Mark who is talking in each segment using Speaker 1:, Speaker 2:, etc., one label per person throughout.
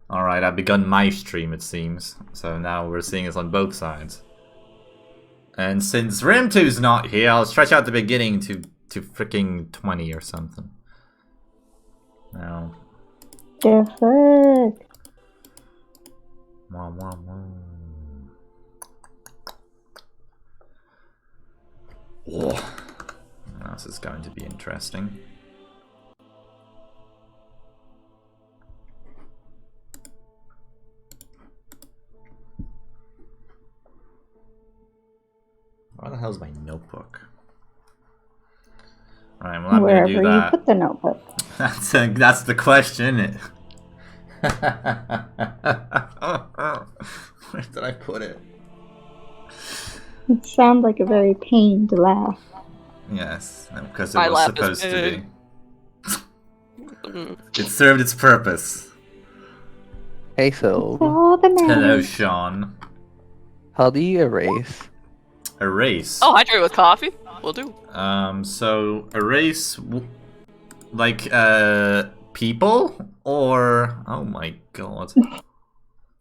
Speaker 1: Alright, I've begun my stream, it seems. So now we're seeing this on both sides. And since Rim2's not here, I'll stretch out the beginning to freaking 20 or something. Now.
Speaker 2: Perfect.
Speaker 1: Wah, wah, wah. Oh. This is going to be interesting. Where the hell is my notebook? Alright, well I'm
Speaker 2: Wherever
Speaker 1: gonna do that.
Speaker 2: you put the notebook.
Speaker 1: That's the question, isn't it? Where did I put it?
Speaker 2: It sounds like a very pained laugh.
Speaker 1: Yes, because it was supposed to be. It served its purpose.
Speaker 3: Hey, Sylv.
Speaker 1: Hello, Sean.
Speaker 3: How do you erase?
Speaker 1: Erase?
Speaker 4: Oh, hydrate with coffee? Will do.
Speaker 1: So erase, like, people? Or, oh my god.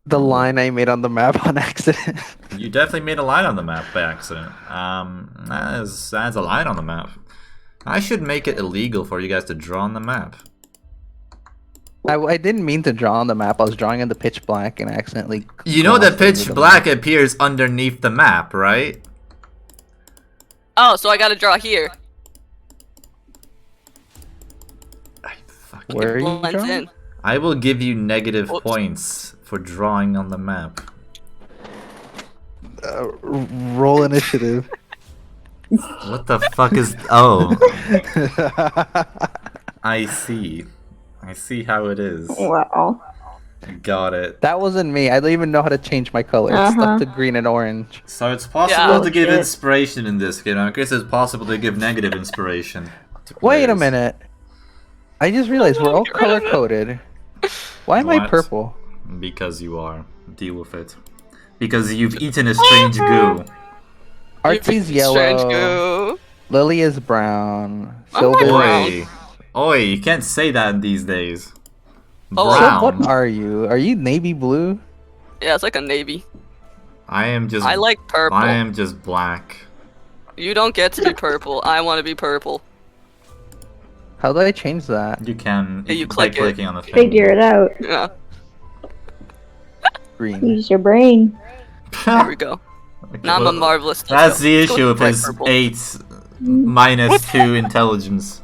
Speaker 3: The line I made on the map on accident.
Speaker 1: You definitely made a line on the map by accident. That's a line on the map. I should make it illegal for you guys to draw on the map.
Speaker 3: I didn't mean to draw on the map. I was drawing in the pitch black and accidentally.
Speaker 1: You know that pitch black appears underneath the map, right?
Speaker 4: Oh, so I gotta draw here.
Speaker 3: Where are you drawing?
Speaker 4: In.
Speaker 1: I will give you negative points for drawing on the map.
Speaker 3: Roll initiative.
Speaker 1: What the fuck is... Oh. I see. I see how it is.
Speaker 2: Wow.
Speaker 1: Got it.
Speaker 3: That wasn't me. I don't even know how to change my color. It's stuck to green and orange.
Speaker 1: So it's possible to give inspiration in this game. I guess it's possible to give negative inspiration.
Speaker 3: Wait a minute. I just realized we're all color-coded. Why am I purple?
Speaker 1: Because you are. Deal with it. Because you've eaten a strange goo.
Speaker 3: Artie's yellow. Lily is brown. Sylv is
Speaker 1: brown. Oi, you can't say that these days.
Speaker 3: Brown. So what are you? Are you navy blue?
Speaker 4: Yeah, it's like a navy.
Speaker 1: I am just...
Speaker 4: I like purple.
Speaker 1: I am just black.
Speaker 4: You don't get to be purple. I want to be purple.
Speaker 3: How do I change that?
Speaker 1: You can...
Speaker 4: You click
Speaker 1: by clicking on the thing.
Speaker 2: Figure it out.
Speaker 4: Yeah.
Speaker 3: Green.
Speaker 2: Use your brain.
Speaker 4: There we go.
Speaker 1: Okay,
Speaker 4: now I'm a marvelous teacher.
Speaker 1: That's the issue with his 8 minus 2 intelligence.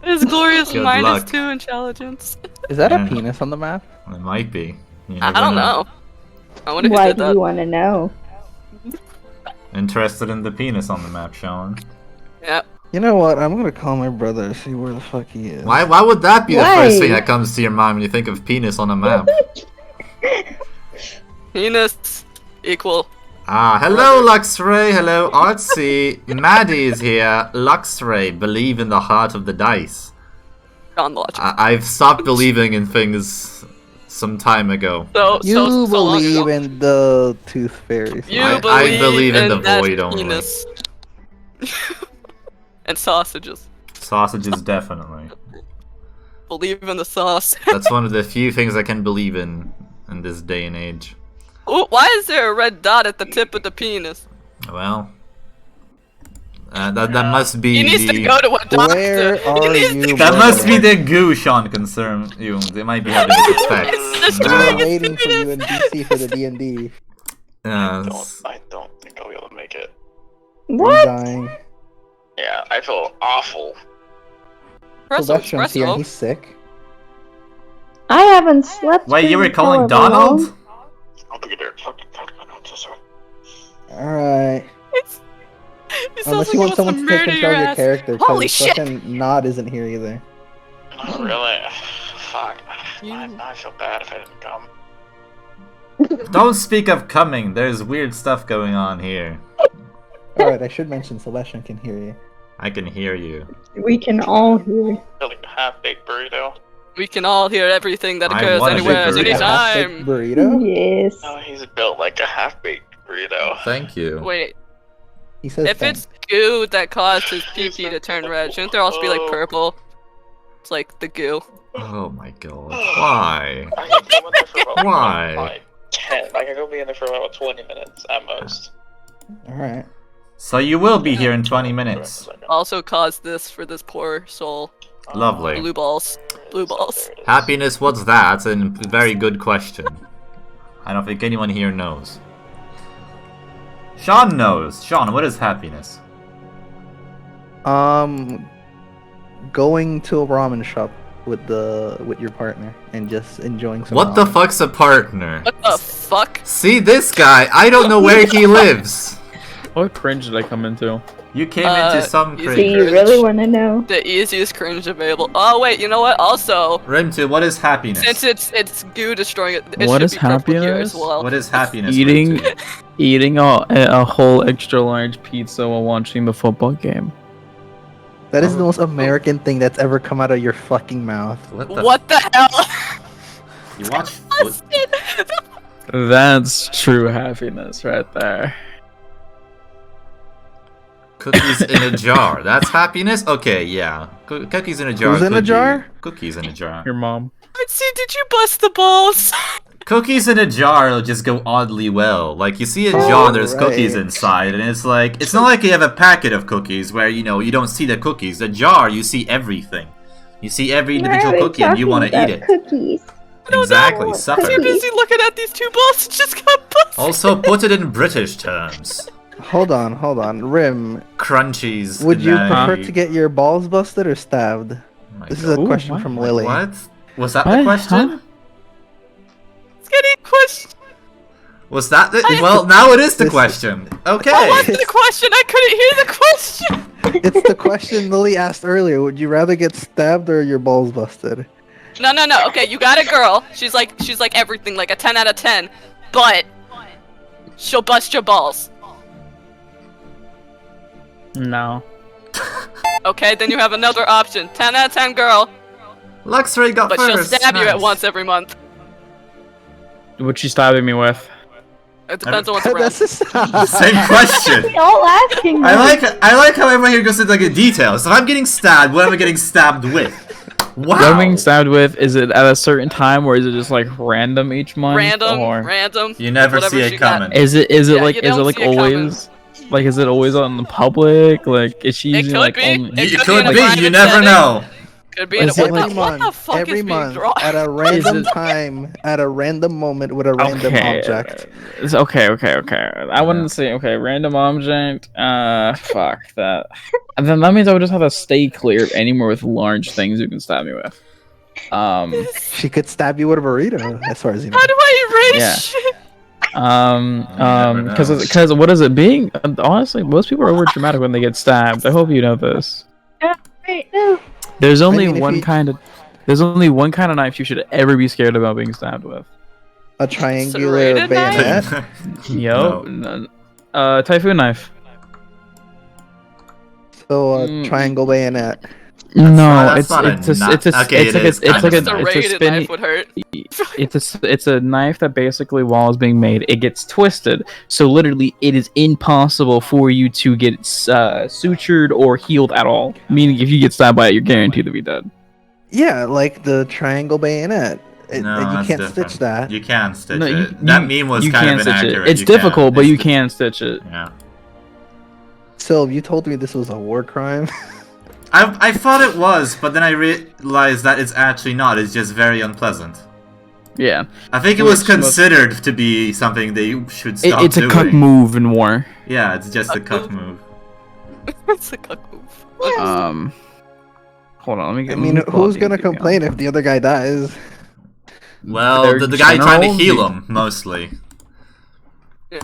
Speaker 4: His glorious
Speaker 1: Good
Speaker 4: minus
Speaker 1: luck.
Speaker 4: 2 intelligence.
Speaker 3: Is that a penis on the map?
Speaker 1: It might be.
Speaker 4: I don't know. I wonder who
Speaker 2: Why
Speaker 4: did
Speaker 2: do
Speaker 4: that.
Speaker 2: you want to know?
Speaker 1: Interested in the penis on the map, Sean.
Speaker 4: Yep.
Speaker 3: You know what? I'm gonna call my brother, see where the fuck he is.
Speaker 1: Why would that be the first thing that comes to your mind when you think of penis on a map?
Speaker 4: Penis equal.
Speaker 1: Ah, hello Luxray, hello Artsy. Maddie is here. Luxray, believe in the heart of the dice.
Speaker 4: On logic.
Speaker 1: I've stopped believing in things some time ago.
Speaker 3: You believe in the tooth fairy.
Speaker 1: I believe in the void only.
Speaker 4: Penis. And sausages.
Speaker 1: Sausages, definitely.
Speaker 4: Believe in the sauce.
Speaker 1: That's one of the few things I can believe in this day and age.
Speaker 4: Ooh, why is there a red dot at the tip of the penis?
Speaker 1: Well, that must be.
Speaker 4: He needs to go to a doctor.
Speaker 3: Where are you?
Speaker 1: That must be the goo Sean concern you. They might be having its effects.
Speaker 3: I'm waiting for you in DC for the D&D.
Speaker 5: I don't think I'll be able to make it.
Speaker 2: What?
Speaker 3: Dying.
Speaker 5: Yeah, I feel awful.
Speaker 3: Sylvester's here and he's sick.
Speaker 2: I haven't slept.
Speaker 1: Wait, you were
Speaker 2: since
Speaker 1: calling
Speaker 2: however long.
Speaker 1: Donald?
Speaker 5: I'll be there.
Speaker 3: Alright. Unless you want someone to take control of your character, because fucking Nod isn't here either.
Speaker 5: Not really. Fuck. I feel bad if I didn't come.
Speaker 1: Don't speak of coming. There's weird stuff going on here.
Speaker 3: Alright, I should mention Sylvester can hear you.
Speaker 1: I can hear you.
Speaker 2: We can all hear.
Speaker 5: Like a half-baked burrito.
Speaker 4: We can all hear everything that
Speaker 1: I
Speaker 4: occurs
Speaker 1: want a
Speaker 4: anywhere,
Speaker 1: big burrito.
Speaker 4: anytime.
Speaker 3: Burrito?
Speaker 2: Yes.
Speaker 5: No, he's built like a half-baked burrito.
Speaker 1: Thank you.
Speaker 4: Wait,
Speaker 3: He says
Speaker 4: if it's goo that caused his PP to turn red, shouldn't there also be like purple? It's like the goo.
Speaker 1: Oh my god. Why?
Speaker 5: I can go in there for about
Speaker 1: Why?
Speaker 5: like 10. I can go be in there for about 20 minutes at most.
Speaker 3: Alright.
Speaker 1: So you will be here in 20 minutes.
Speaker 4: Also caused this for this poor soul.
Speaker 1: Lovely.
Speaker 4: Blue balls. Blue balls.
Speaker 1: Happiness, what's that? That's a very good question. I don't think anyone here knows. Sean knows. Sean, what is happiness?
Speaker 3: Going to a ramen shop with your partner and just enjoying some
Speaker 1: What the
Speaker 3: ramen.
Speaker 1: fuck's a partner?
Speaker 4: What the fuck?
Speaker 1: See this guy, I don't know where he lives.
Speaker 6: What cringe did I come into?
Speaker 1: You came into some
Speaker 4: you
Speaker 2: Do
Speaker 1: cringe.
Speaker 2: you really want to know?
Speaker 4: The easiest cringe available. Oh wait, you know what? Also,
Speaker 1: Rimtu, what is happiness?
Speaker 4: since it's goo destroying it, it
Speaker 6: What
Speaker 4: should
Speaker 6: is
Speaker 4: be purple here as
Speaker 6: happiness?
Speaker 4: well.
Speaker 1: What is happiness?
Speaker 6: Eating-
Speaker 1: Rimtu?
Speaker 6: Eating a whole extra large pizza while watching the football game.
Speaker 3: That is the most American thing that's ever come out of your fucking mouth.
Speaker 4: What the hell?
Speaker 1: You watch
Speaker 6: That's true happiness right there.
Speaker 1: cookies in a jar. That's happiness? Okay, yeah. Cookies in a jar.
Speaker 3: Who's in a
Speaker 1: could be-
Speaker 3: jar?
Speaker 1: Cookies in a jar.
Speaker 6: Your mom.
Speaker 4: Let's see, did you bust the balls?
Speaker 1: Cookies in a jar will just go oddly well. Like, you see a
Speaker 3: Oh,
Speaker 1: jar, there's
Speaker 3: right.
Speaker 1: cookies inside, and it's like, it's not like you have a packet of cookies where, you know, you don't see the cookies. The jar, you see everything. You see every individual
Speaker 2: Why are we
Speaker 1: cookie and you want to
Speaker 2: talking
Speaker 1: eat it.
Speaker 2: about Cookies.
Speaker 1: Exactly,
Speaker 2: know.
Speaker 1: suffer.
Speaker 4: Too busy looking at these two balls and just got busted.
Speaker 1: Also, put it in British terms.
Speaker 3: Hold on. Rim,
Speaker 1: Crunchies.
Speaker 3: would you
Speaker 1: banana.
Speaker 3: prefer to get your balls busted or stabbed?
Speaker 1: Oh my
Speaker 3: This is
Speaker 1: God.
Speaker 3: a
Speaker 6: Ooh,
Speaker 3: question
Speaker 6: what?
Speaker 3: from Lily.
Speaker 1: What? Was that
Speaker 6: What?
Speaker 1: the question?
Speaker 6: Huh?
Speaker 4: It's getting questioned.
Speaker 1: Was that the- well, now it is the question. Okay.
Speaker 4: What's the question? I couldn't hear the question.
Speaker 3: It's the question Lily asked earlier. Would you rather get stabbed or your balls busted?
Speaker 4: No. Okay, you got a girl. She's like everything, like a 10 out of 10. But she'll bust your balls.
Speaker 6: No.
Speaker 4: Okay, then you have another option. 10 out of 10 girl,
Speaker 1: Luxray got
Speaker 4: but
Speaker 1: first.
Speaker 4: she'll stab you at
Speaker 1: Nice.
Speaker 4: once every month.
Speaker 6: What's she stabbing me with?
Speaker 4: It depends on what's around.
Speaker 3: That's
Speaker 1: Same question.
Speaker 2: We all asking
Speaker 1: I
Speaker 2: that.
Speaker 1: like how everyone here goes into like the details. So if I'm getting stabbed, what am I getting stabbed with? Wow.
Speaker 6: What I'm being stabbed with, is it at a certain time or is it just like random each month? Or...
Speaker 4: Random.
Speaker 1: You never
Speaker 4: whatever
Speaker 1: see it
Speaker 4: she got.
Speaker 1: coming.
Speaker 6: Is it
Speaker 4: Yeah,
Speaker 6: like
Speaker 4: you
Speaker 6: is it
Speaker 4: don't
Speaker 6: like
Speaker 4: see it coming.
Speaker 6: always like is it always on the public? Like is she
Speaker 4: It
Speaker 6: using
Speaker 4: could
Speaker 6: like
Speaker 4: be.
Speaker 6: only
Speaker 4: It
Speaker 1: It
Speaker 4: could
Speaker 1: could
Speaker 4: be in a
Speaker 1: be. You
Speaker 4: private
Speaker 1: never
Speaker 4: setting.
Speaker 1: know.
Speaker 4: Could be in a,
Speaker 6: Is it
Speaker 4: what,
Speaker 6: like-
Speaker 4: the, what the fuck
Speaker 3: every
Speaker 4: is being
Speaker 3: month,
Speaker 4: drawn?
Speaker 3: at a random
Speaker 6: it-
Speaker 3: time, at a random moment with a random object.
Speaker 6: It's okay. I wouldn't say okay, random object. Fuck that. And then that means I would just have to stay clear of anywhere with large things you can stab me with.
Speaker 3: She could stab you with a burrito, as far as you know.
Speaker 4: How do I erase
Speaker 6: Yeah.
Speaker 4: shit?
Speaker 6: Because what is it being? Honestly, most people are over dramatic when they get stabbed. I hope you know this.
Speaker 2: Right, no.
Speaker 6: There's only
Speaker 3: mean, if
Speaker 6: one
Speaker 3: you-
Speaker 6: kind of. There's only one kind of knife you should ever be scared about being stabbed with.
Speaker 3: A triangular
Speaker 4: Serrated knife?
Speaker 3: bayonet.
Speaker 6: Yo, typhoon knife.
Speaker 3: So a
Speaker 6: Mm.
Speaker 3: triangle bayonet.
Speaker 6: No,
Speaker 1: not-
Speaker 6: it's
Speaker 1: that's not a
Speaker 6: it's
Speaker 1: knife.
Speaker 6: it's a
Speaker 1: Okay,
Speaker 6: it's
Speaker 1: it
Speaker 6: like
Speaker 1: is
Speaker 6: it's like
Speaker 1: kind
Speaker 6: a
Speaker 1: of
Speaker 4: Just a
Speaker 1: a
Speaker 6: it's a
Speaker 4: rated
Speaker 6: spinning
Speaker 4: knife would hurt.
Speaker 6: it's a knife that basically while it's being made it gets twisted, so literally it is impossible for you to get sutured or healed at all, meaning if you get stabbed by it you're guaranteed to be dead.
Speaker 3: Yeah, like the triangle bayonet.
Speaker 1: No,
Speaker 3: you
Speaker 1: that's
Speaker 3: can't
Speaker 1: different.
Speaker 3: stitch that.
Speaker 1: You can stitch
Speaker 6: No,
Speaker 1: it. That meme was
Speaker 6: you
Speaker 1: kind
Speaker 6: can
Speaker 1: of
Speaker 6: stitch
Speaker 1: inaccurate.
Speaker 6: it. It's
Speaker 1: You can.
Speaker 6: difficult, but
Speaker 1: It's
Speaker 6: you
Speaker 1: the-
Speaker 6: can stitch it.
Speaker 1: Yeah.
Speaker 3: Sylv, you told me this was a war crime.
Speaker 1: I thought it was, but then I realized that it's actually not. It's just very unpleasant.
Speaker 6: Yeah,
Speaker 1: I think it was
Speaker 6: Which was-
Speaker 1: considered to be something they should stop
Speaker 6: it's
Speaker 1: doing.
Speaker 6: a cuck move in war.
Speaker 1: Yeah, it's just a
Speaker 4: Cuck
Speaker 1: cuck move.
Speaker 4: It's a cuck move.
Speaker 6: Hold on, let me get.
Speaker 3: I mean, who's gonna complain if the other guy dies?
Speaker 1: Well,
Speaker 6: They're
Speaker 1: the guy trying to
Speaker 6: generals,
Speaker 1: heal
Speaker 6: you-
Speaker 1: him, mostly.
Speaker 4: Yeah.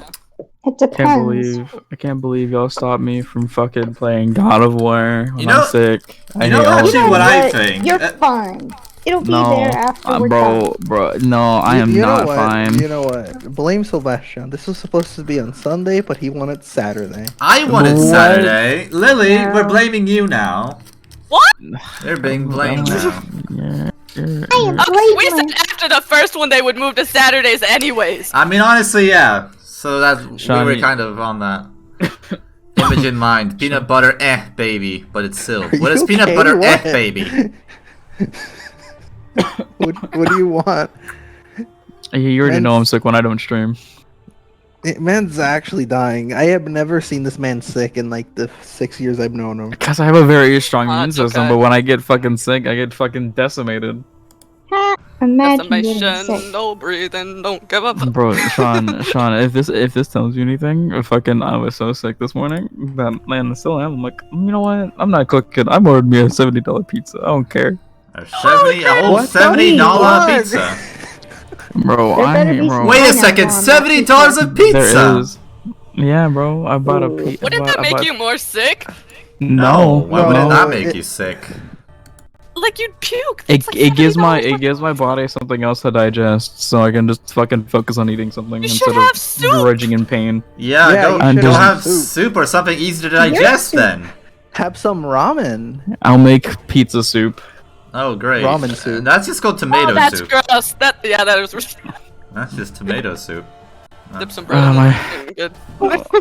Speaker 2: It depends.
Speaker 6: I can't believe y'all stopped me from fucking playing God of War when
Speaker 1: You know-
Speaker 6: I'm sick. I
Speaker 1: you know
Speaker 6: hate all
Speaker 1: actually
Speaker 6: of
Speaker 2: You know
Speaker 1: what I
Speaker 2: what?
Speaker 1: think.
Speaker 2: You're fine. It'll be
Speaker 6: No,
Speaker 2: there after we're done.
Speaker 6: bro, no, I am
Speaker 3: You know
Speaker 6: not
Speaker 3: what?
Speaker 6: fine.
Speaker 3: You know what? Blame Sebastian. This was supposed to be on Sunday, but he wanted Saturday.
Speaker 1: I wanted
Speaker 6: What?
Speaker 1: Saturday. Lily,
Speaker 2: No.
Speaker 1: we're blaming you now.
Speaker 4: What?
Speaker 1: They're being blamed now.
Speaker 6: Yeah,
Speaker 2: I am
Speaker 4: We said
Speaker 2: blaming.
Speaker 4: after the first one they would move to Saturdays anyways.
Speaker 1: I mean, honestly, yeah. So that we
Speaker 6: Shawnee.
Speaker 1: were kind of on that. Image in mind. Peanut butter, baby. But it's Sylv.
Speaker 3: Are
Speaker 1: What is
Speaker 3: you
Speaker 1: peanut
Speaker 3: okay?
Speaker 1: butter,
Speaker 3: What?
Speaker 1: baby?
Speaker 3: What do you want?
Speaker 6: You already know I'm sick when I don't stream.
Speaker 3: Man's actually dying. I have never seen this man sick in like the 6 years I've known him.
Speaker 6: Because I have a very strong immune
Speaker 4: it's
Speaker 6: system,
Speaker 4: okay.
Speaker 6: but when I get fucking sick, I get fucking decimated.
Speaker 2: Ha! Imagine getting
Speaker 4: Decimation,
Speaker 2: sick.
Speaker 4: no breathing, don't give up.
Speaker 6: Bro, Sean, if this tells you anything, fucking I was so sick this morning that man, I still am. I'm like, you know what? I'm not cooking. I'm ordering me a $70 pizza. I don't care.
Speaker 1: A whole
Speaker 3: What?
Speaker 1: $70
Speaker 3: What?
Speaker 1: pizza.
Speaker 6: Bro,
Speaker 2: There better be
Speaker 6: bro.
Speaker 2: some
Speaker 1: Wait a
Speaker 2: pineapple
Speaker 1: second,
Speaker 2: on that
Speaker 1: $70 a pizza.
Speaker 6: There is. Yeah, bro. I bought a
Speaker 2: Ooh.
Speaker 6: pizza.
Speaker 4: Wouldn't that make you more sick?
Speaker 6: No.
Speaker 1: Why wouldn't
Speaker 3: No,
Speaker 1: that make
Speaker 3: it-
Speaker 1: you sick?
Speaker 4: Like you'd puke.
Speaker 6: It,
Speaker 4: It's like
Speaker 6: it gives
Speaker 4: $70
Speaker 6: my body something else to digest, so I can just fucking focus on eating something
Speaker 4: You should
Speaker 6: instead
Speaker 4: have
Speaker 6: of
Speaker 4: soup.
Speaker 6: grudging in pain.
Speaker 1: Yeah,
Speaker 3: Yeah,
Speaker 1: go,
Speaker 3: you
Speaker 6: should
Speaker 1: go
Speaker 6: have
Speaker 1: have
Speaker 3: soup.
Speaker 1: soup or something easy to digest then.
Speaker 3: Have some ramen.
Speaker 6: I'll make pizza soup.
Speaker 1: Oh, great.
Speaker 3: Ramen soup.
Speaker 1: That's just called tomato
Speaker 4: Oh, that's
Speaker 1: soup.
Speaker 4: gross. That was
Speaker 1: That's just tomato soup.
Speaker 4: dip some bread in
Speaker 6: my-
Speaker 4: it. Good.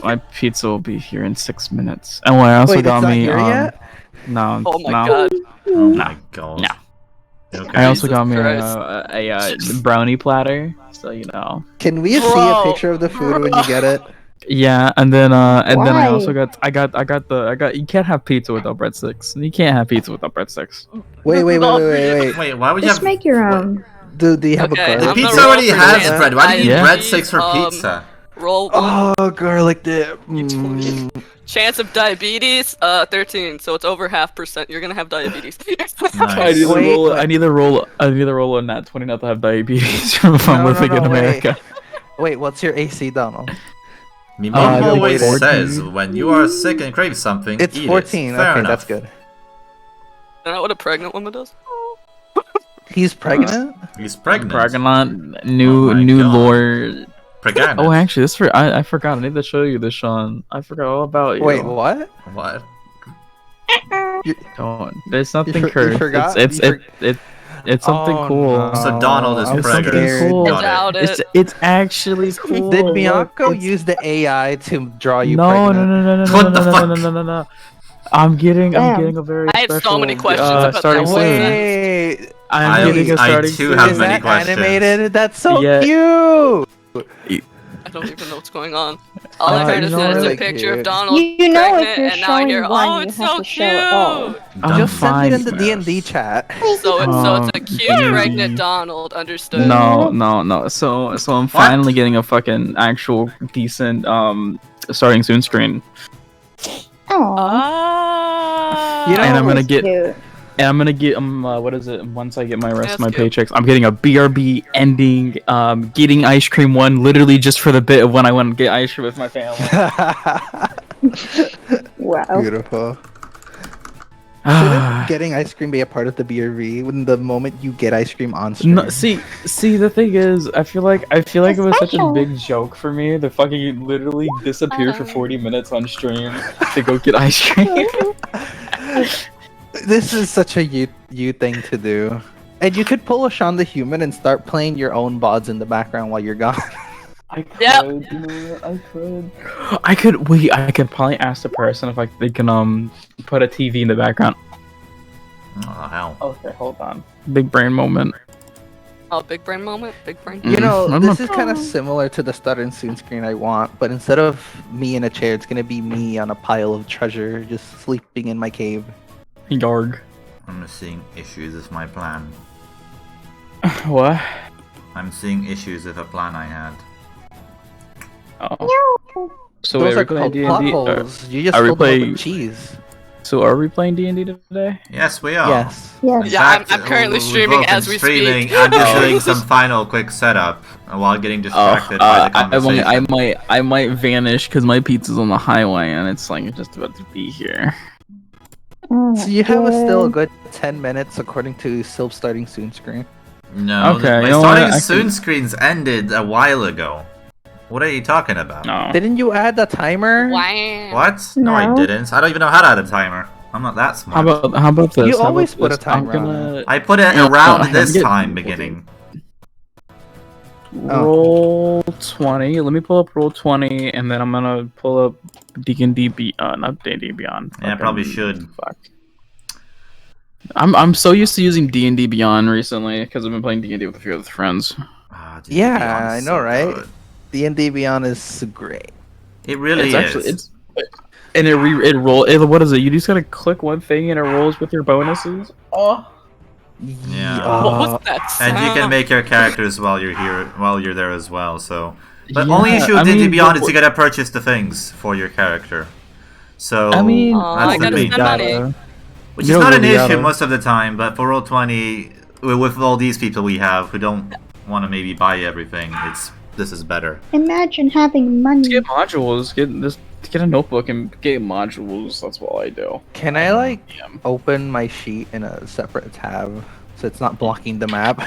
Speaker 6: My pizza will be here in 6 minutes. And I also
Speaker 3: Wait,
Speaker 6: got
Speaker 3: it's not
Speaker 6: me.
Speaker 3: here yet?
Speaker 6: No.
Speaker 4: Oh my
Speaker 6: no.
Speaker 4: god.
Speaker 1: Oh my god.
Speaker 6: No.
Speaker 1: Okay.
Speaker 6: I also
Speaker 4: Jesus
Speaker 6: got me
Speaker 4: Christ.
Speaker 6: a brownie platter, so you know.
Speaker 3: Can we see a
Speaker 4: Bro.
Speaker 3: picture of the food when you get it?
Speaker 6: Yeah, and then I
Speaker 2: Why?
Speaker 6: also got you can't have pizza without breadsticks. You can't have pizza without breadsticks.
Speaker 3: Wait.
Speaker 1: Wait, why would you
Speaker 2: Just
Speaker 1: have...
Speaker 2: make your own.
Speaker 3: Do you have
Speaker 4: Okay,
Speaker 3: a
Speaker 1: The
Speaker 3: garlic?
Speaker 4: I'm
Speaker 1: pizza
Speaker 4: gonna roll
Speaker 1: already
Speaker 4: for
Speaker 1: has
Speaker 4: chance.
Speaker 1: bread. Why do you need
Speaker 6: Yeah.
Speaker 1: breadsticks for pizza?
Speaker 4: Roll one.
Speaker 3: Oh, garlic dip.
Speaker 4: Chance of diabetes, 13. So it's over 0.5%. You're gonna have diabetes.
Speaker 6: I need to
Speaker 3: Wait,
Speaker 6: roll.
Speaker 3: wait.
Speaker 6: I need to roll a nat 20 not to have diabetes if I'm
Speaker 3: No,
Speaker 6: living in
Speaker 3: wait.
Speaker 6: America.
Speaker 3: Wait, what's your AC, Donald?
Speaker 1: My
Speaker 6: Uh,
Speaker 1: mom always
Speaker 3: 14.
Speaker 1: says when you are sick and crave something,
Speaker 3: It's
Speaker 1: eat
Speaker 3: 14.
Speaker 1: It. Fair
Speaker 3: Okay,
Speaker 1: enough.
Speaker 3: that's good.
Speaker 4: Isn't that what a pregnant woman does?
Speaker 3: He's pregnant?
Speaker 1: He's pregnant.
Speaker 6: Dragonlance,
Speaker 1: Oh
Speaker 6: new
Speaker 1: my God.
Speaker 6: lore.
Speaker 1: Pregnant.
Speaker 6: Oh, actually, I forgot. I need to show you this, Sean. I forgot all about you.
Speaker 3: Wait, what?
Speaker 1: What?
Speaker 6: Don't. There's nothing
Speaker 3: you
Speaker 6: cursed.
Speaker 3: forgot?
Speaker 6: It's
Speaker 3: You
Speaker 6: it's something
Speaker 3: Oh,
Speaker 6: cool.
Speaker 3: no.
Speaker 1: So Donald is
Speaker 3: I'm
Speaker 6: It's
Speaker 1: pregnant.
Speaker 6: something
Speaker 3: scared.
Speaker 6: cool.
Speaker 1: Got it.
Speaker 4: Doubt it.
Speaker 6: It's actually cool.
Speaker 3: Did
Speaker 6: Look,
Speaker 3: Miyako
Speaker 6: it's-
Speaker 3: use the AI to draw you
Speaker 6: No,
Speaker 3: pregnant?
Speaker 6: no.
Speaker 1: What the
Speaker 6: no,
Speaker 1: fuck?
Speaker 6: no. I'm getting
Speaker 2: Damn.
Speaker 6: a very
Speaker 4: I have so
Speaker 6: special,
Speaker 4: many questions about
Speaker 6: starting
Speaker 4: that.
Speaker 6: soon.
Speaker 3: Wait,
Speaker 6: I'm getting a
Speaker 1: I
Speaker 6: starting
Speaker 1: too
Speaker 6: soon.
Speaker 1: have
Speaker 3: is
Speaker 1: many
Speaker 3: that
Speaker 1: questions.
Speaker 3: animated? That's so
Speaker 6: Yeah.
Speaker 3: cute!
Speaker 4: I don't even know what's going on. All I
Speaker 6: Oh,
Speaker 4: heard
Speaker 6: you
Speaker 4: is
Speaker 6: know
Speaker 4: that it's
Speaker 3: what?
Speaker 4: a picture of
Speaker 3: Cute.
Speaker 4: Donald
Speaker 2: You know
Speaker 4: pregnant,
Speaker 2: if you're
Speaker 4: and now I hear,
Speaker 2: showing one,
Speaker 4: oh,
Speaker 2: you
Speaker 4: it's
Speaker 2: have
Speaker 4: so
Speaker 2: to show it all.
Speaker 4: cute.
Speaker 6: I'm
Speaker 3: Just send
Speaker 6: fine.
Speaker 3: it in the D&D chat.
Speaker 4: So it's a cute
Speaker 6: DMD.
Speaker 4: pregnant Donald. Understood.
Speaker 6: No. So I'm finally getting a fucking actual decent starting soon screen,
Speaker 2: Oh,
Speaker 4: Ah.
Speaker 3: You know-
Speaker 6: and I'm gonna
Speaker 2: cute.
Speaker 6: get what is it? Once I get my rest of
Speaker 4: That's
Speaker 6: my
Speaker 4: cute.
Speaker 6: paychecks, I'm getting a BRB ending. Getting ice cream one, literally just for the bit of when I went to get ice cream with my family.
Speaker 2: Wow.
Speaker 3: Beautiful. Shouldn't getting ice cream be a part of the BRV when the moment you get ice cream on stream?
Speaker 6: No, see, the thing is, I feel like it was such a
Speaker 2: special.
Speaker 6: big joke for me to fucking literally disappear for 40 minutes on stream to go get ice cream.
Speaker 3: This is such a you thing to do. And you could pull a Sean the Human and start playing your own bods in the background while you're gone.
Speaker 6: I could,
Speaker 4: Yep.
Speaker 6: you know what, I could wait. I could probably ask the person if they can put a TV in the background.
Speaker 1: Oh, hell.
Speaker 6: Okay, hold on. Big brain moment.
Speaker 4: Oh, big brain moment. Big brain.
Speaker 3: You know,
Speaker 6: I'm
Speaker 3: this
Speaker 6: a-
Speaker 3: is kind of similar to the start and soon screen I want, but instead of me in a chair, it's gonna be me on a pile of treasure, just sleeping in my cave.
Speaker 6: Yarg.
Speaker 1: I'm seeing issues with my plan.
Speaker 6: What?
Speaker 1: I'm seeing issues with a plan I had.
Speaker 6: Oh. So
Speaker 3: Those
Speaker 6: are
Speaker 3: are
Speaker 6: we playing
Speaker 3: called
Speaker 6: D&D?
Speaker 3: plot holes. You just
Speaker 6: are we
Speaker 3: filled them up
Speaker 6: playing-
Speaker 3: with cheese.
Speaker 6: So are we playing D&D today?
Speaker 1: Yes, we are.
Speaker 3: Yes.
Speaker 1: In
Speaker 2: Yes.
Speaker 4: Yeah,
Speaker 1: fact,
Speaker 4: I'm currently
Speaker 1: we've
Speaker 4: streaming
Speaker 1: both been
Speaker 4: as we
Speaker 1: streaming.
Speaker 4: speak.
Speaker 1: I'm just
Speaker 6: Oh.
Speaker 1: doing some final quick setup while getting distracted by the conversation.
Speaker 6: I might vanish because my pizza's on the highway and it's like just about to be here.
Speaker 2: Oh,
Speaker 3: So you have still a
Speaker 2: good.
Speaker 3: good 10 minutes according to Sylv starting soon screen.
Speaker 1: No,
Speaker 6: Okay,
Speaker 1: my
Speaker 6: you know
Speaker 1: starting
Speaker 6: what, I
Speaker 1: soon
Speaker 6: can-
Speaker 1: screens ended a while ago. What are you talking about?
Speaker 6: No.
Speaker 3: Didn't you add the timer?
Speaker 4: Wow.
Speaker 1: What? No, I
Speaker 2: No.
Speaker 1: didn't. I don't even know how to add a timer. I'm not that smart.
Speaker 6: How about this?
Speaker 3: You
Speaker 6: How
Speaker 3: always
Speaker 6: about
Speaker 3: put a
Speaker 6: this? I'm
Speaker 3: timer on
Speaker 6: gonna
Speaker 1: I put it
Speaker 6: No,
Speaker 1: around
Speaker 6: I'm
Speaker 1: this
Speaker 6: getting-
Speaker 1: time beginning.
Speaker 6: roll 20. Let me pull up roll 20 and then I'm gonna pull up D&D not D&D Beyond.
Speaker 1: Yeah, I probably should.
Speaker 6: Fuck. I'm so used to using D&D Beyond recently because I've been playing D&D with a few other friends.
Speaker 1: Ah, dude,
Speaker 3: Yeah,
Speaker 1: Beyond
Speaker 3: I
Speaker 1: is
Speaker 3: know,
Speaker 1: so
Speaker 3: right?
Speaker 1: good.
Speaker 3: D&D Beyond is great.
Speaker 1: It really
Speaker 6: It's
Speaker 1: is.
Speaker 6: and what is it? You just gotta click one thing and it rolls with your bonuses. Oh.
Speaker 1: Yeah.
Speaker 4: What was that sound?
Speaker 1: And you can make your characters while you're there as well. So, but
Speaker 6: Yeah,
Speaker 1: only issue
Speaker 6: I
Speaker 1: with D&D
Speaker 6: mean,
Speaker 1: Beyond is you gotta purchase the things for your character. So
Speaker 6: I mean,
Speaker 4: Aw,
Speaker 1: that's
Speaker 4: I
Speaker 1: the
Speaker 4: gotta
Speaker 1: main
Speaker 4: spend
Speaker 1: thing.
Speaker 4: money.
Speaker 1: Which
Speaker 6: You
Speaker 1: is
Speaker 6: don't
Speaker 1: not an
Speaker 6: really
Speaker 1: issue
Speaker 6: gotta.
Speaker 1: most of the time, but for Roll20, with all these people we have who don't want to maybe buy everything, this is better.
Speaker 2: Imagine having money.
Speaker 6: Get modules. Get a notebook and get modules. That's what I do.
Speaker 3: Can I like
Speaker 6: Yeah.
Speaker 3: open my sheet in a separate tab so it's not blocking the map?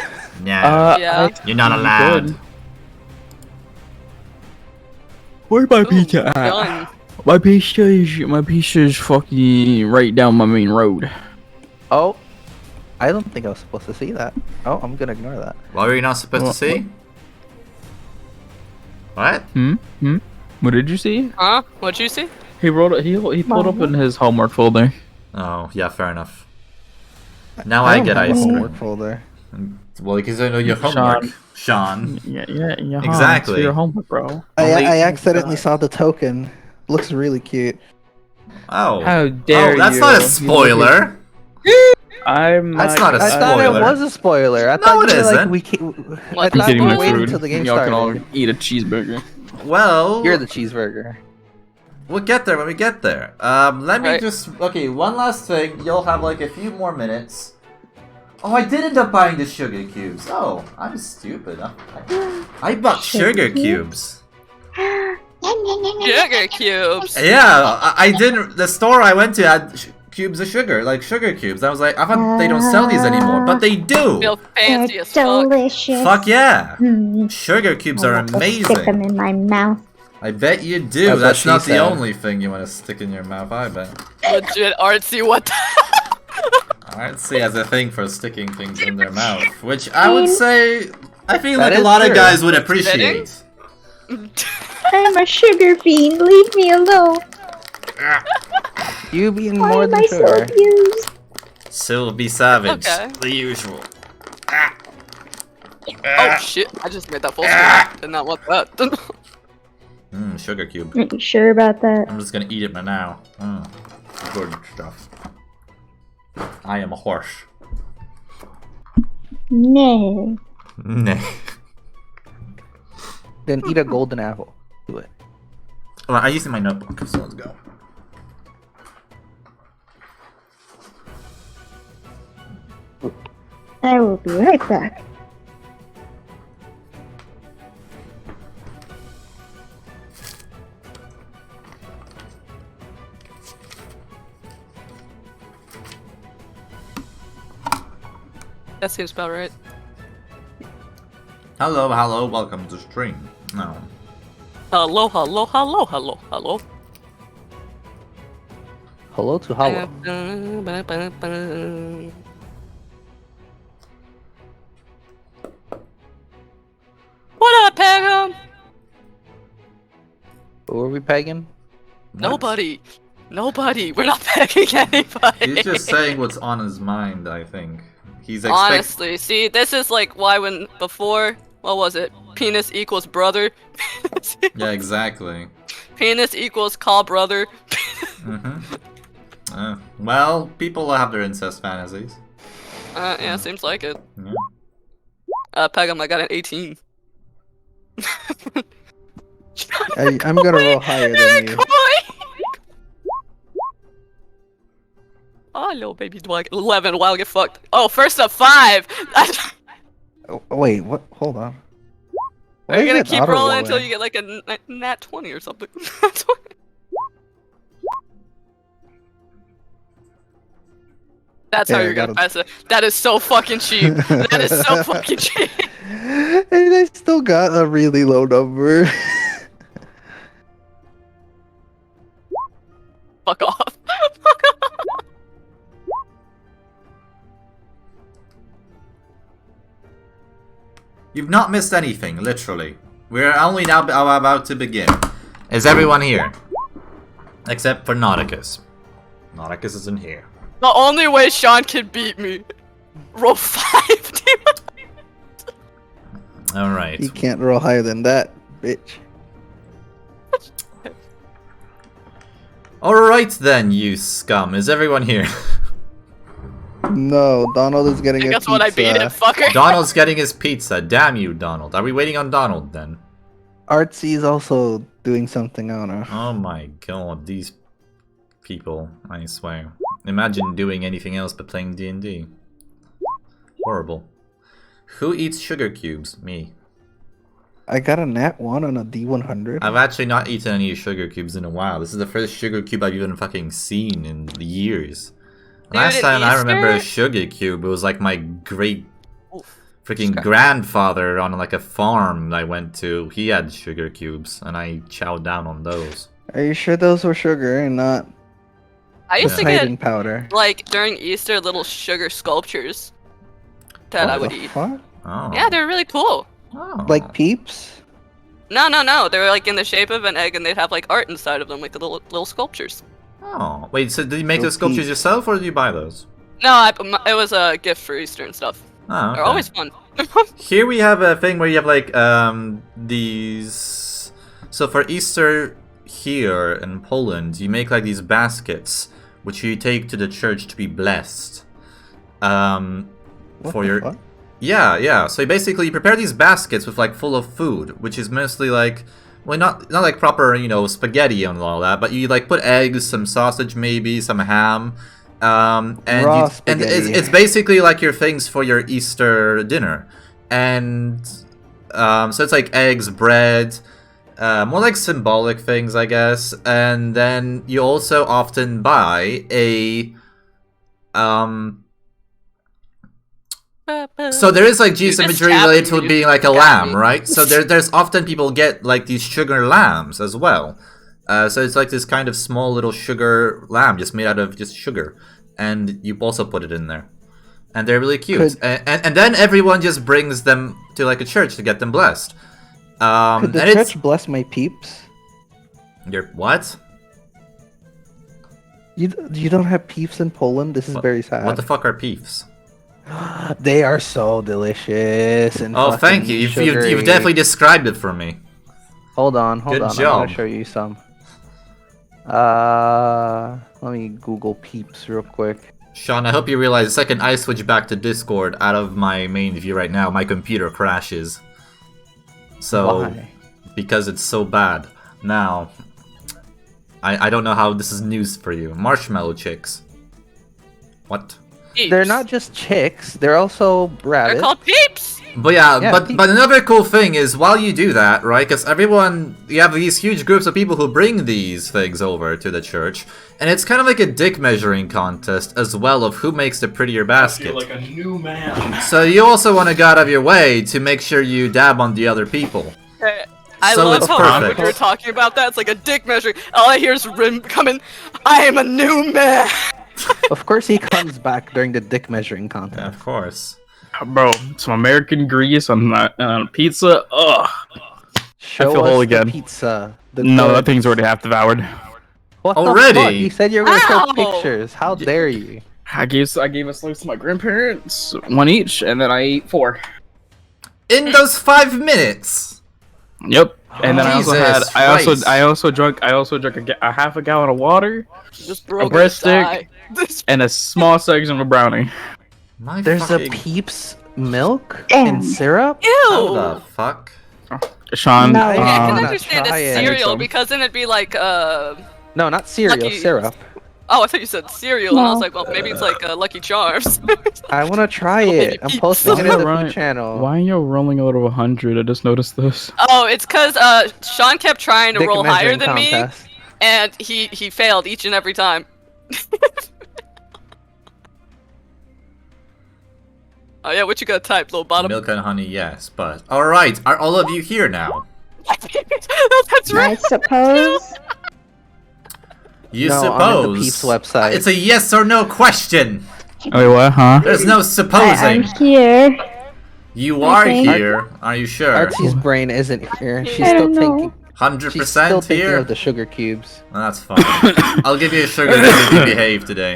Speaker 1: Yeah,
Speaker 4: Yeah.
Speaker 1: you're not
Speaker 6: you
Speaker 1: allowed.
Speaker 6: could. Where's my
Speaker 4: Ooh,
Speaker 6: pizza at?
Speaker 4: done.
Speaker 6: My pizza is fucking right down my main road.
Speaker 3: Oh, I don't think I was supposed to see that. Oh, I'm gonna ignore that.
Speaker 1: What were you not supposed to
Speaker 6: What-
Speaker 1: see? What?
Speaker 6: What did you see?
Speaker 4: Huh? What'd you see?
Speaker 6: He wrote it. He pulled up
Speaker 2: What?
Speaker 6: in his homework folder.
Speaker 1: Oh, yeah, fair enough. Now I
Speaker 3: don't
Speaker 1: get
Speaker 3: have a
Speaker 1: ice
Speaker 3: homework
Speaker 1: cream.
Speaker 3: folder.
Speaker 1: Well, because I know your
Speaker 6: Sean.
Speaker 1: homework, Sean.
Speaker 6: Yeah.
Speaker 1: Exactly.
Speaker 6: It's your homework, bro.
Speaker 1: Only-
Speaker 3: I accidentally saw the token. Looks really cute.
Speaker 1: Oh.
Speaker 6: How dare
Speaker 1: Oh, that's
Speaker 6: you?
Speaker 1: not a spoiler.
Speaker 6: I'm.
Speaker 1: That's not a
Speaker 3: I thought it
Speaker 1: spoiler.
Speaker 3: was a spoiler. I
Speaker 1: No,
Speaker 3: thought
Speaker 1: it
Speaker 3: you were like
Speaker 1: isn't.
Speaker 3: we can't. I
Speaker 4: What's
Speaker 3: thought
Speaker 4: that
Speaker 6: Getting
Speaker 3: we
Speaker 6: my
Speaker 3: were waiting
Speaker 6: food.
Speaker 3: until the game
Speaker 6: Y'all can all
Speaker 3: started.
Speaker 6: eat a cheeseburger.
Speaker 1: Well,
Speaker 3: You're the cheeseburger.
Speaker 1: we'll get there when we get there. Let me
Speaker 4: Right.
Speaker 1: just... Okay, one last thing. You'll have like a few more minutes. Oh, I did end up buying the sugar cubes. Oh, I'm stupid. I bought sugar cubes.
Speaker 4: Sugar cubes.
Speaker 1: Yeah, I didn't... The store I went to had cubes of sugar, like sugar cubes. I was like, I thought they don't sell these anymore, but they do.
Speaker 4: Feel fancy
Speaker 2: They're
Speaker 4: as fuck.
Speaker 2: delicious.
Speaker 1: Fuck yeah.
Speaker 2: Hmm.
Speaker 1: Sugar cubes are
Speaker 2: I'll have to stick them
Speaker 1: amazing.
Speaker 2: in my mouth.
Speaker 1: I bet you do.
Speaker 3: That's what
Speaker 1: That's
Speaker 3: she
Speaker 1: not the
Speaker 3: said.
Speaker 1: only thing you want to stick in your mouth, I bet.
Speaker 4: Legit artsy. What?
Speaker 1: Artsy has a thing for sticking things in their mouth, which I would say I feel
Speaker 3: That
Speaker 1: like a
Speaker 3: is
Speaker 1: lot of
Speaker 3: true.
Speaker 1: guys would appreciate.
Speaker 2: I'm a sugar fiend. Leave me alone.
Speaker 3: You being
Speaker 2: Why
Speaker 3: more
Speaker 2: am
Speaker 3: than
Speaker 2: I so
Speaker 3: sugar.
Speaker 2: abused?
Speaker 1: Sylv Savage,
Speaker 4: Okay.
Speaker 1: the usual.
Speaker 4: Oh shit! I just made that full screen. Did not want that.
Speaker 1: Sugar cube.
Speaker 2: Are you sure about that?
Speaker 1: I'm just gonna eat it now. Good stuff. I am a horse.
Speaker 2: No.
Speaker 1: Nah.
Speaker 3: Then eat a golden apple. Do it.
Speaker 1: Well, I'm using my notebook, so let's go.
Speaker 2: I will be right back.
Speaker 4: That seems about right.
Speaker 1: Hello, welcome to stream. No.
Speaker 4: Hello, hello, hello, hello, hello.
Speaker 3: Hello to Hollow.
Speaker 4: What up, Pegum?
Speaker 3: Who are we pegging?
Speaker 4: Nobody. Nobody. We're not pegging anybody.
Speaker 1: He's just saying what's on his mind, I think. He's expecting.
Speaker 4: Honestly, see, this is like why when before, what was it? Penis equals brother.
Speaker 1: Yeah, exactly.
Speaker 4: Penis equals call brother.
Speaker 1: Well, people have their incest fantasies.
Speaker 4: Yeah, seems like it.
Speaker 1: Yeah.
Speaker 4: Pegum, I got an 18.
Speaker 3: I'm gonna roll higher than you.
Speaker 4: Oh, little baby, do I get 11? Why I get fucked? Oh, first up 5.
Speaker 3: Oh, wait, what? Hold on. Why
Speaker 4: Are you
Speaker 3: is
Speaker 4: gonna
Speaker 3: it
Speaker 4: keep rolling
Speaker 3: auto-rolling?
Speaker 4: until you get like a nat 20 or something? That's how
Speaker 3: Okay, I
Speaker 4: you're gonna
Speaker 3: got
Speaker 4: pass it. That is so fucking cheap. That is so fucking cheap.
Speaker 3: And I still got a really low number.
Speaker 4: Fuck off.
Speaker 1: You've not missed anything, literally. We're only now about to begin. Is everyone here? Except for Nauticus. Nauticus isn't here.
Speaker 4: The only way Sean can beat me. Roll 5, dude.
Speaker 1: Alright.
Speaker 3: You can't roll higher than that, bitch.
Speaker 1: Alright then, you scum. Is everyone here?
Speaker 3: No, Donald is getting a
Speaker 4: That's
Speaker 3: pizza.
Speaker 4: what I beat it, fucker.
Speaker 1: Donald's getting his pizza. Damn you, Donald. Are we waiting on Donald then?
Speaker 3: Artsy is also doing something, I don't know.
Speaker 1: Oh my god, these people, I swear. Imagine doing anything else but playing D&D. Horrible. Who eats sugar cubes? Me.
Speaker 3: I got a nat 1 on a D100.
Speaker 1: I've actually not eaten any sugar cubes in a while. This is the first sugar cube I've even fucking seen in years. Last
Speaker 4: at
Speaker 1: time I remember a
Speaker 4: Easter?
Speaker 1: sugar cube, it was like my great
Speaker 4: Oof.
Speaker 1: freaking grandfather on like a farm I went to. He had sugar cubes, and I chowed down on those.
Speaker 3: Are you sure those were sugar and not
Speaker 4: I used to get,
Speaker 3: hiding powder?
Speaker 4: like, during Easter, little sugar sculptures that I
Speaker 3: What
Speaker 4: would
Speaker 3: the
Speaker 4: eat.
Speaker 3: fuck?
Speaker 1: Oh.
Speaker 4: Yeah, they're really cool.
Speaker 1: Oh.
Speaker 3: Like Peeps?
Speaker 4: No, no, no. They were like in the shape of an egg, and they'd have like art inside of them, like the little sculptures.
Speaker 1: Oh. Wait, so did you make
Speaker 3: So
Speaker 1: those sculptures
Speaker 3: Peeps.
Speaker 1: yourself, or did you buy those?
Speaker 4: No, it was a gift for Easter and stuff.
Speaker 1: Oh, okay.
Speaker 4: They're always fun.
Speaker 1: Here we have a thing where you have like these. So for Easter here in Poland, you make like these baskets, which you take to the church to be blessed.
Speaker 3: What
Speaker 1: For
Speaker 3: the
Speaker 1: your
Speaker 3: fuck?
Speaker 1: yeah. So basically, you prepare these baskets with like full of food, which is mostly like, well, not like proper, you know, spaghetti and all that, but you like put eggs, some sausage, maybe some ham, and
Speaker 3: Raw
Speaker 1: and
Speaker 3: spaghetti.
Speaker 1: it's basically like your things for your Easter dinner, and so it's like eggs, bread. More like symbolic things, I guess, and then you also often buy a So there is like Jesus
Speaker 4: You just
Speaker 1: imagery
Speaker 4: tap
Speaker 1: related to
Speaker 4: me,
Speaker 1: it being like a
Speaker 4: got
Speaker 1: lamb,
Speaker 4: me.
Speaker 1: right? So there's often people get like these sugar lambs as well. So it's like this kind of small little sugar lamb just made out of just sugar, and you also put it in there, and they're really cute. And then everyone just brings them to like a church to get them blessed.
Speaker 3: Could the
Speaker 1: And it's
Speaker 3: church bless my Peeps?
Speaker 1: you're what?
Speaker 3: You don't have Peeps in Poland? This is very sad.
Speaker 1: What the fuck are peefs?
Speaker 3: They are so delicious and
Speaker 1: Oh, thank
Speaker 3: fucking
Speaker 1: you. You've
Speaker 3: sugary.
Speaker 1: definitely described it for me.
Speaker 3: Hold on.
Speaker 1: Good
Speaker 3: I'm
Speaker 1: job.
Speaker 3: gonna show you some. Let me Google Peeps real quick.
Speaker 1: Sean, I hope you realize the second I switch back to Discord out of my main view right now, my computer crashes. So,
Speaker 3: Why?
Speaker 1: because it's so bad. Now, I don't know how this is news for you. Marshmallow chicks. What?
Speaker 3: They're not just chicks. They're also
Speaker 4: They're
Speaker 3: rabbits.
Speaker 4: called peeps.
Speaker 1: But yeah,
Speaker 3: Yeah,
Speaker 1: but another cool thing is while you do that, right? Because you have these huge groups of people who bring these things over to the church, and it's kind of like a dick measuring contest as well of who makes the prettier basket.
Speaker 7: Like a new man.
Speaker 1: So you also want to go out of your way to make sure you dab on the other people.
Speaker 4: I
Speaker 1: So
Speaker 4: love
Speaker 1: it's
Speaker 4: how
Speaker 1: perfect.
Speaker 4: when you're talking about that, it's like a dick measuring. All I hear is Rim coming. I am a new man.
Speaker 3: Of course, he comes back during the dick measuring
Speaker 1: Yeah,
Speaker 3: contest.
Speaker 1: of course.
Speaker 6: Bro, some American grease on pizza. Ugh.
Speaker 3: Show
Speaker 6: feel
Speaker 3: us
Speaker 6: whole
Speaker 3: the
Speaker 6: again.
Speaker 3: pizza. The
Speaker 6: No,
Speaker 3: good-
Speaker 6: that thing's already half devoured.
Speaker 3: What
Speaker 1: Already?
Speaker 3: The fuck? You said you were gonna show
Speaker 4: Ow!
Speaker 3: pictures. How dare you?
Speaker 6: I gave a slice to my grandparents, one each, and then I ate 4.
Speaker 1: In those 5 minutes.
Speaker 6: Yep. And then
Speaker 1: Jesus
Speaker 6: I also
Speaker 1: Christ.
Speaker 6: drank a half a gallon of water
Speaker 4: Just broke
Speaker 6: breaststick. and a small section of a brownie.
Speaker 1: My
Speaker 3: There's a
Speaker 1: fucking...
Speaker 3: Peeps milk
Speaker 2: Damn.
Speaker 3: and syrup.
Speaker 1: How
Speaker 4: Ew.
Speaker 1: the fuck?
Speaker 6: Sean,
Speaker 2: No.
Speaker 4: I can
Speaker 3: wanna
Speaker 4: understand
Speaker 3: try
Speaker 4: a
Speaker 3: it.
Speaker 4: cereal
Speaker 6: Some.
Speaker 4: because then it'd be like
Speaker 3: No, not cereal.
Speaker 4: Lucky-
Speaker 3: Syrup.
Speaker 4: Oh, I thought you said cereal, and I was
Speaker 2: No.
Speaker 4: like, well, maybe it's like Lucky Charms.
Speaker 3: I want to try
Speaker 4: Baby
Speaker 3: it. I'm
Speaker 4: Peeps.
Speaker 3: posting it in the
Speaker 6: Alright.
Speaker 3: food channel.
Speaker 6: why are you rolling out of 100? I just noticed this.
Speaker 4: Oh, it's because Sean kept trying to
Speaker 3: Dick
Speaker 4: roll higher
Speaker 3: measuring
Speaker 4: than
Speaker 3: contest.
Speaker 4: me, and he failed each and every time. Oh yeah, what you got type, little bottom?
Speaker 1: Milk and honey, yes, but... Alright, are all of you here now?
Speaker 4: That's
Speaker 2: I
Speaker 4: right.
Speaker 2: suppose.
Speaker 1: You
Speaker 3: No,
Speaker 1: suppose.
Speaker 3: I'm in the Peeps website.
Speaker 1: It's a yes or no question.
Speaker 6: Wait, what, huh?
Speaker 1: There's no
Speaker 2: I'm
Speaker 1: supposing.
Speaker 2: here.
Speaker 1: You are
Speaker 2: think.
Speaker 1: here. Are you sure?
Speaker 3: Artie's brain isn't here. She's
Speaker 2: I
Speaker 3: still
Speaker 2: don't know.
Speaker 3: thinking.
Speaker 1: 100%
Speaker 3: She's still thinking
Speaker 1: here?
Speaker 3: of the sugar cubes.
Speaker 1: That's fine. I'll give you a sugar cube if you behave today.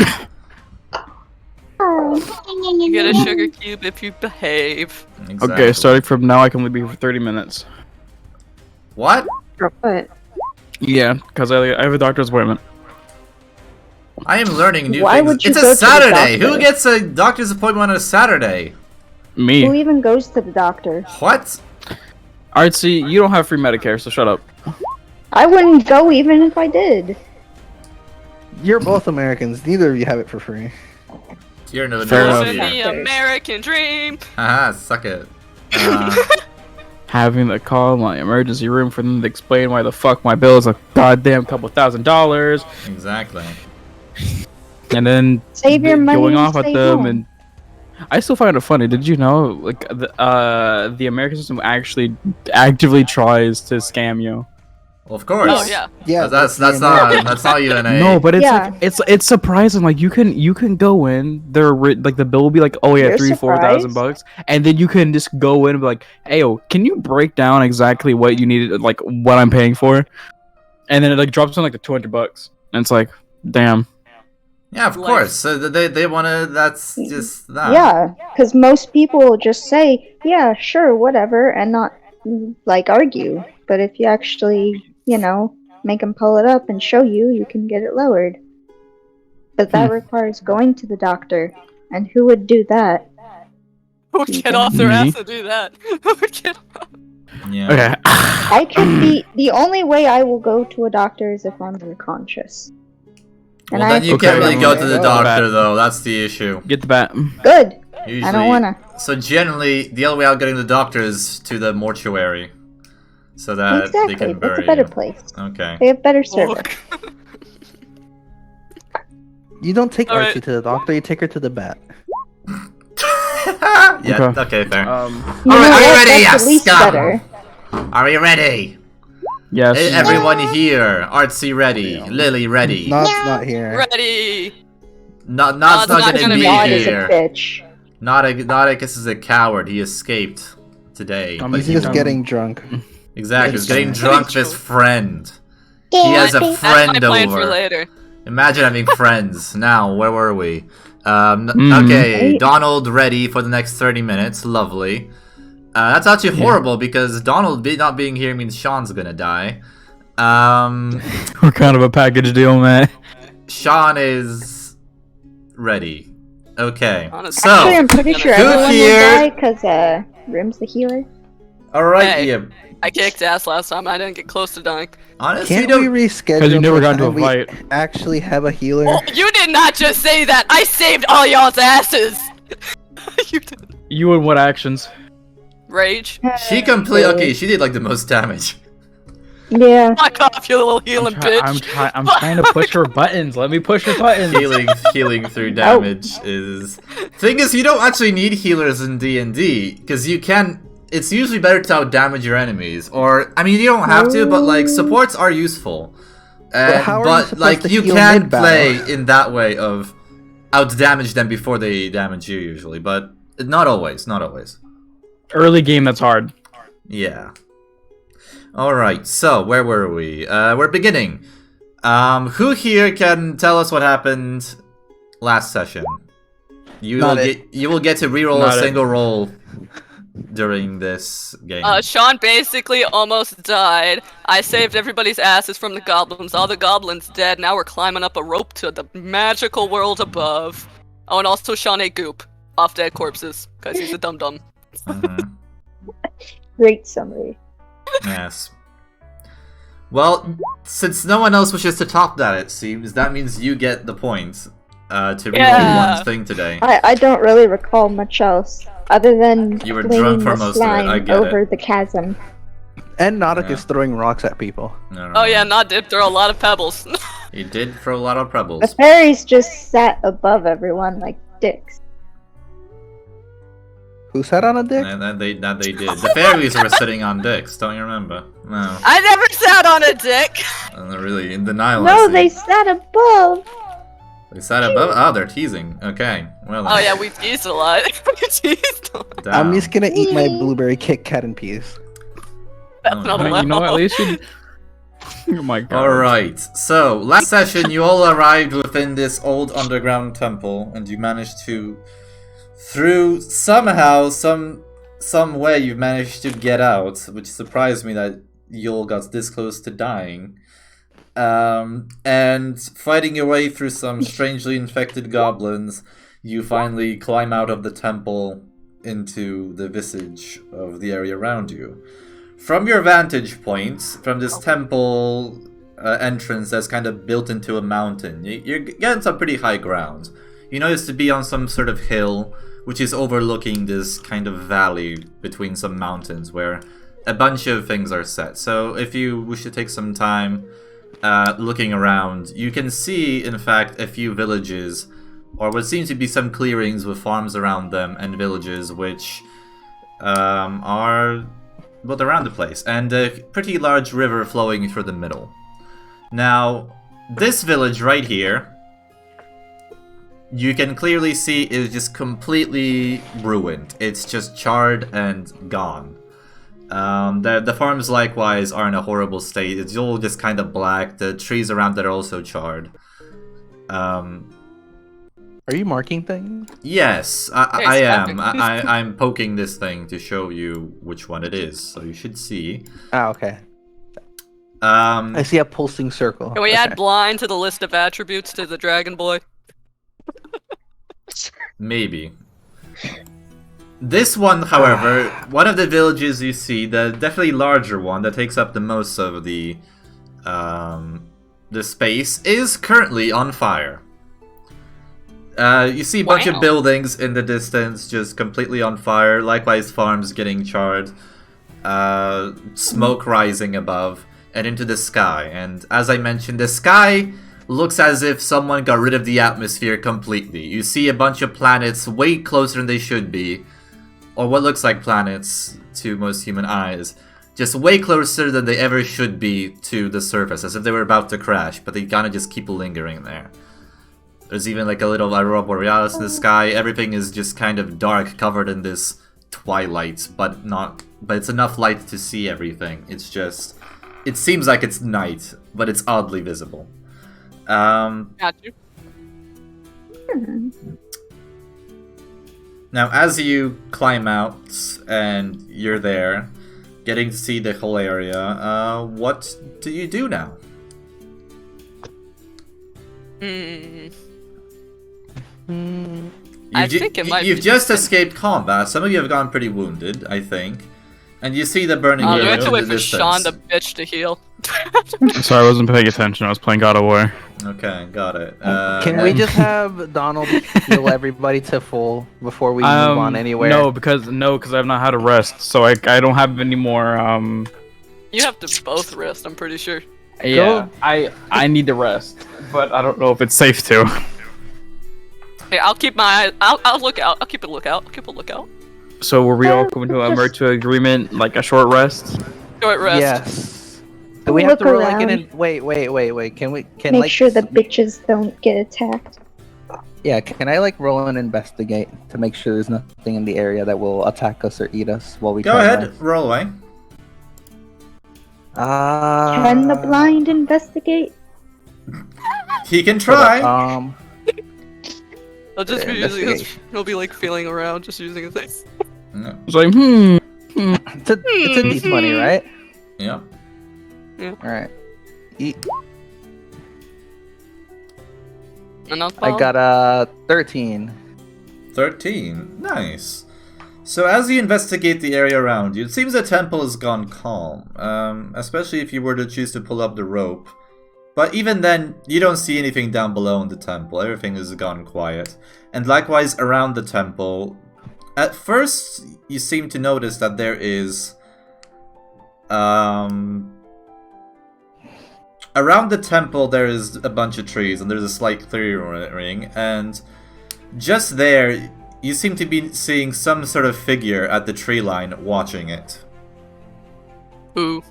Speaker 4: You get a sugar cube if you behave.
Speaker 1: Exactly.
Speaker 6: Okay, starting from now, I can only be here for 30 minutes.
Speaker 1: What?
Speaker 2: But
Speaker 6: Yeah, because I have a doctor's appointment.
Speaker 1: I am learning new
Speaker 2: Why
Speaker 1: things.
Speaker 2: would you
Speaker 1: It's
Speaker 2: go
Speaker 1: a
Speaker 2: to the
Speaker 1: Saturday! Who
Speaker 2: doctor?
Speaker 1: gets a doctor's appointment on a Saturday?
Speaker 6: Me.
Speaker 2: who even goes to the doctor?
Speaker 1: What?
Speaker 6: Alright, see, you don't have free Medicare, so shut up.
Speaker 2: I wouldn't go even if I did.
Speaker 3: You're both Americans. Neither of you have it for free.
Speaker 1: You're no
Speaker 6: Fair enough.
Speaker 4: Living the American dream.
Speaker 1: Haha, suck it.
Speaker 6: Having to call my emergency room for them to explain why the fuck my bill is a goddamn couple $1,000s,
Speaker 1: Exactly.
Speaker 6: and then
Speaker 2: Save your money
Speaker 6: going
Speaker 2: and
Speaker 6: off at
Speaker 2: stay
Speaker 6: them.
Speaker 2: home.
Speaker 6: And I still find it funny. Did you know, like, the American system actually actively tries to scam you?
Speaker 1: Well, of course.
Speaker 4: Oh yeah.
Speaker 3: Yeah,
Speaker 1: That's
Speaker 3: the American-
Speaker 1: not UNA.
Speaker 6: No, but it's
Speaker 2: Yeah.
Speaker 6: like, it's surprising. Like you can go in there, like the bill will be like, oh yeah,
Speaker 2: You're
Speaker 6: 3,000-4,000 bucks, and then you can just go in and be like, hey, yo, can you break down exactly what you needed, like what I'm paying for, and then it like drops on like the $200, and it's like, damn.
Speaker 1: Yeah, of
Speaker 4: Life.
Speaker 1: course. So they wanna. That's just that.
Speaker 2: Yeah, because most people will just say, yeah, sure, whatever, and not, like, argue. But if you actually, make them pull it up and show you, you can get it lowered. But that requires going to the doctor, and who would do that?
Speaker 4: Who would get off their
Speaker 6: Me?
Speaker 4: ass to do that? Who would get off?
Speaker 1: Yeah.
Speaker 6: Okay.
Speaker 2: I can be, the only way I will go to a doctor is if I'm unconscious. And
Speaker 1: Well, then you
Speaker 6: Okay,
Speaker 1: can't really go to the
Speaker 3: oh,
Speaker 1: doctor though. That's the issue.
Speaker 6: Get the bat.
Speaker 2: Good!
Speaker 1: Usually,
Speaker 2: I don't wanna.
Speaker 1: So generally, the only way out getting the doctor is to the mortuary, so that they
Speaker 2: Exactly,
Speaker 1: can bury
Speaker 2: that's a better
Speaker 1: you.
Speaker 2: place.
Speaker 1: Okay.
Speaker 2: They have better service.
Speaker 4: Look.
Speaker 3: You don't take
Speaker 4: All right.
Speaker 3: Archie to the doctor. You take her to the bat.
Speaker 1: Yeah. Okay. Fair.
Speaker 2: You
Speaker 1: Alright,
Speaker 2: know
Speaker 1: are you
Speaker 2: what?
Speaker 1: ready,
Speaker 2: That's
Speaker 1: you
Speaker 2: at least
Speaker 1: scum?
Speaker 2: better.
Speaker 1: Are we ready?
Speaker 6: Yes.
Speaker 1: Everyone here. Artsy ready. Lily ready.
Speaker 3: Nod's not here.
Speaker 4: Ready.
Speaker 1: Nod's
Speaker 4: Nod's
Speaker 1: not
Speaker 4: not
Speaker 1: gonna
Speaker 4: gonna
Speaker 1: be
Speaker 4: be
Speaker 2: God is a
Speaker 1: here.
Speaker 2: bitch.
Speaker 1: Nodicus is a coward. He escaped today.
Speaker 6: I'm
Speaker 1: but
Speaker 3: He's
Speaker 1: he
Speaker 3: just
Speaker 1: won't-
Speaker 3: getting drunk.
Speaker 1: Exactly. He's
Speaker 3: It's
Speaker 1: getting
Speaker 3: fine.
Speaker 1: drunk with his friend. He has a
Speaker 4: That's my
Speaker 1: friend
Speaker 4: plan for
Speaker 1: over.
Speaker 4: later.
Speaker 1: Imagine having friends. Now, where were we?
Speaker 6: Mhm.
Speaker 1: Okay,
Speaker 2: Right.
Speaker 1: Donald ready for the next 30 minutes. Lovely. That's actually horrible because Donald not being here means Sean's gonna die.
Speaker 6: We're kind of a package deal, man.
Speaker 1: Sean is ready. Okay.
Speaker 4: Honestly.
Speaker 2: Actually,
Speaker 1: So,
Speaker 2: I'm pretty sure
Speaker 1: who
Speaker 2: everyone
Speaker 1: here-
Speaker 2: will die because Rim's the healer.
Speaker 1: alright,
Speaker 4: Hey.
Speaker 1: yeah.
Speaker 4: I kicked ass last time. I didn't get close to dying.
Speaker 1: Honestly,
Speaker 3: Can't
Speaker 1: don't.
Speaker 3: we reschedule?
Speaker 6: Because you never
Speaker 3: to
Speaker 6: got into a
Speaker 3: time we
Speaker 6: fight.
Speaker 3: Actually, have a healer.
Speaker 4: Oh, you did not just say that. I saved all y'all's asses. You did.
Speaker 6: You and what actions?
Speaker 4: Rage.
Speaker 1: She completely. Okay, she did like the most damage.
Speaker 2: Yeah.
Speaker 4: Fuck off, you little healing bitch.
Speaker 6: I'm trying to push her buttons. Let me push her buttons.
Speaker 1: Healing through damage is. Thing is, you don't actually need healers in D&D because you can. It's usually better to out damage your enemies, or I mean, you don't have to, but like supports are useful.
Speaker 3: how are you
Speaker 1: But
Speaker 3: supposed
Speaker 1: like
Speaker 3: to
Speaker 1: you
Speaker 3: heal
Speaker 1: can
Speaker 3: mid-battle?
Speaker 1: play in that way of out damage them before they damage you usually, but not always. Not always.
Speaker 6: Early game, that's hard.
Speaker 1: Yeah. Alright, so where were we? We're beginning. Who here can tell us what happened last session? You will get to reroll
Speaker 6: Not
Speaker 1: a
Speaker 6: it.
Speaker 1: single roll during this game.
Speaker 4: Sean basically almost died. I saved everybody's asses from the goblins. All the goblins dead. Now we're climbing up a rope to the magical world above. Oh, and also Sean ate goop off dead corpses because he's a dum dum.
Speaker 1: Mhm.
Speaker 2: Great summary.
Speaker 1: Yes. Well, since no one else wishes to top that, it seems, that means you get the point to reroll
Speaker 4: Yeah.
Speaker 1: one thing today.
Speaker 2: I don't really recall much else, other than
Speaker 1: You were
Speaker 2: flinging
Speaker 1: drunk for
Speaker 2: the
Speaker 1: most of it, I
Speaker 2: slime
Speaker 1: get it.
Speaker 2: over the chasm.
Speaker 3: And Nautic
Speaker 1: Yeah.
Speaker 3: is throwing rocks at people.
Speaker 1: No,
Speaker 4: Oh yeah, Nod did throw a lot of pebbles.
Speaker 1: He did throw a lot of
Speaker 2: The
Speaker 1: pebbles.
Speaker 2: fairies just sat above everyone like dicks.
Speaker 3: Who sat on a dick?
Speaker 1: And that they did. The fairies were sitting on dicks, don't you remember? No.
Speaker 4: I never sat on a dick.
Speaker 1: They're really in denial. I
Speaker 2: No,
Speaker 1: see.
Speaker 2: they sat above!
Speaker 1: They sat above. Oh, they're teasing. Okay. Well.
Speaker 4: Oh yeah, we teased a lot. We teased a lot.
Speaker 3: I'm
Speaker 1: damn.
Speaker 3: just gonna eat my blueberry Kit Kat in peace.
Speaker 4: That's
Speaker 1: Oh,
Speaker 4: not
Speaker 1: no.
Speaker 6: You know,
Speaker 4: allowed.
Speaker 6: at least you. Oh my god.
Speaker 1: Alright, so last session you all arrived within this old underground temple and you managed to, through somehow, some way you managed to get out, which surprised me that you all got this close to dying. And fighting your way through some strangely infected goblins, you finally climb out of the temple into the visage of the area around you. From your vantage point, from this temple entrance that's kind of built into a mountain, you're getting some pretty high ground. You notice to be on some sort of hill, which is overlooking this kind of valley between some mountains where a bunch of things are set. So if you wish to take some time looking around, you can see, in fact, a few villages, or what seems to be some clearings with farms around them, and villages which are built around the place, and a pretty large river flowing through the middle. Now, this village right here, you can clearly see is just completely ruined. It's just charred and gone. The farms likewise are in a horrible state. It's all just kind of black. The trees around it are also charred.
Speaker 3: Are you marking things?
Speaker 1: Yes, I am. I'm poking this thing to show you which one it is, so you should see.
Speaker 3: Ah, okay. I see a pulsing circle.
Speaker 4: Can we add blind to the list of attributes to the Dragon Boy?
Speaker 1: Maybe. This one, however, one of the villages you see, the definitely larger one that takes up the most of the space, is currently on fire. You see a bunch of buildings in the distance just completely on fire, likewise farms getting charred, smoke rising above and into the sky. And as I mentioned, the sky looks as if someone got rid of the atmosphere completely. You see a bunch of planets way closer than they should be, or what looks like planets to most human eyes, just way closer than they ever should be to the surface, as if they were about to crash, but they kind of just keep lingering there. There's even like a little aurora borealis in the sky. Everything is just kind of dark, covered in this twilight, but it's enough light to see everything. It's just, it seems like it's night, but it's oddly visible.
Speaker 4: Got you.
Speaker 1: Now, as you climb out and you're there, getting to see the whole area, what do you do now?
Speaker 4: I think it might
Speaker 1: You've
Speaker 4: be
Speaker 1: just
Speaker 4: different.
Speaker 1: escaped combat. Some of you have gone pretty wounded, I think. And you see the burning
Speaker 4: You
Speaker 1: area
Speaker 4: have to
Speaker 1: in
Speaker 4: wait
Speaker 1: the
Speaker 4: for
Speaker 1: distance.
Speaker 4: Sean the bitch to heal.
Speaker 6: Sorry, I wasn't paying attention. I was playing God of War.
Speaker 1: Okay, got it.
Speaker 3: Can we just have Donald heal everybody to full before we move on anywhere?
Speaker 6: No, because I've not had a rest, so I don't have any more.
Speaker 4: You have to both rest, I'm pretty sure.
Speaker 6: Yeah, I need to rest, but I don't know if it's safe to.
Speaker 4: Hey, I'll keep my eye. I'll look out. I'll keep a lookout. I'll keep a lookout.
Speaker 6: So were we all coming to a to agreement, like a short rest?
Speaker 4: Short rest.
Speaker 3: Yes. Do we have
Speaker 2: Look
Speaker 3: to roll like
Speaker 2: around.
Speaker 3: an? Wait. Can
Speaker 2: Make
Speaker 3: like
Speaker 2: sure the bitches don't get attacked.
Speaker 3: Yeah, can I like roll and investigate to make sure there's nothing in the area that will attack us or eat us while we
Speaker 1: Go
Speaker 3: try
Speaker 1: ahead,
Speaker 3: to rest?
Speaker 1: roll away.
Speaker 2: Can the blind investigate?
Speaker 1: He can try.
Speaker 4: I'll just be using his.
Speaker 3: Investigation.
Speaker 4: He'll be like feeling around, just using his face.
Speaker 1: No.
Speaker 6: It's like,
Speaker 3: It's a D20, right?
Speaker 1: Yeah.
Speaker 3: Alright. Eat.
Speaker 4: Enough.
Speaker 3: I got a 13.
Speaker 1: 13. Nice. So as you investigate the area around you, it seems the temple has gone calm, especially if you were to choose to pull up the rope. But even then, you don't see anything down below in the temple. Everything has gone quiet. And likewise around the temple, at first you seem to notice that there is around the temple there is a bunch of trees and there's a slight clearing, and just there you seem to be seeing some sort of figure at the tree line watching it.
Speaker 4: Ooh.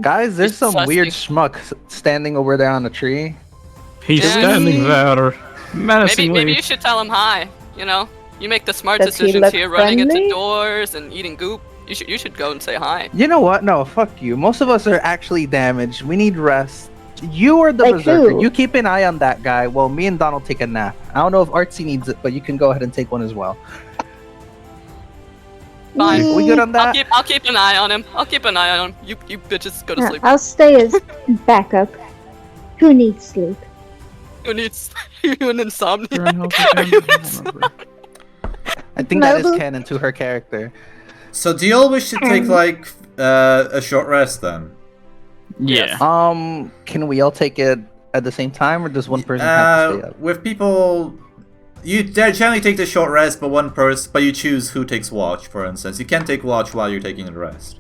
Speaker 3: Guys, there's
Speaker 4: It's
Speaker 3: some
Speaker 4: sussy.
Speaker 3: weird schmuck standing over there on the tree.
Speaker 6: he's
Speaker 4: Yeah.
Speaker 6: standing there, menacingly.
Speaker 4: Maybe you should tell him hi. You know, you make the smart
Speaker 2: Does he
Speaker 4: decisions
Speaker 2: look
Speaker 4: here, running into
Speaker 2: friendly?
Speaker 4: doors and eating goop. You should go and say hi.
Speaker 3: You know what? No, fuck you. Most of us are actually damaged. We need rest. You are the
Speaker 2: Like
Speaker 3: berserker.
Speaker 2: who?
Speaker 3: You keep an eye on that guy while me and Donald take a nap. I don't know if Artsy needs it, but you can go ahead and take one as well.
Speaker 4: Fine.
Speaker 3: We good on that?
Speaker 4: I'll keep an eye on him. I'll keep an eye on him. You bitches go to sleep.
Speaker 2: I'll stay as backup. Who needs sleep?
Speaker 4: Who needs you an insomnia?
Speaker 6: You're unhealthy,
Speaker 4: Are you
Speaker 6: Jen? I don't
Speaker 4: ins-
Speaker 6: remember.
Speaker 3: I think that is
Speaker 2: Noble.
Speaker 3: canon to her character.
Speaker 1: So do you all wish to take like a short rest then?
Speaker 6: Yeah.
Speaker 3: Can we all take it at the same time, or does one person have to stay up?
Speaker 1: With people, you generally take the short rest, but you choose who takes watch. For instance, you can't take watch while you're taking the rest.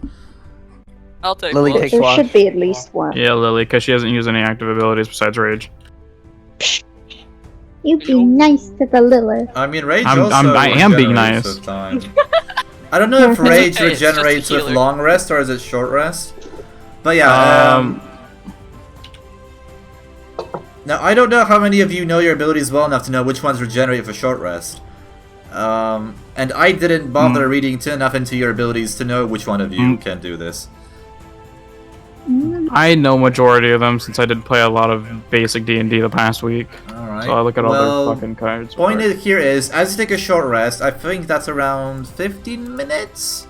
Speaker 4: I'll take
Speaker 3: Lily
Speaker 4: one.
Speaker 3: takes
Speaker 2: There
Speaker 3: watch.
Speaker 2: should be at least one.
Speaker 6: Yeah, Lily, because she hasn't used any active abilities besides Rage.
Speaker 2: You be nice to the Lilith.
Speaker 1: I mean, rage
Speaker 6: I am being
Speaker 1: regenerates
Speaker 6: nice.
Speaker 1: with time. I don't know if rage
Speaker 4: okay, it's just a
Speaker 1: regenerates with
Speaker 4: healer.
Speaker 1: long rest or is it short rest. But yeah. Now I don't know how many of you know your abilities well enough to know which ones regenerate for short rest. And I didn't bother reading enough into your abilities to know which one of you can do this.
Speaker 6: I know majority of them since I did play a lot of basic D&D the past week.
Speaker 1: Alright.
Speaker 6: So I look at all
Speaker 1: well,
Speaker 6: their fucking cards.
Speaker 1: Point here is, as you take a short rest, I think that's around 15 minutes?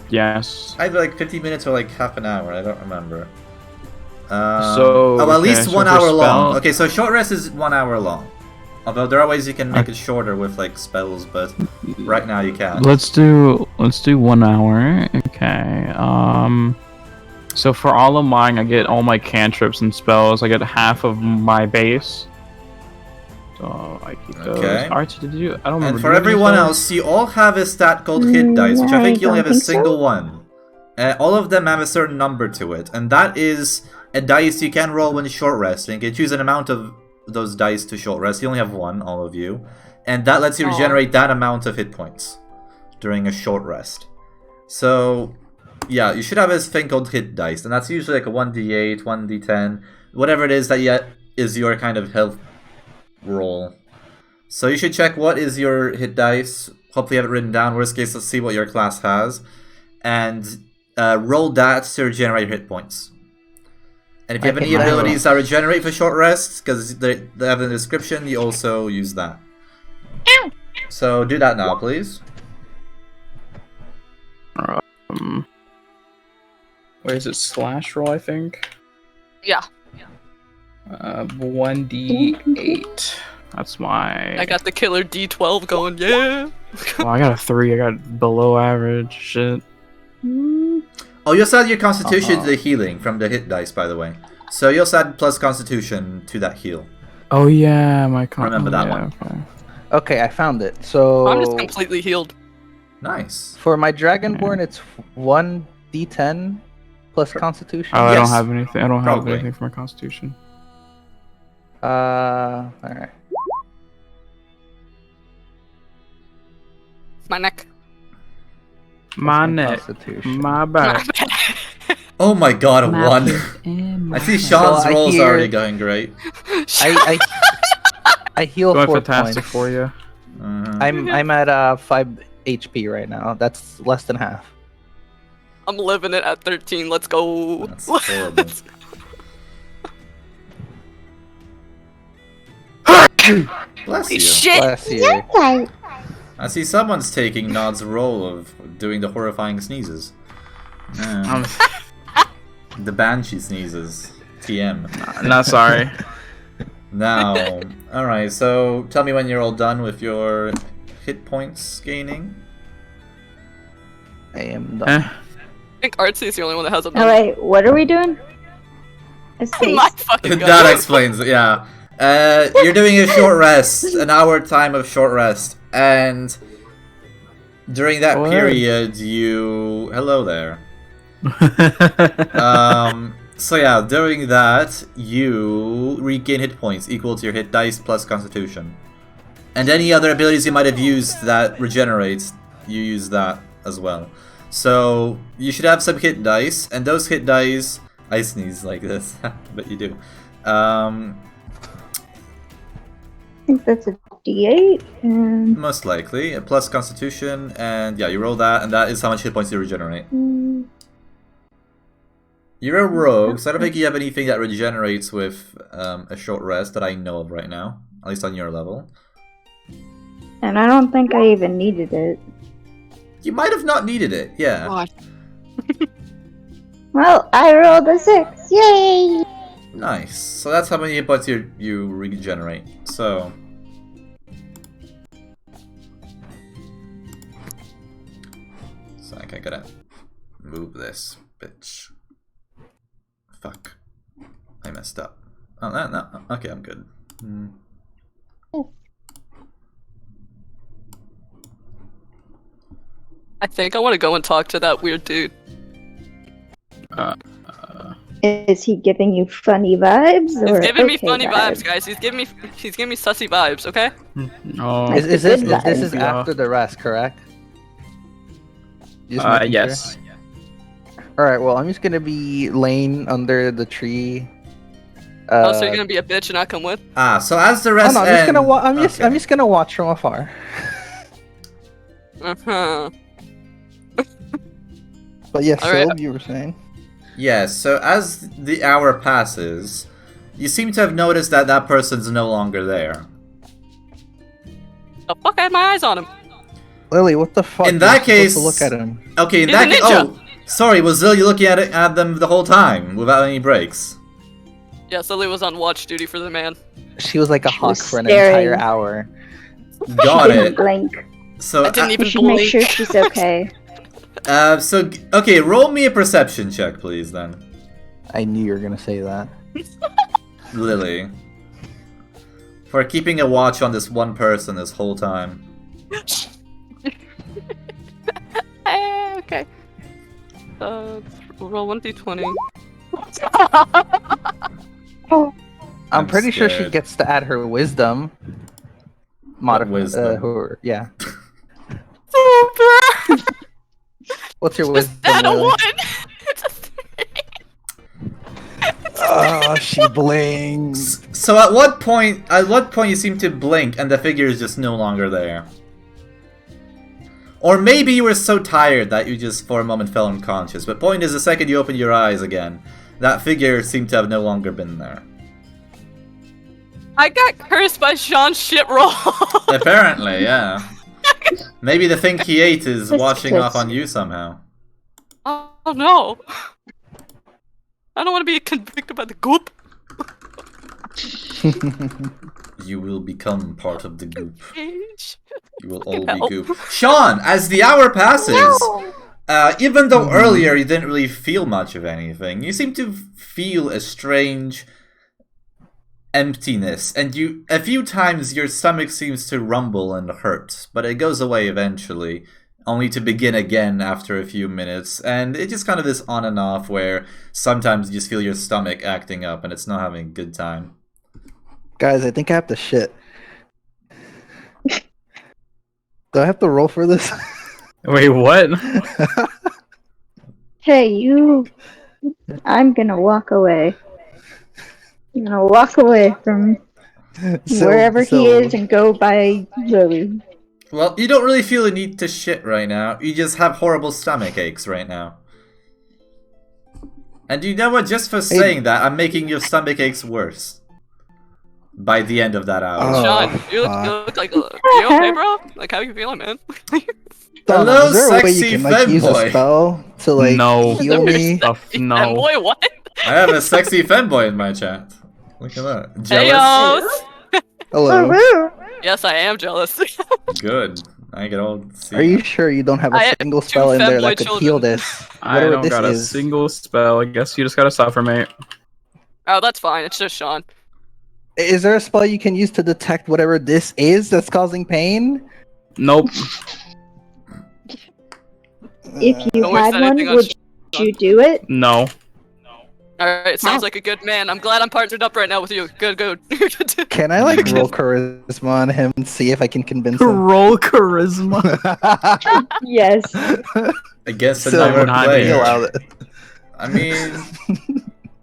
Speaker 6: Yes.
Speaker 1: Either like 15 minutes or like half an hour, I don't remember.
Speaker 6: So,
Speaker 1: at
Speaker 6: okay,
Speaker 1: least
Speaker 6: so
Speaker 1: 1
Speaker 6: for
Speaker 1: hour long.
Speaker 6: spell-
Speaker 1: Okay, so short rest is 1 hour long. Although there are ways you can make it shorter with like spells, but right now you can't.
Speaker 6: Let's do 1 hour. Okay. So for all of mine, I get all my cantrips and spells. I get half of my base. So I keep those.
Speaker 1: Okay.
Speaker 6: Archie, did you? I don't remember.
Speaker 1: And
Speaker 6: did
Speaker 1: for
Speaker 6: you have any
Speaker 1: everyone
Speaker 6: spells?
Speaker 1: else, you all have a stat called hit dice, which I think you only have a
Speaker 2: don't think so.
Speaker 1: single one. All of them have a certain number to it, and that is a dice you can roll when short resting. You can choose an amount of those dice to short rest. You only have one, all of you. And that lets you regenerate that amount of hit points during a short rest. So, yeah, you should have this thing called hit dice, and that's usually like a 1d8, 1d10, whatever it is that is your kind of health roll. So you should check what is your hit dice, hopefully you have it written down, worst case let's see what your class has, and roll that to regenerate hit points. And if you have any abilities that regenerate for short rests, because they have in the description, you also use that. So do that now, please.
Speaker 6: Where is it? Slash roll, I think.
Speaker 4: Yeah,
Speaker 6: 1d8. That's my.
Speaker 4: I got the killer D12 going. Yeah.
Speaker 6: Well, I got a 3. I got below average. Shit.
Speaker 1: Oh, you also add your constitution to the healing from the hit dice, by the way. So you also add plus constitution to that heal.
Speaker 6: Oh yeah, my.
Speaker 1: Remember that
Speaker 6: yeah,
Speaker 1: one.
Speaker 6: Okay.
Speaker 3: Okay, I found it. So
Speaker 4: I'm just completely healed.
Speaker 1: Nice.
Speaker 3: for my Dragonborn, it's 1d10 plus Constitution.
Speaker 6: Oh, I
Speaker 1: Yes.
Speaker 6: don't have anything. I don't have
Speaker 1: Probably.
Speaker 6: anything for my constitution.
Speaker 3: Alright.
Speaker 4: My neck.
Speaker 6: My
Speaker 3: Plus
Speaker 6: neck.
Speaker 3: Constitution.
Speaker 6: My back.
Speaker 1: Oh my god, a
Speaker 6: My
Speaker 1: 1.
Speaker 6: foot and my
Speaker 1: I see
Speaker 6: hand.
Speaker 1: Sean's
Speaker 3: So I
Speaker 1: rolls
Speaker 3: hear-
Speaker 1: already going great.
Speaker 3: I heal
Speaker 6: Going
Speaker 3: 4
Speaker 6: fantastic
Speaker 3: points.
Speaker 6: for you.
Speaker 3: I'm at 5 HP right now. That's less than half.
Speaker 4: I'm living it at 13. Let's go.
Speaker 1: That's horrible. Bless you.
Speaker 4: Shit.
Speaker 3: Bless you.
Speaker 2: Right.
Speaker 1: I see someone's taking Nod's role of doing the horrifying sneezes. Yeah. The Banshee sneezes. TM.
Speaker 6: Not sorry.
Speaker 1: Now, alright, so tell me when you're all done with your hit points gaining.
Speaker 3: I am done.
Speaker 6: Eh.
Speaker 4: I think Artsy is the only one that has a.
Speaker 2: Alright, what are we doing?
Speaker 4: My fucking god.
Speaker 1: That explains it, yeah. You're doing a short rest, an hour time of short rest, and during that
Speaker 6: What?
Speaker 1: period you... Hello there. So yeah, during that, you regain hit points equal to your hit dice plus constitution. And any other abilities you might have used that regenerates, you use that as well. So, you should have some hit dice, and those hit dice... I sneeze like this, but you do.
Speaker 2: I think that's a D8 and
Speaker 1: Most likely. A plus Constitution, and yeah, you roll that, and that is how much hit points you regenerate. You're a rogue, so I don't think you have anything that regenerates with a short rest that I know of right now. At least on your level.
Speaker 2: and I don't think I even needed it.
Speaker 1: You might have not needed it, yeah.
Speaker 4: God.
Speaker 2: Well, I rolled a 6. Yay!
Speaker 1: Nice. So that's how many hit points you regenerate. So... I gotta move this, bitch. Fuck. I messed up. Oh, no. Okay, I'm good.
Speaker 4: I think I want to go and talk to that weird dude.
Speaker 2: Is he giving you funny vibes? Or
Speaker 4: He's giving me
Speaker 2: okay
Speaker 4: funny vibes, guys. He's giving me sussy vibes. Okay.
Speaker 6: Oh,
Speaker 2: Nice.
Speaker 3: This is
Speaker 6: Yeah.
Speaker 3: after the rest, correct? Just making
Speaker 6: yes.
Speaker 3: sure. Alright, well, I'm just gonna be laying under the tree.
Speaker 4: Oh, so you're gonna be a bitch and not come with?
Speaker 1: Ah, so as the
Speaker 3: Oh,
Speaker 1: rest
Speaker 3: no, I'm just gonna
Speaker 1: end-
Speaker 3: I'm just gonna watch from afar.
Speaker 4: Uh-huh.
Speaker 3: But yes,
Speaker 4: Alright.
Speaker 3: Sylv, you were saying.
Speaker 1: Yes, so as the hour passes, you seem to have noticed that that person's no longer there.
Speaker 4: The fuck, I had my eyes on him.
Speaker 3: Lily, what the fuck?
Speaker 1: In
Speaker 3: You're
Speaker 1: that
Speaker 3: supposed to
Speaker 1: case-
Speaker 3: look at him.
Speaker 1: Okay, in
Speaker 4: He's
Speaker 1: that
Speaker 4: a
Speaker 1: case,
Speaker 4: ninja.
Speaker 1: oh, sorry, was Zil you looking at them the whole time without any breaks?
Speaker 4: Yeah, Sully was on watch duty for the man.
Speaker 3: She was like a
Speaker 2: She
Speaker 3: hawk
Speaker 2: was
Speaker 3: for an
Speaker 2: staring.
Speaker 3: entire hour.
Speaker 1: Got
Speaker 2: Didn't
Speaker 1: it.
Speaker 2: blink.
Speaker 1: So,
Speaker 4: I didn't
Speaker 2: We
Speaker 4: even
Speaker 2: should make
Speaker 4: blink.
Speaker 2: sure she's okay.
Speaker 1: okay, roll me a perception check, please, then,
Speaker 3: I knew you were gonna say that.
Speaker 1: Lily, for keeping a watch on this one person this whole time.
Speaker 4: Okay. Roll 1d20.
Speaker 3: I'm
Speaker 1: I'm
Speaker 3: pretty sure she
Speaker 1: scared.
Speaker 3: gets to add her wisdom.
Speaker 1: Wisdom?
Speaker 3: Yeah. What's your
Speaker 4: Is
Speaker 3: wisdom?
Speaker 4: that a
Speaker 3: Lily?
Speaker 4: 1? It's a 3.
Speaker 3: Oh, she blinks.
Speaker 1: So at what point you seem to blink and the figure is just no longer there? Or maybe you were so tired that you just for a moment fell unconscious, but point is the second you open your eyes again, that figure seemed to have no longer been there.
Speaker 4: I got cursed by Sean's shit roll.
Speaker 1: Apparently, yeah. Maybe the thing he ate is
Speaker 2: That's
Speaker 1: washing
Speaker 2: good.
Speaker 1: off on you somehow.
Speaker 4: Oh no. I don't want to be convicted by the goop.
Speaker 1: You will become part of the goop.
Speaker 4: Cage.
Speaker 1: You will all
Speaker 4: Help.
Speaker 1: be goop. Sean, as the hour passes, even though earlier you didn't really feel much of anything, you seem to feel a strange emptiness, and a few times your stomach seems to rumble and hurt, but it goes away eventually, only to begin again after a few minutes, and it's just kind of this on and off where sometimes you just feel your stomach acting up and it's not having a good time.
Speaker 3: Guys, I think I have to shit. Do I have to roll for this?
Speaker 6: Wait, what?
Speaker 2: Hey, you. I'm gonna walk away. I'm gonna walk away from wherever he is and go by Lily.
Speaker 1: Well, you don't really feel a need to shit right now, you just have horrible stomach aches right now. And you know what, just for saying that, I'm making your stomach aches worse. By the end of that hour.
Speaker 3: Oh.
Speaker 4: Sean, you look like you okay, bro? Like, how you feeling, man?
Speaker 1: Hello,
Speaker 3: is there a way
Speaker 1: sexy
Speaker 3: you can like use a
Speaker 1: femboy.
Speaker 3: spell to like
Speaker 6: No.
Speaker 3: heal me?
Speaker 6: Stuff,
Speaker 4: And
Speaker 6: no.
Speaker 4: boy, what?
Speaker 1: I have a sexy femboy in my chat. Look at that.
Speaker 4: Hey,
Speaker 1: Jealous?
Speaker 3: Hello.
Speaker 2: Woo-hoo.
Speaker 4: Yes, I am jealous.
Speaker 1: Good. I can all see.
Speaker 3: Are you sure you don't have a
Speaker 4: I have
Speaker 3: single
Speaker 4: two
Speaker 3: spell in there
Speaker 4: femboy
Speaker 3: that could
Speaker 4: children.
Speaker 3: heal this?
Speaker 6: I
Speaker 3: Whatever
Speaker 6: don't
Speaker 3: this
Speaker 6: got a
Speaker 3: is.
Speaker 6: single spell. I guess you just gotta suffer, mate.
Speaker 4: Oh, that's fine. It's just Sean.
Speaker 3: Is there a spell you can use to detect whatever this is that's causing pain?
Speaker 6: Nope.
Speaker 2: If you
Speaker 4: Don't waste
Speaker 2: had one,
Speaker 4: anything on
Speaker 2: would you do it?
Speaker 6: No.
Speaker 4: Alright, sounds like a good man. I'm glad I'm partnered up right now with you. Good, good.
Speaker 3: Can I like roll charisma on him and see if I can convince him?
Speaker 6: Roll charisma.
Speaker 2: Yes.
Speaker 1: I guess
Speaker 3: So
Speaker 1: another
Speaker 6: not
Speaker 1: player.
Speaker 3: allow it.
Speaker 1: I mean,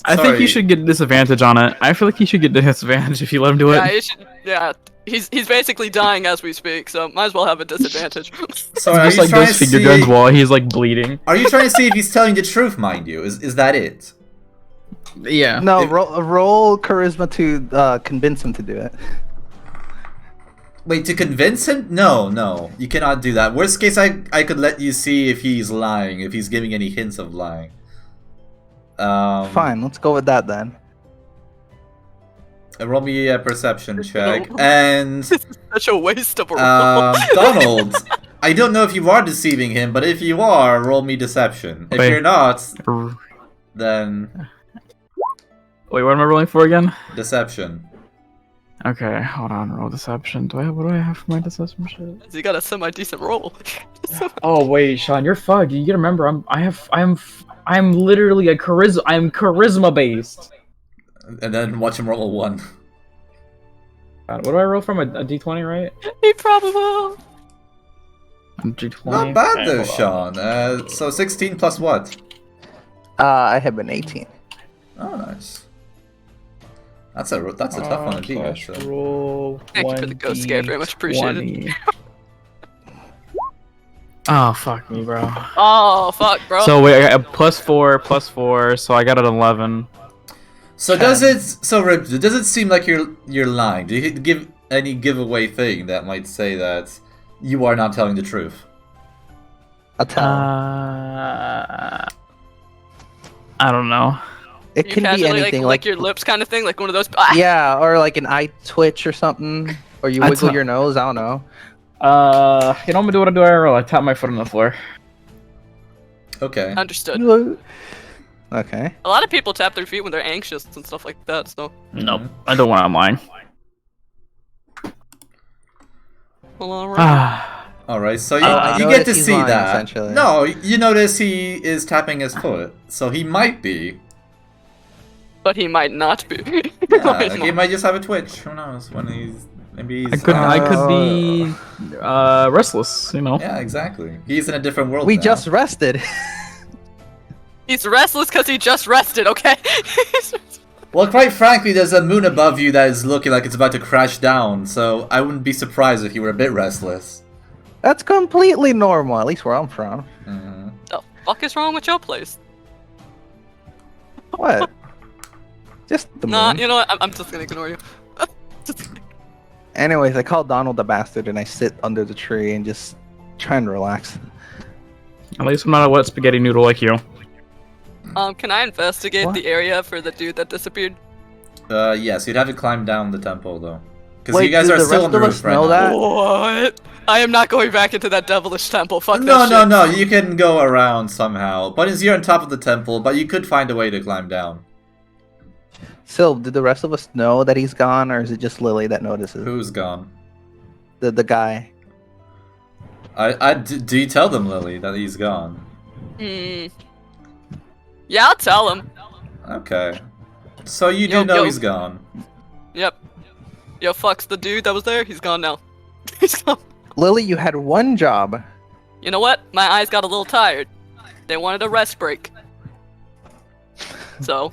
Speaker 6: I think
Speaker 1: Sorry.
Speaker 6: you should get disadvantage on it. I feel like you should get disadvantage if you let him do it.
Speaker 4: Yeah, you should. Yeah. He's basically dying as we speak, so might as well have a disadvantage.
Speaker 1: So are
Speaker 6: Just
Speaker 1: you
Speaker 6: like
Speaker 1: trying
Speaker 6: those
Speaker 1: to
Speaker 6: figure
Speaker 1: see?
Speaker 6: guns while he's like bleeding.
Speaker 1: Are you trying to see if he's telling the truth, mind you? Is that it?
Speaker 6: Yeah.
Speaker 3: No,
Speaker 1: If-
Speaker 3: roll charisma to convince him to do it.
Speaker 1: Wait, to convince him? No, you cannot do that. Worst case, I could let you see if he's lying, if he's giving any hints of lying.
Speaker 3: Fine, let's go with that then.
Speaker 1: Roll me a perception check, and
Speaker 4: Such a waste of a roll.
Speaker 1: Donald, I don't know if you are deceiving him, but if you are, roll me deception. If
Speaker 6: Wait.
Speaker 1: you're not, then
Speaker 6: Wait, what am I rolling for again?
Speaker 1: deception.
Speaker 6: Okay, hold on. Roll deception. What do I have for my deception shit?
Speaker 4: You got a semi-decent roll.
Speaker 6: Oh wait, Sean, you're fucked. You gotta remember, I'm literally I'm charisma based.
Speaker 1: And then watch him roll a 1.
Speaker 6: What do I roll from a d20, right?
Speaker 4: He probably will.
Speaker 6: A d20.
Speaker 1: Not bad
Speaker 6: Alright,
Speaker 1: though,
Speaker 6: hold on.
Speaker 1: Sean. So 16 plus what?
Speaker 3: I have an 18.
Speaker 1: Oh, nice. That's a tough one to beat.
Speaker 6: Slash
Speaker 1: So.
Speaker 6: roll.
Speaker 4: Thank you for the ghost scare, very much appreciated.
Speaker 6: 1d20. Oh fuck me, bro.
Speaker 4: Oh, fuck, bro.
Speaker 6: So wait, I got a +4, so I got an 11.
Speaker 1: So does it seem like you're lying? Do you give any giveaway thing that might say that you are not telling the truth?
Speaker 3: I'll tell him.
Speaker 6: I don't know.
Speaker 3: It
Speaker 4: You
Speaker 3: can be
Speaker 4: casually,
Speaker 3: anything,
Speaker 4: like your lips kind of thing, like one of those. Ah!
Speaker 3: yeah, or like an eye twitch or something, or you
Speaker 6: I
Speaker 3: wiggle
Speaker 6: tell-
Speaker 3: your nose. I don't know.
Speaker 6: You know I'm gonna do what I do. I roll. I tap my foot on the floor.
Speaker 1: Okay.
Speaker 4: Understood.
Speaker 3: Okay.
Speaker 4: A lot of people tap their feet when they're anxious and stuff like that, so.
Speaker 6: Nope. I don't want online.
Speaker 4: Well, alright.
Speaker 6: Ah.
Speaker 1: Alright, so
Speaker 3: I
Speaker 1: you get
Speaker 3: noticed
Speaker 1: to
Speaker 3: he's
Speaker 1: see
Speaker 3: lying,
Speaker 1: that.
Speaker 3: essentially.
Speaker 1: No, you notice he is tapping his foot. So he might be.
Speaker 4: But he might not be.
Speaker 1: Yeah, like he might just have a twitch. Who knows? When he's maybe he's
Speaker 6: I could be restless. You know.
Speaker 1: Yeah, exactly. He's in a different world
Speaker 3: We
Speaker 1: now.
Speaker 3: just rested.
Speaker 4: He's restless because he just rested, okay?
Speaker 1: Well, quite frankly, there's a moon above you that is looking like it's about to crash down, so I wouldn't be surprised if you were a bit restless.
Speaker 3: That's completely normal, at least where I'm from.
Speaker 4: The fuck is wrong with your place?
Speaker 3: What? Just the moon.
Speaker 4: Nah, you know what? I'm just gonna ignore you.
Speaker 3: Anyways, I call Donald the bastard and I sit under the tree and just try and relax.
Speaker 6: At least I'm not a wet spaghetti noodle like you.
Speaker 4: Can I investigate
Speaker 3: What?
Speaker 4: the area for the dude that disappeared?
Speaker 1: Yes, you'd have to climb down the temple, though. Because
Speaker 3: Wait,
Speaker 1: you guys
Speaker 3: do
Speaker 1: are
Speaker 3: the
Speaker 1: still
Speaker 3: rest
Speaker 1: on the
Speaker 3: of us
Speaker 1: roof right
Speaker 3: know
Speaker 1: now.
Speaker 3: that?
Speaker 4: What? I am not going back into that devilish temple. Fuck that
Speaker 1: No,
Speaker 4: shit.
Speaker 1: no, you can go around somehow. But it's you're on top of the temple, but you could find a way to climb down.
Speaker 3: Sylv, did the rest of us know that he's gone, or is it just Lily that notices?
Speaker 1: Who's gone?
Speaker 3: The guy.
Speaker 1: Do you tell them, Lily, that he's gone?
Speaker 4: Hmm. Yeah, I'll tell him.
Speaker 1: Okay. So you do
Speaker 4: Yo,
Speaker 1: know
Speaker 4: yo.
Speaker 1: he's gone.
Speaker 4: Yep. Yo, fucks the dude that was there. He's gone now. He's gone.
Speaker 3: Lily, you had one job.
Speaker 4: You know what? My eyes got a little tired. They wanted a rest break. So,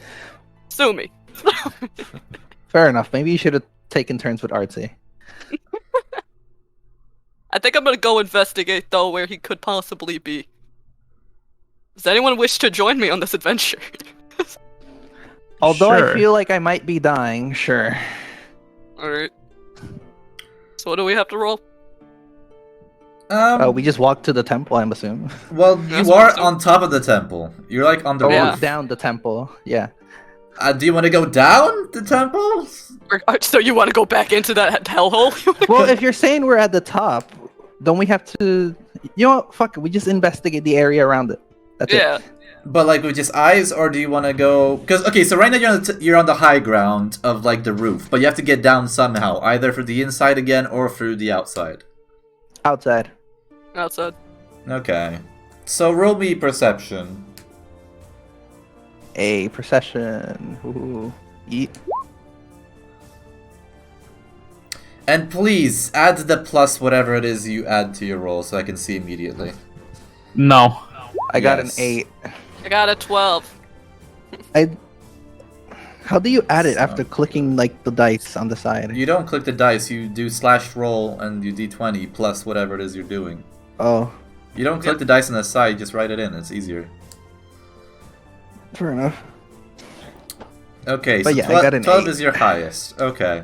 Speaker 4: sue me.
Speaker 3: Fair enough. Maybe you should have taken turns with Artsy.
Speaker 4: I think I'm gonna go investigate though where he could possibly be. Does anyone wish to join me on this adventure?
Speaker 3: Although
Speaker 6: Sure.
Speaker 3: I feel like I might be dying, sure.
Speaker 4: Alright. So what do we have to roll?
Speaker 3: We just walked to the temple, I'm assuming.
Speaker 1: Well,
Speaker 4: That's
Speaker 1: you are
Speaker 4: awesome.
Speaker 1: on top of the temple. You're like on the
Speaker 3: Oh,
Speaker 4: Yeah.
Speaker 1: roof.
Speaker 3: down the temple. Yeah.
Speaker 1: Do you want to go down the temple?
Speaker 4: So you want to go back into that hellhole?
Speaker 3: Well, if you're saying we're at the top, don't we have to... You know what? Fuck it. We just investigate the area around it. That's
Speaker 4: yeah.
Speaker 3: it.
Speaker 1: But like with just eyes, or do you want to go? Because okay, so right now you're on the high ground of like the roof, but you have to get down somehow, either through the inside again or through the outside.
Speaker 3: Outside.
Speaker 4: Outside.
Speaker 1: Okay. So roll me perception.
Speaker 3: A procession. Ooh. Yeet.
Speaker 1: And please add the plus whatever it is you add to your roll so I can see immediately.
Speaker 6: No.
Speaker 3: I got
Speaker 1: Yes.
Speaker 3: an 8.
Speaker 4: I got a 12.
Speaker 3: I How do you add it
Speaker 1: So-
Speaker 3: after clicking like the dice on the side?
Speaker 1: You don't click the dice, you do /roll and you d20 plus whatever it is you're doing.
Speaker 3: Oh,
Speaker 1: You don't click the dice on the side, you just write it in, it's easier.
Speaker 3: fair enough.
Speaker 1: Okay,
Speaker 3: But
Speaker 1: so
Speaker 3: yeah, I got an
Speaker 1: 12
Speaker 3: 8.
Speaker 1: is your highest. Okay.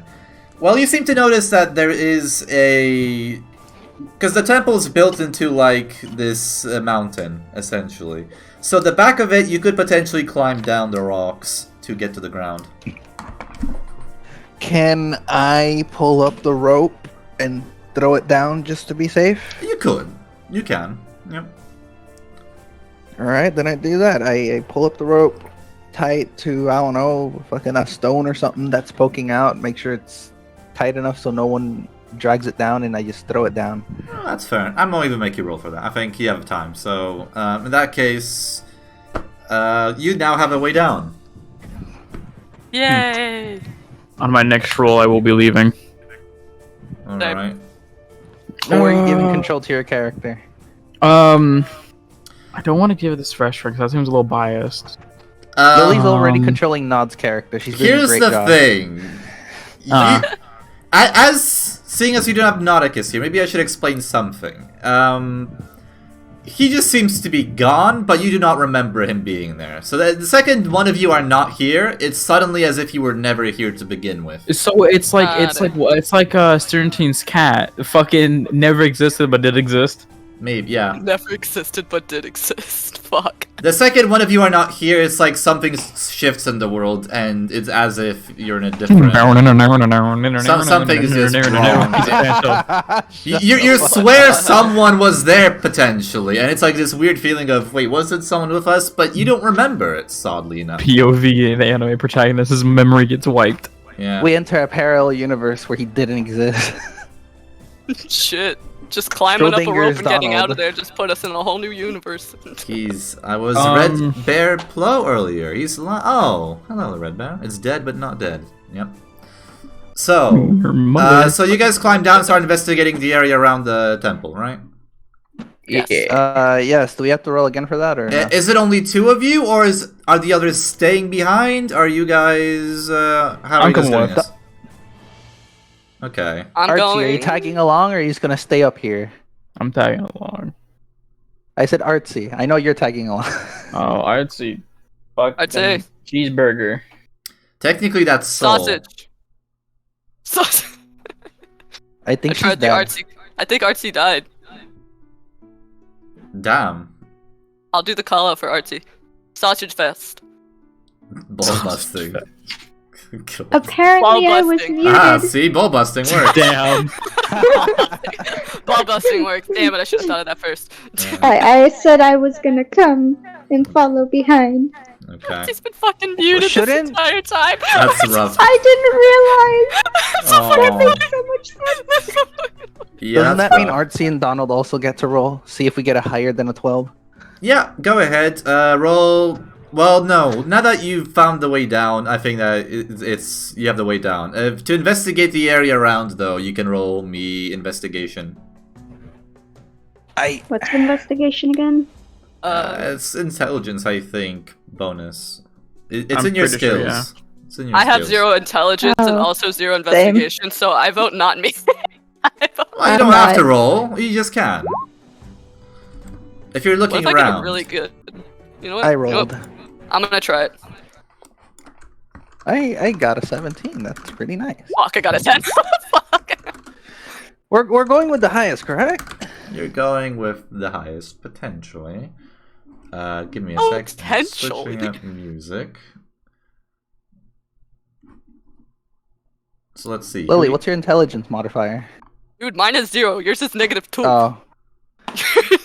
Speaker 1: Well, you seem to notice that there is a... Because the temple's built into, like, this mountain, essentially. So the back of it, you could potentially climb down the rocks to get to the ground.
Speaker 3: Can I pull up the rope and throw it down just to be safe?
Speaker 1: You could. You can. Yep.
Speaker 3: Alright, then I do that. I pull up the rope, tie it to, I don't know, fucking a stone or something that's poking out, make sure it's tight enough so no one drags it down, and I just throw it down.
Speaker 1: Oh, that's fair. I won't even make you roll for that. I think you have time. So, in that case, you now have a way down.
Speaker 4: Yay!
Speaker 6: On my next roll, I will be leaving.
Speaker 1: Alright.
Speaker 3: Or are you giving control to your character?
Speaker 6: I don't want to give this fresh because that seems a little biased.
Speaker 3: Lily's already
Speaker 6: Um,
Speaker 3: controlling Nod's character. She's doing a
Speaker 1: Here's
Speaker 3: great
Speaker 1: the
Speaker 3: job.
Speaker 1: thing.
Speaker 6: Uh.
Speaker 1: As seeing as you don't have Nauticus here, maybe I should explain something. He just seems to be gone, but you do not remember him being there. So the second one of you are not here, it's suddenly as if you were never here to begin with.
Speaker 6: So it's like Sterntine's cat. Fucking never existed but did exist.
Speaker 1: Maybe, yeah.
Speaker 4: Never existed but did exist. Fuck.
Speaker 1: The second one of you are not here, it's like something shifts in the world, and it's as if you're in a different... Something is just wrong. You swear someone was there, potentially, and it's like this weird feeling of, wait, wasn't someone with us? But you don't remember it, oddly enough.
Speaker 6: POV, the anime protagonist's memory gets wiped.
Speaker 1: Yeah.
Speaker 3: We enter a parallel universe where he didn't exist.
Speaker 4: Shit. Just climbing up a rope
Speaker 3: Schrodinger's
Speaker 4: and getting out of
Speaker 3: Donald.
Speaker 4: there just put us in a whole new universe.
Speaker 1: I was Red Bear Plo earlier. Oh, hello, Red Bear. It's dead, but not dead. Yep. So,
Speaker 6: Your mother.
Speaker 1: so you guys climb down and start investigating the area around the temple, right?
Speaker 4: Yes.
Speaker 3: Yes. Do we have to roll again for that, or no?
Speaker 1: Is it only two of you, or are the others staying behind? Are you guys, how are
Speaker 6: I'm
Speaker 1: you guys
Speaker 6: coming
Speaker 1: doing
Speaker 6: with.
Speaker 1: this? Okay.
Speaker 4: I'm
Speaker 3: Archie,
Speaker 4: going.
Speaker 3: are you tagging along, or are you just gonna stay up here?
Speaker 6: I'm tagging along.
Speaker 3: I said Artsy. I know you're tagging along.
Speaker 6: Oh, I'd see. Fuck.
Speaker 4: I'd say-
Speaker 6: cheeseburger.
Speaker 1: Technically, that's Soul.
Speaker 4: Sausage. Sausage.
Speaker 3: I
Speaker 4: I
Speaker 3: think she's
Speaker 4: tried the
Speaker 3: dead.
Speaker 4: artsy. I think Artsy died.
Speaker 1: Damn.
Speaker 4: I'll do the call out for Artsy. Sausage fest.
Speaker 1: Ball busting.
Speaker 2: Apparently, I was
Speaker 4: busting.
Speaker 2: muted.
Speaker 1: Ah, see? Ball busting works.
Speaker 6: Damn.
Speaker 4: Ball busting works. Damn it! I should have thought of that first.
Speaker 2: I said I was gonna come and follow behind.
Speaker 1: Okay.
Speaker 4: He's been fucking muted
Speaker 3: Shouldn't-
Speaker 4: this entire time.
Speaker 1: That's rough.
Speaker 2: I didn't realize.
Speaker 1: Aw.
Speaker 2: That makes so much sense.
Speaker 1: Yeah,
Speaker 3: Doesn't
Speaker 1: that's
Speaker 3: that mean
Speaker 1: rough.
Speaker 3: Artsy and Donald also get to roll? See if we get a higher than a 12.
Speaker 1: Yeah, go ahead. Roll. Well, no. Now that you've found the way down, I think that it's you have the way down. To investigate the area around, though, you can roll me investigation.
Speaker 2: What's the investigation again?
Speaker 1: It's intelligence, I think. Bonus. It's
Speaker 6: I'm
Speaker 1: in your
Speaker 6: pretty
Speaker 1: skills.
Speaker 6: sure, yeah.
Speaker 1: It's in your
Speaker 4: I have
Speaker 1: skills.
Speaker 4: 0 intelligence and
Speaker 2: Oh,
Speaker 4: also 0 investigation, so I vote not me. I vote-
Speaker 1: Well, you
Speaker 2: I'm
Speaker 1: don't have
Speaker 2: not.
Speaker 1: to roll. You just can. If you're
Speaker 4: What
Speaker 1: looking
Speaker 4: if I get
Speaker 1: around.
Speaker 4: it really good? You know what?
Speaker 3: I
Speaker 4: You know
Speaker 3: rolled.
Speaker 4: what? I'm gonna try it.
Speaker 3: I got a 17. That's pretty nice.
Speaker 4: Fuck, I got a 10. Fuck.
Speaker 3: We're going with the highest, correct?
Speaker 1: You're going with the highest, potentially. Give me a
Speaker 4: Oh,
Speaker 1: sec.
Speaker 4: potentially.
Speaker 1: Switching up music. So let's see.
Speaker 3: Lily, what's your intelligence modifier?
Speaker 4: Dude, mine is 0. Yours is -2.
Speaker 3: Oh.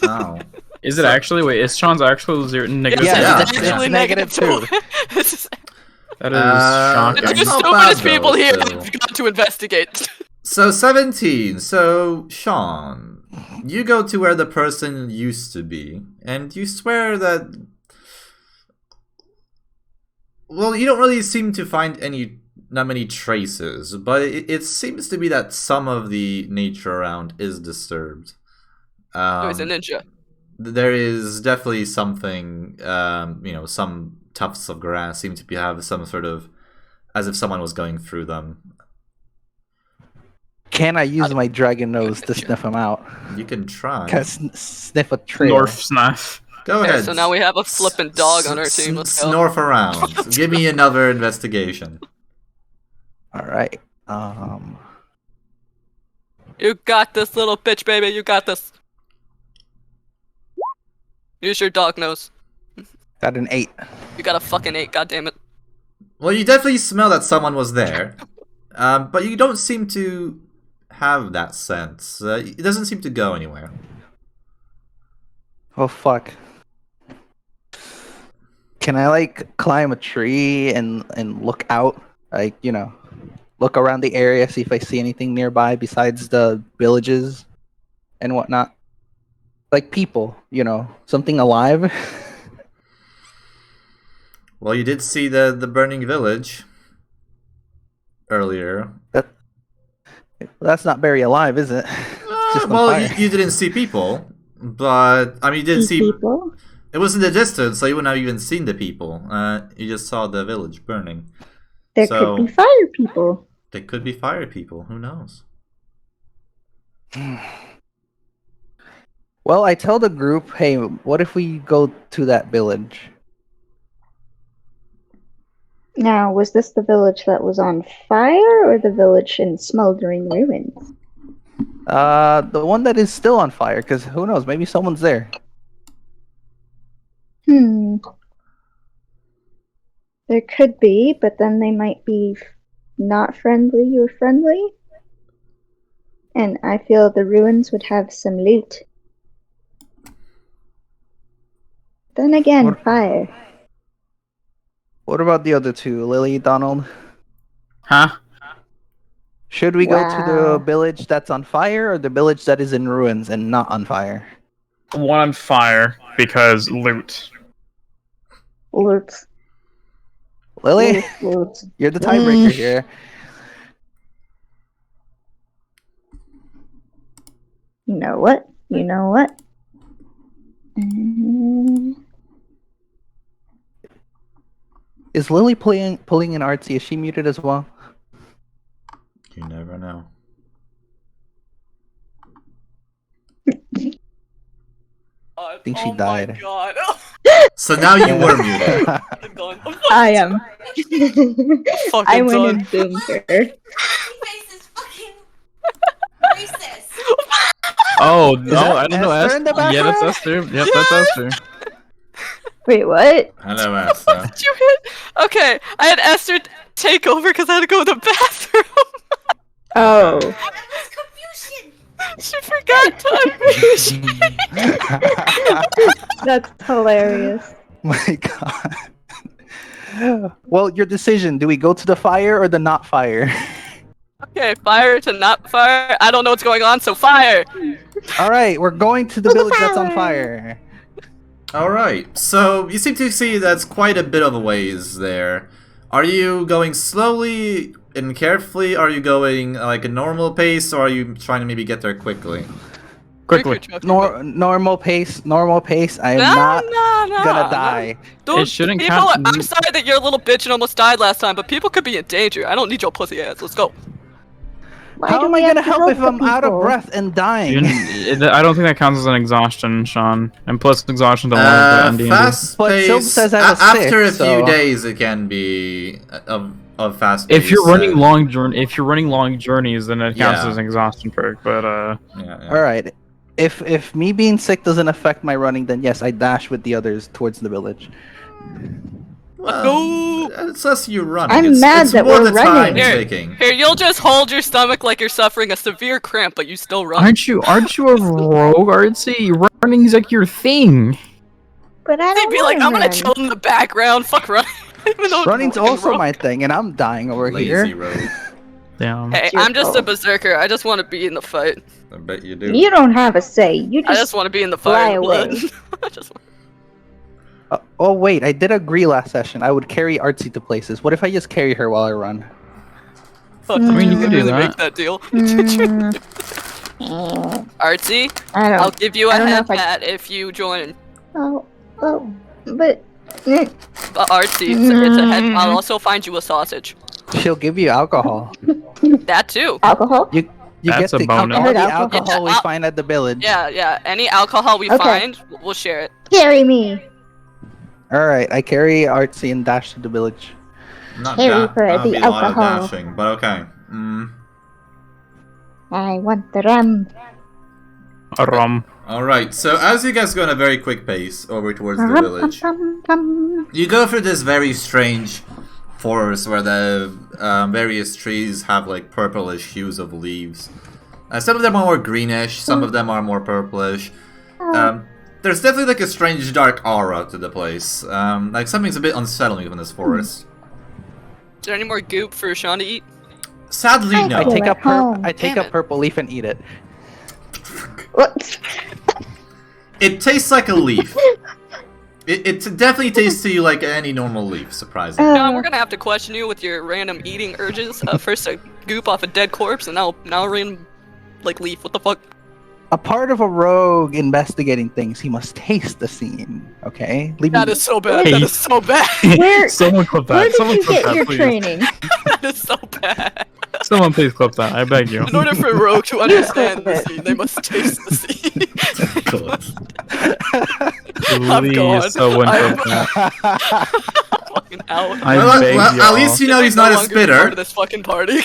Speaker 1: Oh.
Speaker 6: Is it actually? Wait, is Sean's actual zero negative?
Speaker 3: Yeah,
Speaker 1: Yeah,
Speaker 4: it's
Speaker 1: yeah.
Speaker 4: actually
Speaker 3: Negative
Speaker 4: -2.
Speaker 6: That is
Speaker 1: Okay.
Speaker 4: The
Speaker 6: shocking.
Speaker 1: Not
Speaker 4: stupidest
Speaker 1: bad,
Speaker 4: people
Speaker 1: though,
Speaker 4: here
Speaker 1: so-
Speaker 4: have got to investigate.
Speaker 1: So 17. So Sean, you go to where the person used to be, and you swear that. Well, you don't really seem to find not many traces, but it seems to be that some of the nature around is disturbed.
Speaker 4: He's a ninja.
Speaker 1: There is definitely something, some tufts of grass seem to have some sort of as if someone was going through them.
Speaker 3: Can I use my dragon nose to sniff them out?
Speaker 1: You can try.
Speaker 3: Can I sniff a trail?
Speaker 6: North snuff.
Speaker 1: Go
Speaker 4: Okay,
Speaker 1: ahead.
Speaker 4: so now we have a flippin' dog on our team. Let's go.
Speaker 1: Snorf around. Give me another investigation.
Speaker 3: All right.
Speaker 4: You got this, little bitch, baby. You got this. Use your dog nose.
Speaker 3: Got an 8.
Speaker 4: You got a fucking 8, goddammit.
Speaker 1: Well, you definitely smell that someone was there, but you don't seem to have that sense. It doesn't seem to go anywhere.
Speaker 3: Oh fuck. Can I like climb a tree and look out? Like, you know, look around the area, see if I see anything nearby besides the villages and whatnot. Like people, you know, something alive.
Speaker 1: Well, you did see the burning village earlier.
Speaker 3: That's not very alive, is it? It's just on
Speaker 1: Well,
Speaker 3: fire.
Speaker 1: you didn't see people, but I mean, you did see.
Speaker 2: people.
Speaker 1: It was in the distance, so you wouldn't have even seen the people. You just saw the village burning.
Speaker 2: There
Speaker 1: So-
Speaker 2: could be fire people.
Speaker 1: They could be fire people. Who knows?
Speaker 3: Well, I tell the group, hey, what if we go to that village?
Speaker 2: Now, was this the village that was on fire or the village in smoldering ruins?
Speaker 3: The one that is still on fire, because who knows, maybe someone's there.
Speaker 2: There could be, but then they might be not friendly or friendly. And I feel the ruins would have some loot. Then again,
Speaker 3: What-
Speaker 2: fire.
Speaker 3: What about the other two, Lily, Donald?
Speaker 6: Huh?
Speaker 3: Should we go to
Speaker 2: Wow.
Speaker 3: the village that's on fire or the village that is in ruins and not on fire?
Speaker 6: One on fire because loot.
Speaker 2: Loot.
Speaker 3: Lily,
Speaker 2: Loot.
Speaker 3: you're the tiebreaker here.
Speaker 2: You know what? You know what?
Speaker 3: Is Lily pulling an artsy? Is she muted as well?
Speaker 1: You never know.
Speaker 4: I
Speaker 3: think she died.
Speaker 4: God.
Speaker 1: So now you were muted.
Speaker 4: I'm done.
Speaker 2: I am.
Speaker 4: Fucking
Speaker 2: I went
Speaker 4: done.
Speaker 2: and zoomed her.
Speaker 7: Face is fucking racist.
Speaker 6: Oh
Speaker 3: that
Speaker 6: no, I don't know.
Speaker 3: Esther in the
Speaker 6: Yeah, that's
Speaker 3: background?
Speaker 6: Esther. Yep, that's Esther.
Speaker 2: Wait, what?
Speaker 1: Hello, Esther.
Speaker 4: Did you hit? Okay, I had Esther take over because I had to go to the bathroom.
Speaker 2: Oh.
Speaker 7: That was confusion.
Speaker 4: She forgot to unmute.
Speaker 2: That's hilarious.
Speaker 3: My God. Well, your decision. Do we go to the fire or the not fire?
Speaker 4: Okay, fire to not fire. I don't know what's going on, so fire.
Speaker 3: All right, we're going to the village that's on fire.
Speaker 1: Alright, so you seem to see that's quite a bit of a ways there. Are you going slowly and carefully? Are you going like a normal pace, or are you trying to maybe get there quickly?
Speaker 6: Quickly.
Speaker 3: Normal pace. I am
Speaker 4: No,
Speaker 3: not
Speaker 4: no.
Speaker 3: gonna die.
Speaker 4: Dude,
Speaker 6: It shouldn't
Speaker 4: people,
Speaker 6: count-
Speaker 4: I'm sorry that you're a little bitch and almost died last time, but people could be in danger. I don't need your pussy ass. Let's go.
Speaker 2: Why
Speaker 3: How
Speaker 2: do
Speaker 3: am
Speaker 2: we
Speaker 3: I
Speaker 2: have
Speaker 3: gonna
Speaker 2: to
Speaker 3: help if
Speaker 2: the
Speaker 3: I'm out of
Speaker 2: people?
Speaker 3: breath and dying?
Speaker 6: I don't think that counts as an exhaustion, Sean. And plus, exhaustion don't work in D&D.
Speaker 1: Fast
Speaker 3: But Sylv
Speaker 1: pace.
Speaker 3: says I was
Speaker 1: After
Speaker 3: sick,
Speaker 1: a few
Speaker 3: so-
Speaker 1: days, it can be of fast pace.
Speaker 6: If you're running long journeys, then it counts
Speaker 1: Yeah.
Speaker 6: as an exhaustion perk. But
Speaker 1: Yeah.
Speaker 3: All right. If me being sick doesn't affect my running, then yes, I dash with the others towards the village.
Speaker 1: Well, it's less you running.
Speaker 2: I'm
Speaker 1: it's,
Speaker 2: mad
Speaker 1: it's
Speaker 2: that
Speaker 1: more
Speaker 2: we're
Speaker 1: the time
Speaker 2: running.
Speaker 1: taking.
Speaker 4: Here, you'll just hold your stomach like you're suffering a severe cramp, but you still run.
Speaker 6: aren't you a rogue, Artsy? Running's like your thing.
Speaker 2: But I
Speaker 4: They'd
Speaker 2: don't
Speaker 4: be like,
Speaker 2: wanna
Speaker 4: I'm gonna
Speaker 2: run.
Speaker 4: chill in the background. Fuck running. Even though it's
Speaker 3: Running's
Speaker 4: fucking
Speaker 3: also
Speaker 4: rogue.
Speaker 3: my thing, and I'm dying over
Speaker 1: Lazy
Speaker 3: here.
Speaker 1: road.
Speaker 6: Damn.
Speaker 4: Hey,
Speaker 2: It's your
Speaker 4: I'm just a
Speaker 2: fault.
Speaker 4: berserker. I just want to be in the fight.
Speaker 1: I bet you do.
Speaker 2: You don't have a say. You
Speaker 4: I
Speaker 2: just
Speaker 4: just want to be in the
Speaker 2: fly
Speaker 4: fire.
Speaker 2: away.
Speaker 4: Blood. I just want...
Speaker 3: Oh wait, I did agree last session. I would carry Artsy to places. What if I just carry her while I run?
Speaker 4: Fuck,
Speaker 2: I mean,
Speaker 4: did
Speaker 2: you
Speaker 6: could do
Speaker 4: really
Speaker 6: that.
Speaker 4: make that deal.
Speaker 2: Mm,
Speaker 4: Artsy,
Speaker 2: I
Speaker 4: I'll
Speaker 2: don't.
Speaker 4: give you a
Speaker 2: I don't know
Speaker 4: head
Speaker 2: if I-
Speaker 4: pat if you join.
Speaker 2: Oh, but
Speaker 4: Artsy, it's a head. I'll also find you a sausage.
Speaker 3: She'll give you alcohol.
Speaker 4: That too.
Speaker 2: Alcohol?
Speaker 3: You
Speaker 6: That's
Speaker 3: get to
Speaker 6: a bonus.
Speaker 3: count all the
Speaker 2: Alcohol.
Speaker 3: alcohol we find at the village.
Speaker 4: Yeah. Any alcohol we
Speaker 2: Okay.
Speaker 4: find, we'll share it.
Speaker 2: Carry me.
Speaker 3: Alright, I carry Artsy and dash to the village.
Speaker 1: Not
Speaker 2: Carry
Speaker 1: that.
Speaker 2: for
Speaker 1: That would
Speaker 2: the
Speaker 1: be a lot of
Speaker 2: alcohol.
Speaker 1: dashing, but okay.
Speaker 2: I want the rum.
Speaker 6: Rum.
Speaker 1: Alright, so as you guys go in a very quick pace over towards the
Speaker 2: Rum,
Speaker 1: village,
Speaker 2: rum, rum.
Speaker 1: you go through this very strange forest where the various trees have like purplish hues of leaves. Some of them are more greenish, some of them are more purplish. There's definitely like a strange dark aura to the place. Like something's a bit unsettling in this forest.
Speaker 4: Is there any more goop for Sean to eat?
Speaker 1: Sadly,
Speaker 2: I
Speaker 1: no.
Speaker 2: take
Speaker 3: I take
Speaker 4: Damn
Speaker 3: a
Speaker 4: it.
Speaker 3: purple leaf and eat it.
Speaker 2: What?
Speaker 1: It tastes like a leaf. It definitely tastes to you like any normal leaf, surprisingly.
Speaker 4: John, we're gonna have to question you with your random eating urges. First a goop off a dead corpse, and now a random like leaf. What the fuck?
Speaker 3: A part of a rogue investigating things, he must taste the scene. Okay? Leave
Speaker 4: That
Speaker 3: me-
Speaker 4: is so bad.
Speaker 6: Hey.
Speaker 4: That is so bad.
Speaker 2: Where,
Speaker 6: Someone clip that.
Speaker 2: where did
Speaker 6: Someone
Speaker 2: you
Speaker 6: clip
Speaker 2: get
Speaker 6: that,
Speaker 2: your
Speaker 6: please.
Speaker 2: training?
Speaker 4: That is so bad.
Speaker 6: Someone please clip that. I beg you.
Speaker 4: In order for a rogue to understand the scene, they must taste the scene. I'm
Speaker 6: Please,
Speaker 4: gone.
Speaker 6: someone
Speaker 4: I'm
Speaker 6: clip that.
Speaker 4: fucking out.
Speaker 6: I
Speaker 1: Well,
Speaker 6: beg
Speaker 1: well,
Speaker 6: you.
Speaker 1: at least you know he's
Speaker 4: no
Speaker 1: not a
Speaker 4: longer be part
Speaker 1: spitter.
Speaker 4: of this fucking party.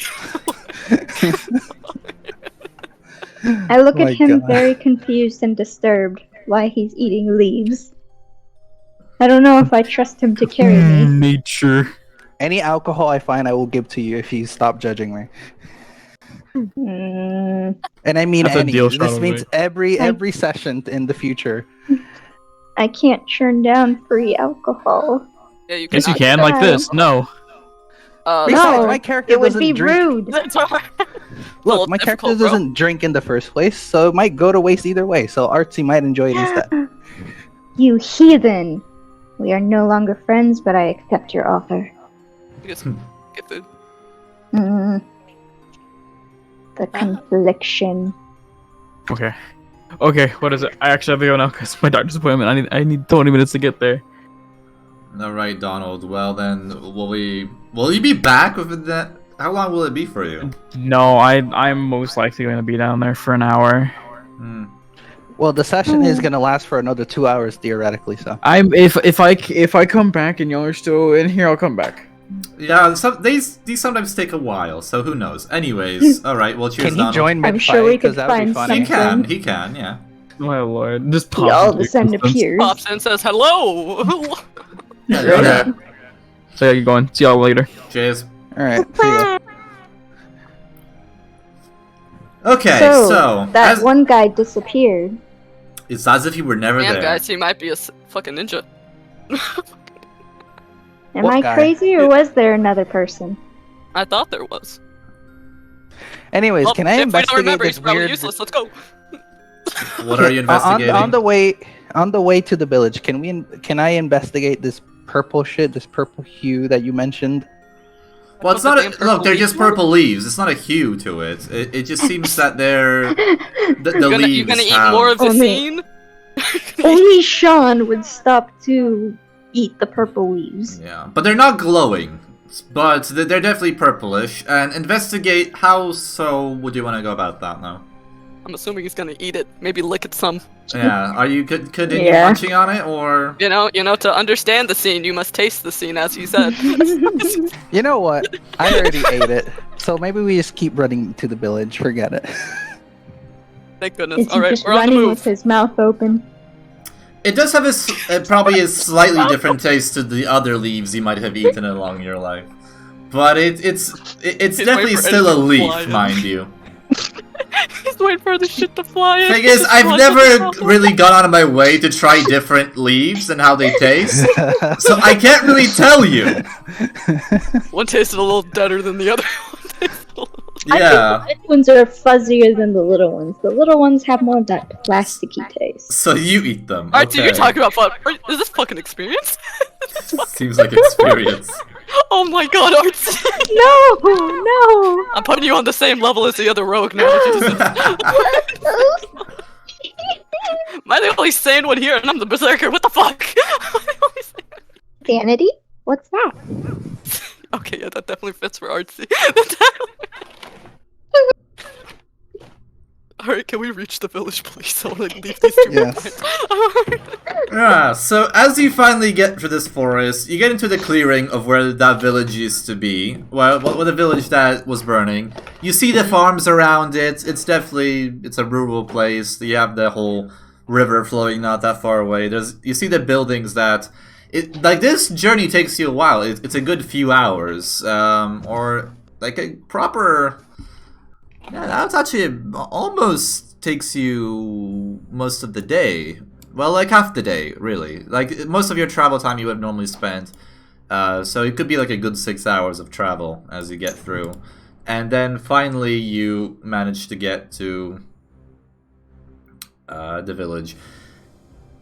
Speaker 2: I look
Speaker 3: My
Speaker 2: at him
Speaker 3: God.
Speaker 2: very confused and disturbed why he's eating leaves. I don't know if I trust him to carry me.
Speaker 6: Nature.
Speaker 3: Any alcohol I find, I will give to you if you stop judging me.
Speaker 2: Mm,
Speaker 3: And I mean
Speaker 6: That's a
Speaker 3: any.
Speaker 6: deal,
Speaker 3: This means
Speaker 6: Charlie.
Speaker 3: every session in the future.
Speaker 2: I can't turn down free alcohol.
Speaker 4: Yeah, you can.
Speaker 6: Yes, you can. Like this. No.
Speaker 3: Besides,
Speaker 2: No,
Speaker 3: my character
Speaker 2: it would
Speaker 3: doesn't
Speaker 2: be
Speaker 3: drink.
Speaker 2: rude.
Speaker 4: That's hard.
Speaker 3: Look, my character
Speaker 4: difficult, bro.
Speaker 3: doesn't drink in the first place, so it might go to waste either way. So Artsy might enjoy it instead.
Speaker 2: You heathen! We are no longer friends, but I accept your offer.
Speaker 4: Just get food.
Speaker 2: Mm. The confliction.
Speaker 6: Okay. Okay. What is it? I actually have to go now because my doctor's appointment. I need 20 minutes to get there.
Speaker 1: Alright, Donald. Well then, will you be back within that? How long will it be for you?
Speaker 6: No, I'm most likely going to be down there for an hour.
Speaker 1: Hmm.
Speaker 3: Well, the session is gonna last for another 2 hours theoretically. So
Speaker 6: If I come back and y'all are still in here, I'll come back.
Speaker 1: Yeah, these sometimes take a while, so who knows? Anyways, alright, well cheers,
Speaker 3: can he
Speaker 1: Donald.
Speaker 3: join mid
Speaker 2: I'm sure we
Speaker 3: Because
Speaker 2: could
Speaker 3: that would be
Speaker 2: find
Speaker 3: funny.
Speaker 1: He can, yeah.
Speaker 6: My lord, just
Speaker 2: He all of a sudden
Speaker 6: existence.
Speaker 2: appears.
Speaker 4: Pops in and says hello.
Speaker 1: Yeah.
Speaker 6: So yeah, you going? See y'all later.
Speaker 1: Cheers.
Speaker 3: All right. See ya.
Speaker 1: Okay,
Speaker 2: So,
Speaker 1: so
Speaker 2: that one guy disappeared.
Speaker 1: it's as if he were never
Speaker 4: Damn,
Speaker 1: there.
Speaker 4: guys, he might be a fucking ninja.
Speaker 2: Am
Speaker 3: What
Speaker 2: I
Speaker 3: guy?
Speaker 2: crazy or was there another person?
Speaker 4: I thought there was.
Speaker 3: Anyways,
Speaker 4: Well,
Speaker 3: can I
Speaker 4: if we don't
Speaker 3: investigate
Speaker 4: remember,
Speaker 3: this
Speaker 4: he's probably
Speaker 3: weird?
Speaker 4: useless. Let's go.
Speaker 1: What are you
Speaker 3: On,
Speaker 1: investigating?
Speaker 3: on the way to the village, can I investigate this purple shit, this purple hue that you mentioned?
Speaker 1: Well, it's
Speaker 4: What's the
Speaker 1: not
Speaker 4: damn
Speaker 1: look,
Speaker 4: purple
Speaker 1: they're
Speaker 4: leaves
Speaker 1: just
Speaker 4: were?
Speaker 1: purple leaves. It's not a hue to it. It just seems that they're the
Speaker 4: You're
Speaker 1: leaves
Speaker 4: gonna eat
Speaker 1: have...
Speaker 4: more of the
Speaker 2: Only-
Speaker 4: scene?
Speaker 2: Only Sean would stop to eat the purple leaves.
Speaker 1: Yeah, but they're not glowing. But they're definitely purplish. And investigate how so would you want to go about that now?
Speaker 4: I'm assuming he's gonna eat it. Maybe lick it some.
Speaker 1: Yeah, are you continue
Speaker 2: Yeah.
Speaker 1: munching on it or?
Speaker 4: You know, to understand the scene, you must taste the scene, as he said.
Speaker 3: You know what? I already ate it, so maybe we just keep running to the village. Forget it.
Speaker 4: Thank goodness.
Speaker 2: Is he
Speaker 4: Alright,
Speaker 2: just
Speaker 4: we're on the
Speaker 2: running
Speaker 4: move.
Speaker 2: with his mouth open?
Speaker 1: It does have probably a slightly different taste to the other leaves you might have eaten along your life, but it's
Speaker 4: He's
Speaker 1: definitely
Speaker 4: waiting for
Speaker 1: still a
Speaker 4: anything to
Speaker 1: leaf,
Speaker 4: fly in.
Speaker 1: mind you.
Speaker 4: He's waiting for the shit to fly in.
Speaker 1: Thing
Speaker 4: He's
Speaker 1: is,
Speaker 4: just
Speaker 1: I've
Speaker 4: flying
Speaker 1: never
Speaker 4: to the
Speaker 1: really gone out of my way to try different leaves and how they taste, so I can't really tell you.
Speaker 4: top. One tasted a little deader than the other.
Speaker 1: Yeah.
Speaker 2: The big ones are fuzzier than the little ones. The little ones have more of that plasticky taste.
Speaker 1: So you eat them.
Speaker 4: Alright, so
Speaker 1: okay.
Speaker 4: you're talking about fun. Is this fucking experience?
Speaker 1: Seems like experience.
Speaker 4: Oh my god, Arts!
Speaker 2: No, no.
Speaker 4: I'm putting you on the same level as the other rogue now. Jesus. Am I the only sane one here and I'm the berserker? What the fuck?
Speaker 2: Sanity? What's that?
Speaker 4: Okay, yeah, that definitely fits for artsy. Alright, can we reach the village, please? I want to leave these two
Speaker 3: Yes.
Speaker 4: behind.
Speaker 1: Yeah, so as you finally get through this forest, you get into the clearing of where that village used to be. Well, the village that was burning. You see the farms around it. It's a rural place. You have the whole river flowing not that far away. You see the buildings that... Like, this journey takes you a while. It's a good few hours. Or, like, a proper... Yeah, that's actually almost takes you most of the day. Well, like half the day, really. Like, most of your travel time you would normally spend. So it could be like a good 6 hours of travel as you get through. And then finally you manage to get to the village.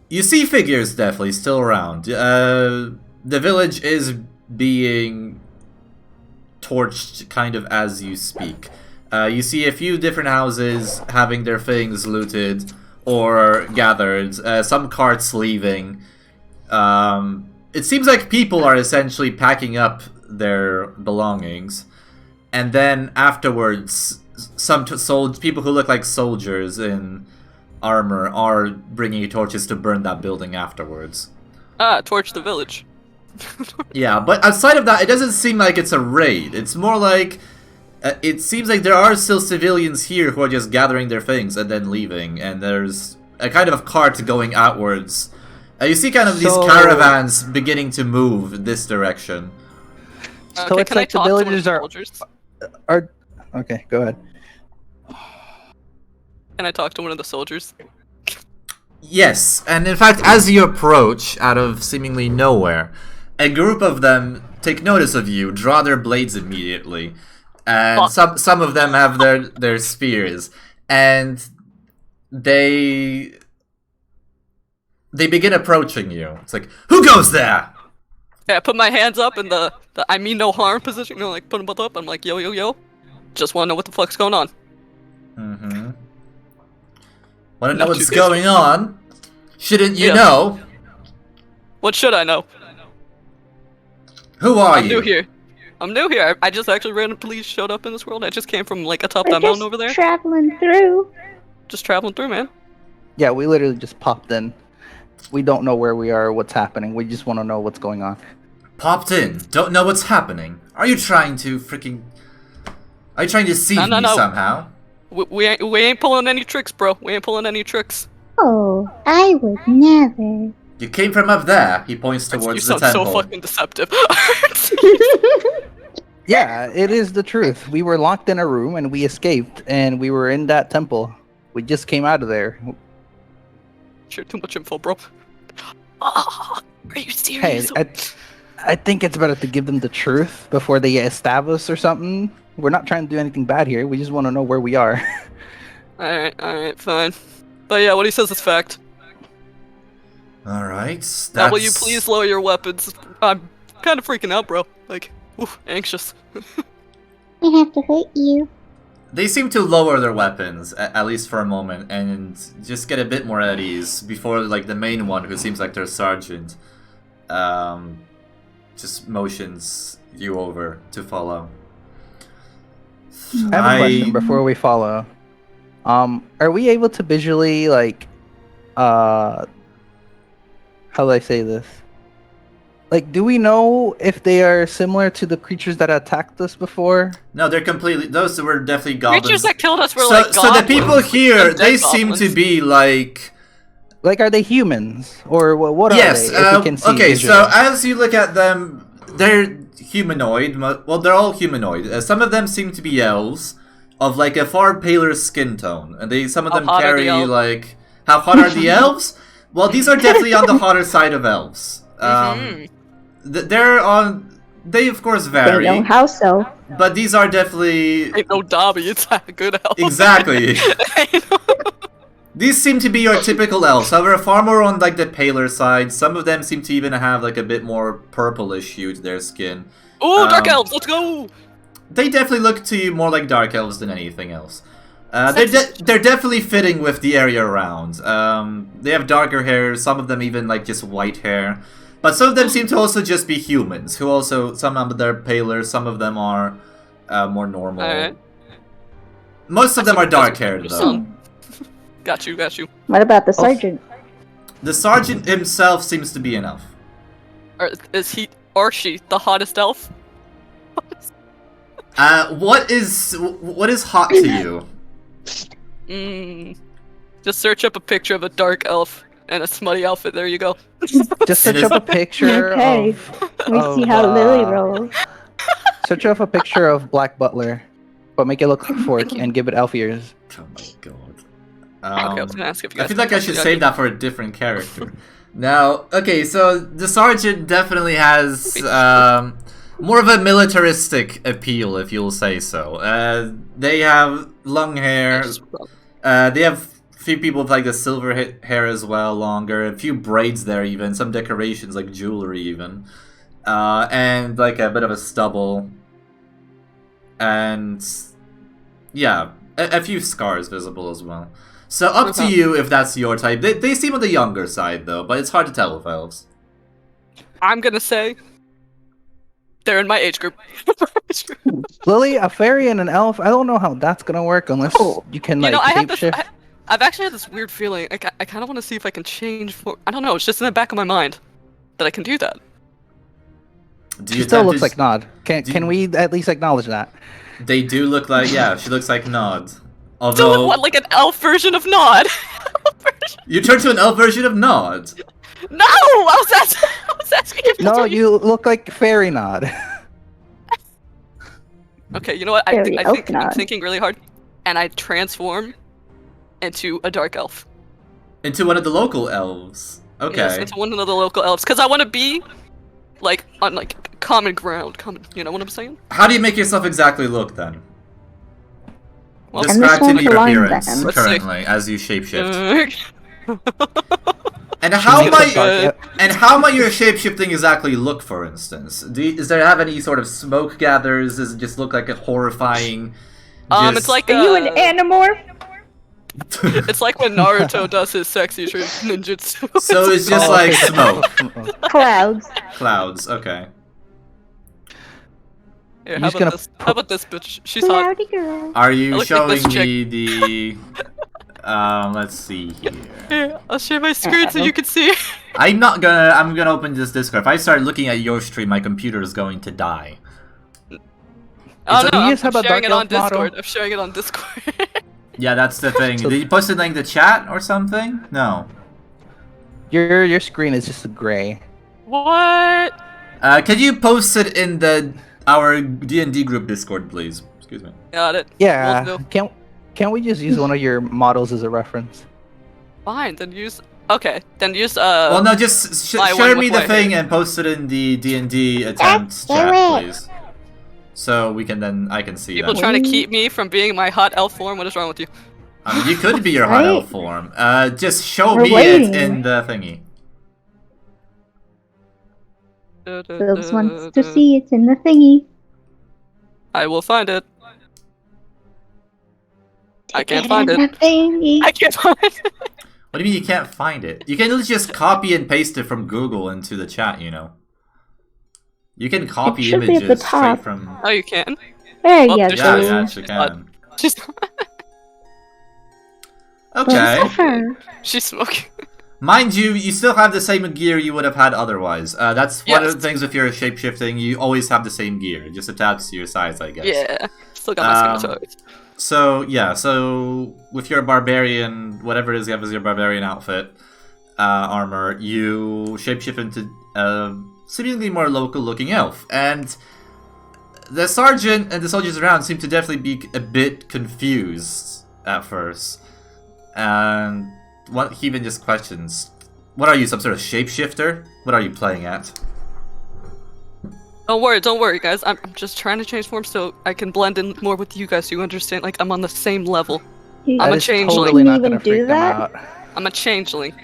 Speaker 1: You see figures definitely still around. The village is being torched kind of as you speak. You see a few different houses having their things looted or gathered, some carts leaving. It seems like people are essentially packing up their belongings, and then afterwards, some people who look like soldiers in armor are bringing torches to burn that building afterwards.
Speaker 4: Ah, torch the village.
Speaker 1: Yeah, but outside of that, it doesn't seem like it's a raid. It's more like... it seems like there are still civilians here who are just gathering their things and then leaving, and there's a kind of cart going outwards. You see kind of these caravans beginning to move in this direction.
Speaker 3: So it's like the villagers are... Okay, go ahead.
Speaker 4: Can I talk to one of the soldiers?
Speaker 1: Yes, and in fact, as you approach out of seemingly nowhere, a group of them take notice of you, draw their blades immediately. And some of them have their spears, and they begin approaching you. It's like, who goes there?
Speaker 4: Yeah, I put my hands up in the I mean no harm position, you know, like put them both up. I'm like, yo, yo, yo. Just want to know what the fuck's going on.
Speaker 1: Mm-hmm. Want to know what's going on? Shouldn't you know?
Speaker 4: What should I know?
Speaker 1: Who are you?
Speaker 4: I'm new here. I'm new here. I just actually randomly showed up in this world. I just came from like atop that mountain over there.
Speaker 2: Traveling through.
Speaker 4: Just traveling through, man.
Speaker 3: Yeah, we literally just popped in. We don't know where we are or what's happening. We just want to know what's going on.
Speaker 1: Popped in. Don't know what's happening. Are you trying to Are you trying to deceive me somehow?
Speaker 4: We ain't pulling any tricks, bro. We ain't pulling any tricks.
Speaker 2: Oh, I would never.
Speaker 1: You came from up there. He points towards the temple.
Speaker 4: You sound so fucking deceptive.
Speaker 3: Yeah, it is the truth. We were locked in a room and we escaped, and we were in that temple. We just came out of there.
Speaker 4: Share too much info, bro. Oh, are you serious?
Speaker 3: Hey, I think it's better to give them the truth before they get established or something. We're not trying to do anything bad here. We just want to know where we are.
Speaker 4: Alright, fine. But yeah, what he says is fact.
Speaker 1: Alright,
Speaker 4: Now will you please lower your weapons? I'm kind of freaking out, bro. Like, anxious.
Speaker 2: I have to hurt you.
Speaker 1: They seem to lower their weapons, at least for a moment, and just get a bit more at ease before, like, the main one, who seems like their sergeant, just motions you over to follow.
Speaker 3: I have a question before we follow. Are we able to visually, like, how do I say this? Like, do we know if they are similar to the creatures that attacked us before?
Speaker 1: No, they're completely... Those were definitely goblins.
Speaker 4: Creatures that killed us were
Speaker 1: so,
Speaker 4: like
Speaker 1: So
Speaker 4: goblins.
Speaker 1: the people here, they seem
Speaker 4: goblins.
Speaker 1: to be like...
Speaker 3: Like, are they humans? Or what are
Speaker 1: Yes,
Speaker 3: they? If we can see
Speaker 1: okay,
Speaker 3: visually?
Speaker 1: so as you look at them, they're humanoid. Well, they're all humanoid. Some of them seem to be elves of like a far paler skin tone. And some of them
Speaker 4: How hot are the
Speaker 1: carry
Speaker 4: elves?
Speaker 1: like... How hot are the elves? Well, these are definitely on the hotter side of elves. They're on... They, of course, vary.
Speaker 2: They know how so.
Speaker 1: But these are definitely...
Speaker 4: Ain't no Dobby, it's a good elf.
Speaker 1: Exactly. These seem to be your typical elves, however, far more on like the paler side. Some of them seem to even have like a bit more purplish hue to their skin.
Speaker 4: Ooh, dark elves, let's go!
Speaker 1: They definitely look to you more like dark elves than anything else. They're definitely fitting with the area around. They have darker hair, some of them even like just white hair. But some of them seem to also just be humans, who also, some of them are paler, some of them are more normal.
Speaker 4: Alright.
Speaker 1: Most of them are dark-haired, though.
Speaker 4: Got you.
Speaker 2: What about the sergeant?
Speaker 1: The sergeant himself seems to be enough.
Speaker 4: Or is he or she the hottest elf?
Speaker 1: What is hot to you?
Speaker 4: Just search up a picture of a dark elf and a smutty outfit. There you go.
Speaker 3: Just search up a picture
Speaker 2: Okay. We see how Lily rolls.
Speaker 3: Search up a picture of Black Butler, but make it look like Fork and give it elf ears.
Speaker 1: Oh my god.
Speaker 4: Okay, I was gonna ask if you guys
Speaker 1: I feel like I should save that for a different character. Now, okay, so the sergeant definitely has more of a militaristic appeal, if you'll say so. They have long hair. They have a few people with like the silver hair as well, longer. A few braids there even. Some decorations like jewelry even. And like a bit of a stubble. And yeah, a few scars visible as well. So up to you if that's your type. They seem on the younger side though, but it's hard to tell with elves.
Speaker 4: I'm gonna say they're in my age group.
Speaker 3: Lily, a fairy and an elf. I don't know how that's gonna work unless you can like shapeshift.
Speaker 4: I've actually had this weird feeling. I kind of want to see if I can change for. I don't know. It's just in the back of my mind that I can do that.
Speaker 3: She still looks like Nod. Can we at least acknowledge that?
Speaker 1: They do look like, yeah, she looks like Nod.
Speaker 4: So
Speaker 1: Although
Speaker 4: what, like an elf version of Nod?
Speaker 1: you turn to an elf version of Nod.
Speaker 4: No, I was asking if that's
Speaker 3: No,
Speaker 4: what
Speaker 3: you look like fairy Nod.
Speaker 4: Okay, you know what?
Speaker 2: Fairy
Speaker 4: I
Speaker 2: elf
Speaker 4: think I'm
Speaker 2: Nod.
Speaker 4: thinking really hard, and I transform into a dark elf.
Speaker 1: Into one of the local elves. Okay.
Speaker 4: Yes, into one of the local elves, because I want to be like on like common ground. You know what I'm saying?
Speaker 1: How do you make yourself exactly look then?
Speaker 4: Well,
Speaker 2: And this
Speaker 1: Describe to
Speaker 2: one's
Speaker 1: me your
Speaker 2: aligned
Speaker 1: appearance
Speaker 2: then.
Speaker 4: Let's see.
Speaker 1: currently as you shapeshift. And
Speaker 3: She's
Speaker 1: how
Speaker 3: like
Speaker 1: might
Speaker 3: dark-
Speaker 1: your shapeshifting exactly look, for instance? Does there have any sort of smoke gathers? Does it just look like a horrifying?
Speaker 4: It's like
Speaker 2: Are you an animorph?
Speaker 4: it's like when Naruto does his sexy ninjutsu.
Speaker 1: So it's just like smoke,
Speaker 2: Clouds.
Speaker 1: clouds. Okay.
Speaker 4: Here,
Speaker 3: I'm
Speaker 4: how
Speaker 3: just
Speaker 4: about
Speaker 3: gonna
Speaker 4: this? How about this bitch? She's hot.
Speaker 2: Cloudy girl.
Speaker 1: Are
Speaker 4: I
Speaker 1: you
Speaker 4: look like
Speaker 1: showing
Speaker 4: this chick.
Speaker 1: me the? Let's see here.
Speaker 4: Here, I'll share my screen so you can see.
Speaker 1: I'm gonna open this Discord. If I start looking at your stream, my computer is going to die.
Speaker 4: Oh
Speaker 3: Do
Speaker 4: no,
Speaker 3: you
Speaker 4: I'm
Speaker 3: just have a
Speaker 4: sharing
Speaker 3: dark
Speaker 4: it on
Speaker 3: elf model?
Speaker 4: Discord. I'm sharing it on Discord.
Speaker 1: Yeah, that's the thing. Did you post it in the chat or something? No.
Speaker 3: Your screen is just gray.
Speaker 4: What?
Speaker 1: Could you post it in our D&D group Discord, please? Excuse me.
Speaker 4: Got it.
Speaker 3: Yeah.
Speaker 4: Will do.
Speaker 3: Can't we just use one of your models as a reference?
Speaker 4: Fine, then use. Okay, then use.
Speaker 1: Well, no, just
Speaker 4: my
Speaker 1: share
Speaker 4: one
Speaker 1: me
Speaker 4: with
Speaker 1: the
Speaker 4: my
Speaker 1: thing
Speaker 4: hair.
Speaker 1: and post it in the D&D attempt
Speaker 2: do
Speaker 1: chat,
Speaker 2: it.
Speaker 1: please. So I can see
Speaker 4: People
Speaker 1: that.
Speaker 4: trying to keep me from being my hot elf form. What is wrong with you?
Speaker 1: You could be your hot
Speaker 2: Right?
Speaker 1: elf form. Just show
Speaker 2: We're
Speaker 1: me
Speaker 2: waiting.
Speaker 1: it in the thingy.
Speaker 2: Sylv wants to see it in the thingy.
Speaker 4: I will find it. I can't
Speaker 2: Get
Speaker 4: find
Speaker 2: in
Speaker 4: it.
Speaker 2: the thingy.
Speaker 4: I can't find it.
Speaker 1: What do you mean you can't find it? You can literally just copy and paste it from Google into the chat, you know. You can copy
Speaker 2: should be at the
Speaker 1: images straight
Speaker 2: top.
Speaker 1: from...
Speaker 4: Oh, you can.
Speaker 2: There
Speaker 4: Oh,
Speaker 2: you
Speaker 4: there's
Speaker 1: Yeah,
Speaker 2: go.
Speaker 1: you actually can.
Speaker 4: She's
Speaker 1: Okay.
Speaker 2: Lucifer.
Speaker 4: she's smoking.
Speaker 1: Mind you, you still have the same gear you would have had otherwise. That's one of
Speaker 4: Yes.
Speaker 1: the things with your shapeshifting, you always have the same gear. It just adapts to your size, I guess.
Speaker 4: Yeah. Still got my screen.
Speaker 1: So, yeah, so with your barbarian, whatever it is you have as your barbarian outfit, armor, you shapeshift into a seemingly more local-looking elf. And the sergeant and the soldiers around seem to definitely be a bit confused at first. And he even just questions, what are you, some sort of shapeshifter? What are you playing at?
Speaker 4: Don't worry, guys. I'm just trying to change form so I can blend in more with you guys so you understand, like, I'm on the same level.
Speaker 2: You
Speaker 4: I'm
Speaker 3: That
Speaker 4: a
Speaker 3: is
Speaker 4: changeling.
Speaker 3: totally not
Speaker 2: Even
Speaker 3: gonna
Speaker 2: do
Speaker 3: freak them
Speaker 2: that?
Speaker 3: out.
Speaker 4: I'm a changeling.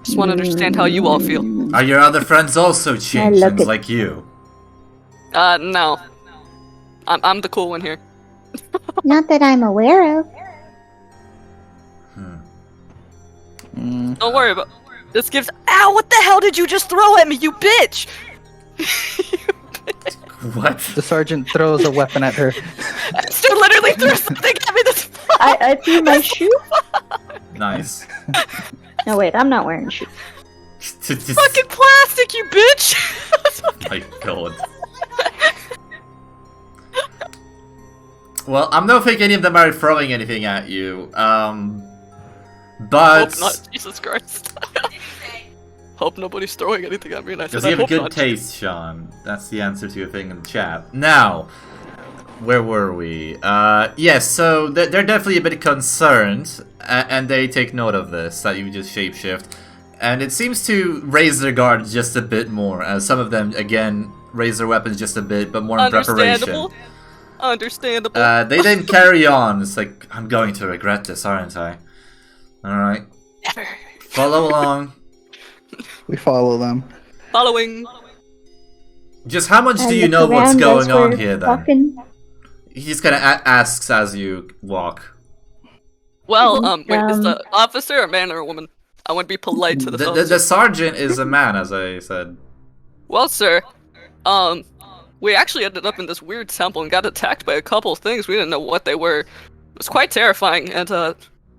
Speaker 4: Just want to understand how you all feel.
Speaker 1: Are your other friends also changelings
Speaker 2: it.
Speaker 1: like you?
Speaker 4: No. I'm the cool one here.
Speaker 2: Not that I'm aware of.
Speaker 4: Don't worry about. This gives. Ow! What the hell did you just throw at me, you bitch?
Speaker 1: What?
Speaker 3: The sergeant throws a weapon at her.
Speaker 4: Esther literally threw something at me. This.
Speaker 2: I threw my shoe.
Speaker 1: Nice.
Speaker 2: No, wait, I'm not wearing shoes.
Speaker 4: Fucking plastic, you bitch!
Speaker 1: My god. Well, I'm not thinking any of them are throwing anything at you. But
Speaker 4: Hope not, Jesus Christ. Hope nobody's throwing anything at me. And I said,
Speaker 1: does he have
Speaker 4: I hope
Speaker 1: good
Speaker 4: not.
Speaker 1: taste, Sean? That's the answer to your thing in the chat. Now, where were we? Yes, so they're definitely a bit concerned, and they take note of this, that you just shapeshift. And it seems to raise their guard just a bit more, as some of them, again, raise their weapons just a bit, but more in preparation.
Speaker 4: Understandable.
Speaker 1: They then carry on. It's like, I'm going to regret this, aren't I? Alright.
Speaker 4: Never.
Speaker 1: Follow along.
Speaker 3: We follow them.
Speaker 4: Following.
Speaker 1: Just how much
Speaker 2: I
Speaker 1: do you
Speaker 2: look
Speaker 1: know what's
Speaker 2: around
Speaker 1: going
Speaker 2: as
Speaker 1: on
Speaker 2: we're
Speaker 1: here, then?
Speaker 2: walking.
Speaker 1: He just kind of asks as you walk.
Speaker 4: Well, wait, is the officer a man or a woman? I want to be polite to the fellas.
Speaker 1: The sergeant is a man, as I said.
Speaker 4: Well, sir, we actually ended up in this weird temple and got attacked by a couple things. We didn't know what they were. It was quite terrifying, and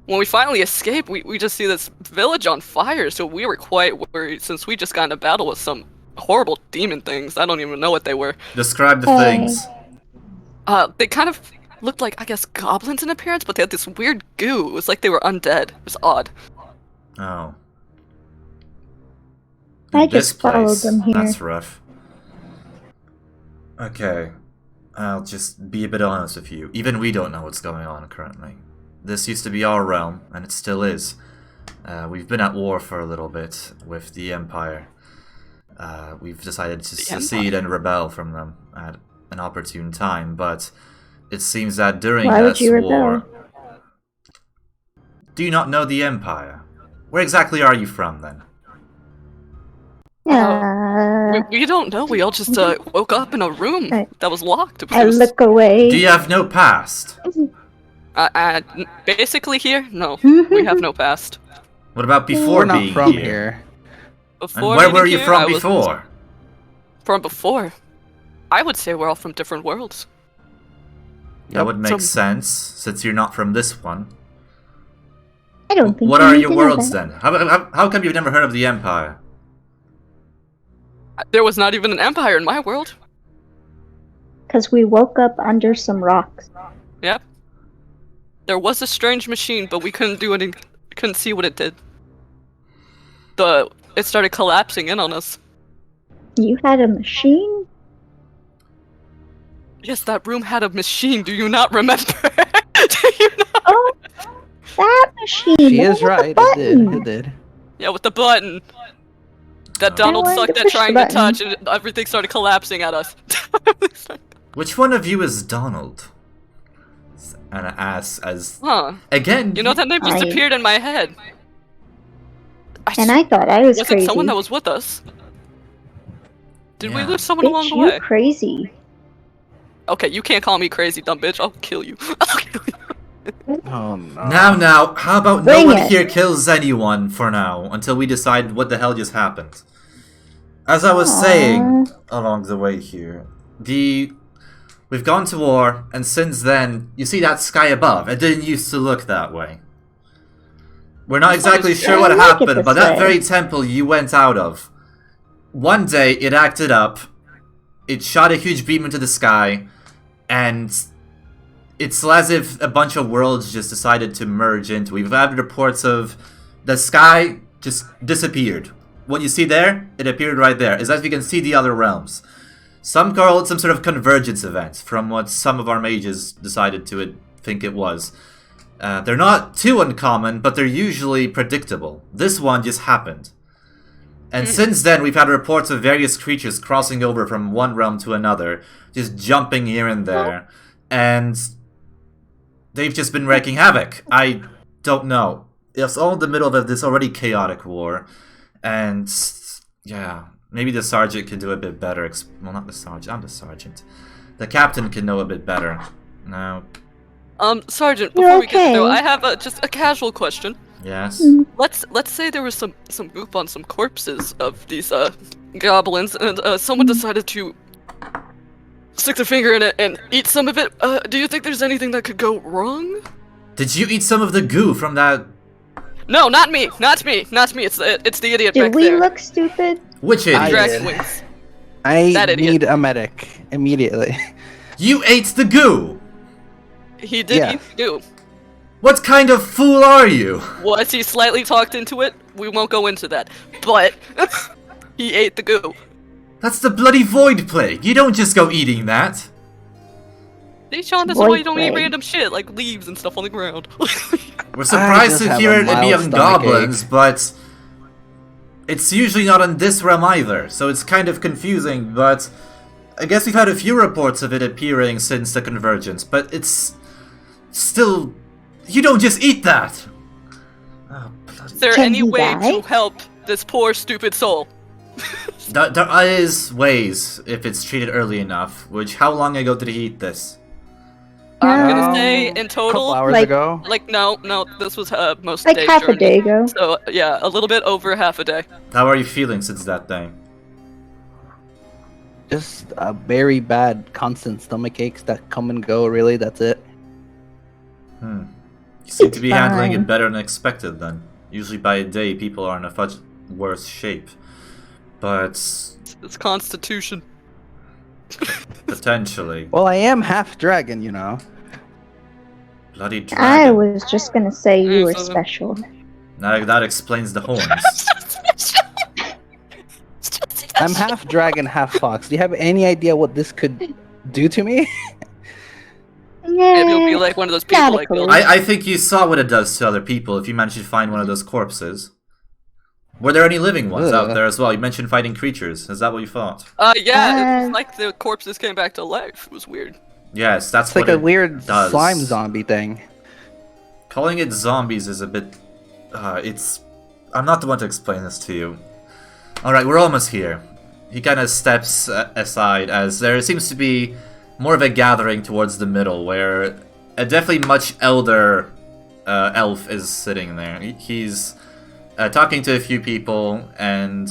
Speaker 4: when we finally escaped, we just see this village on fire, so we were quite worried since we just got in a battle with some horrible demon things. I don't even know what they were.
Speaker 1: Describe the things.
Speaker 4: They kind of looked like, I guess, goblins in appearance, but they had this weird goo. It was like they were undead. It was odd.
Speaker 1: Oh.
Speaker 2: I
Speaker 1: This
Speaker 2: just followed
Speaker 1: place.
Speaker 2: them here.
Speaker 1: That's rough. Okay. I'll just be a bit honest with you. Even we don't know what's going on currently. This used to be our realm, and it still is. We've been at war for a little bit with the Empire. We've decided to secede and rebel from them at an opportune time, but it seems that during
Speaker 2: Why would
Speaker 1: this
Speaker 2: you
Speaker 1: war...
Speaker 2: rebel?
Speaker 1: Do you not know the Empire? Where exactly are you from, then?
Speaker 4: We don't know. We all just woke up in a room that was locked. It
Speaker 2: I
Speaker 4: was,
Speaker 2: look away.
Speaker 1: Do you have no past?
Speaker 4: basically here? No, we have no past.
Speaker 1: What about before
Speaker 3: We're not
Speaker 1: being
Speaker 3: from
Speaker 1: here?
Speaker 3: here.
Speaker 1: And
Speaker 4: Before
Speaker 1: where
Speaker 4: being
Speaker 1: were you
Speaker 4: here,
Speaker 1: from
Speaker 4: I was
Speaker 1: before?
Speaker 4: From before? I would say we're all from different worlds.
Speaker 1: That would make
Speaker 4: some-
Speaker 1: sense, since you're not from this one.
Speaker 2: I don't think
Speaker 1: What are your
Speaker 2: anything of
Speaker 1: worlds
Speaker 2: that.
Speaker 1: then? How come you've never heard of the Empire?
Speaker 4: There was not even an empire in my world.
Speaker 2: Because we woke up under some rocks.
Speaker 4: Yep. There was a strange machine, but we couldn't do any. Couldn't see what it did. It started collapsing in on us.
Speaker 2: You had a machine?
Speaker 4: Yes, that room had a machine. Do you not remember? Do you not?
Speaker 2: Oh, that machine!
Speaker 3: She
Speaker 2: that
Speaker 3: is
Speaker 2: had a
Speaker 3: right. It
Speaker 2: button.
Speaker 3: did. It did.
Speaker 4: Yeah, with the button. That
Speaker 1: Oh.
Speaker 4: Donald
Speaker 2: I wanted
Speaker 4: sucked
Speaker 2: to
Speaker 4: at
Speaker 2: push the
Speaker 4: trying to
Speaker 2: button.
Speaker 4: touch, and everything started collapsing at us.
Speaker 1: Which one of you is Donald? And I ask as...
Speaker 4: Huh.
Speaker 1: Again,
Speaker 4: You know, that name just
Speaker 2: I-
Speaker 4: appeared in my head.
Speaker 2: And I thought I was
Speaker 4: Was
Speaker 2: crazy.
Speaker 4: it someone that was with us? Did we
Speaker 1: Yeah.
Speaker 4: lose someone along
Speaker 2: Bitch,
Speaker 4: the
Speaker 2: you
Speaker 4: way?
Speaker 2: crazy.
Speaker 4: Okay, you can't call me crazy, dumb bitch. I'll kill you. I'll kill you.
Speaker 3: Oh no.
Speaker 1: Now, how about
Speaker 2: Bring
Speaker 1: no one
Speaker 2: it.
Speaker 1: here kills anyone for now, until we decide what the hell just happened. As I was saying along the way here, we've gone to war, and since then, you see that sky above, it didn't used to look that way. We're not exactly sure what
Speaker 2: I like it
Speaker 1: happened,
Speaker 2: this
Speaker 1: but that
Speaker 2: way.
Speaker 1: very temple you went out of, one day it acted up, it shot a huge beam into the sky, and it's as if a bunch of worlds just decided to merge into. We've had reports of the sky just disappeared. What you see there, it appeared right there. It's as if you can see the other realms. Some call it some sort of convergence event, from what some of our mages decided to think it was. They're not too uncommon, but they're usually predictable. This one just happened. And since then, we've had reports of various creatures crossing over from one realm to another, just jumping here and there, and they've just been wreaking havoc. I don't know. It's all in the middle of this already chaotic war, and yeah, maybe the sergeant can do a bit better. Well, not the sergeant. I'm the sergeant. The captain can know a bit better. Now,
Speaker 4: Sergeant,
Speaker 2: You're
Speaker 4: before we get
Speaker 2: okay.
Speaker 4: there, I have just a casual question.
Speaker 1: Yes.
Speaker 4: Let's say there was some goop on some corpses of these goblins, and someone decided to stick their finger in it and eat some of it. Do you think there's anything that could go wrong?
Speaker 1: Did you eat some of the goo from that?
Speaker 4: No, not me. Not me. It's the idiot back
Speaker 2: Did we
Speaker 4: there.
Speaker 2: look stupid?
Speaker 1: Which idiot?
Speaker 4: Dragon wings.
Speaker 3: I
Speaker 4: That idiot.
Speaker 3: need a medic immediately.
Speaker 1: You ate the goo!
Speaker 4: He did
Speaker 3: Yeah.
Speaker 4: eat the goo.
Speaker 1: What kind of fool are you?
Speaker 4: Was he slightly talked into it? We won't go into that. But he ate the goo.
Speaker 1: That's the bloody void plague. You don't just go eating that.
Speaker 4: See, Sean, this is why you don't eat
Speaker 2: Boyfriend.
Speaker 4: random shit like leaves and stuff on the ground.
Speaker 1: We're surprised
Speaker 3: just
Speaker 1: to
Speaker 3: have
Speaker 1: hear
Speaker 3: a
Speaker 1: it be
Speaker 3: mild
Speaker 1: on
Speaker 3: stomach
Speaker 1: goblins,
Speaker 3: ache.
Speaker 1: but it's usually not on this realm either, so it's kind of confusing, but I guess we've had a few reports of it appearing since the convergence, but it's still... You don't just eat that! Oh, bloody...
Speaker 4: Is there
Speaker 2: Can
Speaker 4: any
Speaker 2: he
Speaker 4: way
Speaker 2: die?
Speaker 4: to help this poor stupid soul?
Speaker 1: There is ways, if it's treated early enough, which, how long ago did he eat this?
Speaker 4: I'm
Speaker 2: No.
Speaker 4: gonna say in
Speaker 3: A couple
Speaker 4: total,
Speaker 3: hours
Speaker 2: Like-
Speaker 3: ago.
Speaker 4: like no, this was most
Speaker 2: Like
Speaker 4: days
Speaker 2: half a
Speaker 4: journey.
Speaker 2: day ago.
Speaker 4: So yeah, a little bit over half a day.
Speaker 1: How are you feeling since that day?
Speaker 3: Just a very bad constant stomach aches that come and go, really, that's it.
Speaker 1: You seem to
Speaker 2: It's
Speaker 1: be handling
Speaker 2: fine.
Speaker 1: it better than expected then. Usually by a day people are in a much worse shape. But
Speaker 4: It's constitution.
Speaker 1: potentially.
Speaker 3: Well, I am half dragon, you know.
Speaker 1: Bloody
Speaker 2: I
Speaker 1: dragon.
Speaker 2: was just gonna say you were
Speaker 4: so-
Speaker 2: special.
Speaker 1: Now that explains the horns.
Speaker 3: I'm half dragon, half fox. Do you have any idea what this could do to me?
Speaker 4: Maybe it'll be like one of those people
Speaker 2: Not a
Speaker 4: like
Speaker 2: clue.
Speaker 1: I think you saw what it does to other people if you managed to find one of those corpses. Were there any living ones out
Speaker 3: Ugh.
Speaker 1: there as well? You mentioned fighting creatures. Is that what you thought?
Speaker 4: yeah, it was
Speaker 2: Uh,
Speaker 4: like the corpses came back to life. It was weird.
Speaker 1: Yes, that's
Speaker 3: It's like
Speaker 1: what
Speaker 3: a
Speaker 1: it
Speaker 3: weird
Speaker 1: does.
Speaker 3: slime zombie thing.
Speaker 1: Calling it zombies is a bit... it's... I'm not the one to explain this to you. Alright, we're almost here. He kind of steps aside as there seems to be more of a gathering towards the middle where a definitely much elder elf is sitting there. He's talking to a few people, and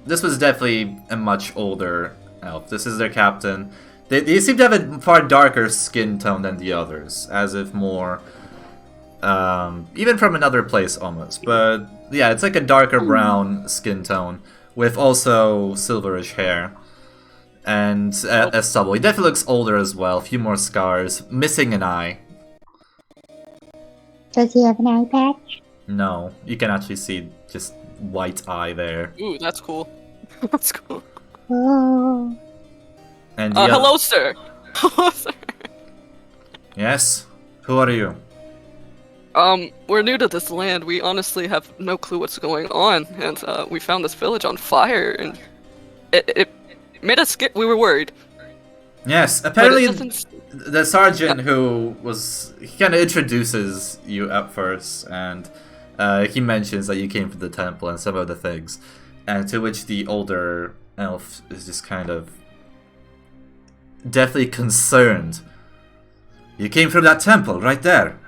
Speaker 1: this was definitely a much older elf. This is their captain. They seem to have a far darker skin tone than the others, as if more... even from another place almost, but yeah, it's like a darker brown skin tone with also silverish hair and a stubble. He definitely looks older as well, a few more scars, missing an eye.
Speaker 2: Does he have an eye patch?
Speaker 1: No, you can actually see just white eye there.
Speaker 4: Ooh, that's cool. That's cool.
Speaker 2: Oh.
Speaker 1: And the oth-
Speaker 4: Hello, sir. Hello, sir.
Speaker 1: Yes? Who are you?
Speaker 4: We're new to this land. We honestly have no clue what's going on, and we found this village on fire, and it made us get. We were worried.
Speaker 1: Yes,
Speaker 4: But
Speaker 1: apparently
Speaker 4: it doesn't...
Speaker 1: the sergeant who was... He kind of introduces you at first, and he mentions that you came from the temple and some other things. And to which the older elf is just kind of... deathly concerned. You came from that temple, right there.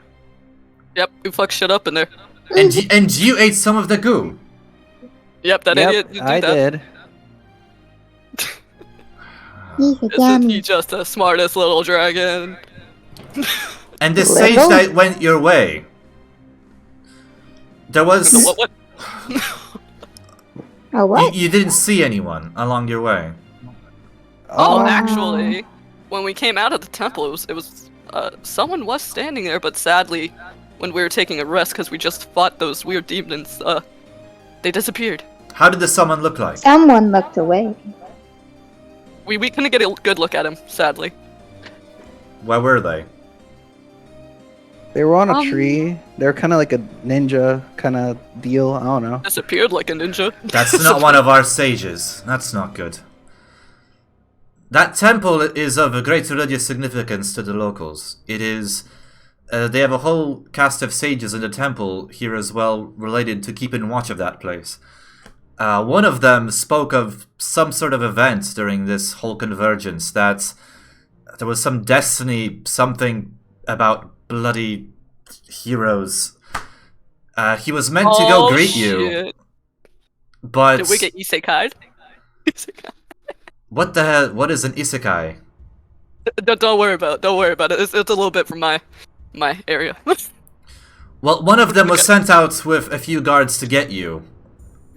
Speaker 4: Yep, we fucked shit up in there.
Speaker 1: And you ate some of the goo.
Speaker 4: Yep, that idiot. You
Speaker 3: I
Speaker 4: that.
Speaker 3: did.
Speaker 2: He's a
Speaker 4: Isn't
Speaker 2: dummy.
Speaker 4: he just the smartest little dragon?
Speaker 1: And the
Speaker 2: Little?
Speaker 1: sage that went your way. There was...
Speaker 4: What?
Speaker 2: Oh, what?
Speaker 1: You didn't see anyone along your way.
Speaker 4: Oh,
Speaker 2: Wow.
Speaker 4: actually, when we came out of the temple, it was someone was standing there, but sadly, when we were taking a rest because we just fought those weird demons, they disappeared.
Speaker 1: How did the someone look like?
Speaker 2: Someone looked away.
Speaker 4: We couldn't get a good look at him, sadly.
Speaker 1: Where were they?
Speaker 3: They were on a
Speaker 4: Um,
Speaker 3: tree. They were kind of like a ninja kind of deal. I don't know.
Speaker 4: Disappeared like a ninja.
Speaker 1: That's not one of our sages. That's not good. That temple is of a great religious significance to the locals. It is... they have a whole cast of sages in the temple here as well, related to keeping watch of that place. One of them spoke of some sort of event during this whole convergence, that there was some destiny, something about bloody heroes. He was meant to go greet you,
Speaker 4: shit.
Speaker 1: but
Speaker 4: Did we get isekai'd?
Speaker 1: what the hell? What is an isekai?
Speaker 4: Don't worry about it. Don't worry about it. It's a little bit from my area.
Speaker 1: Well, one of them was sent out with a few guards to get you,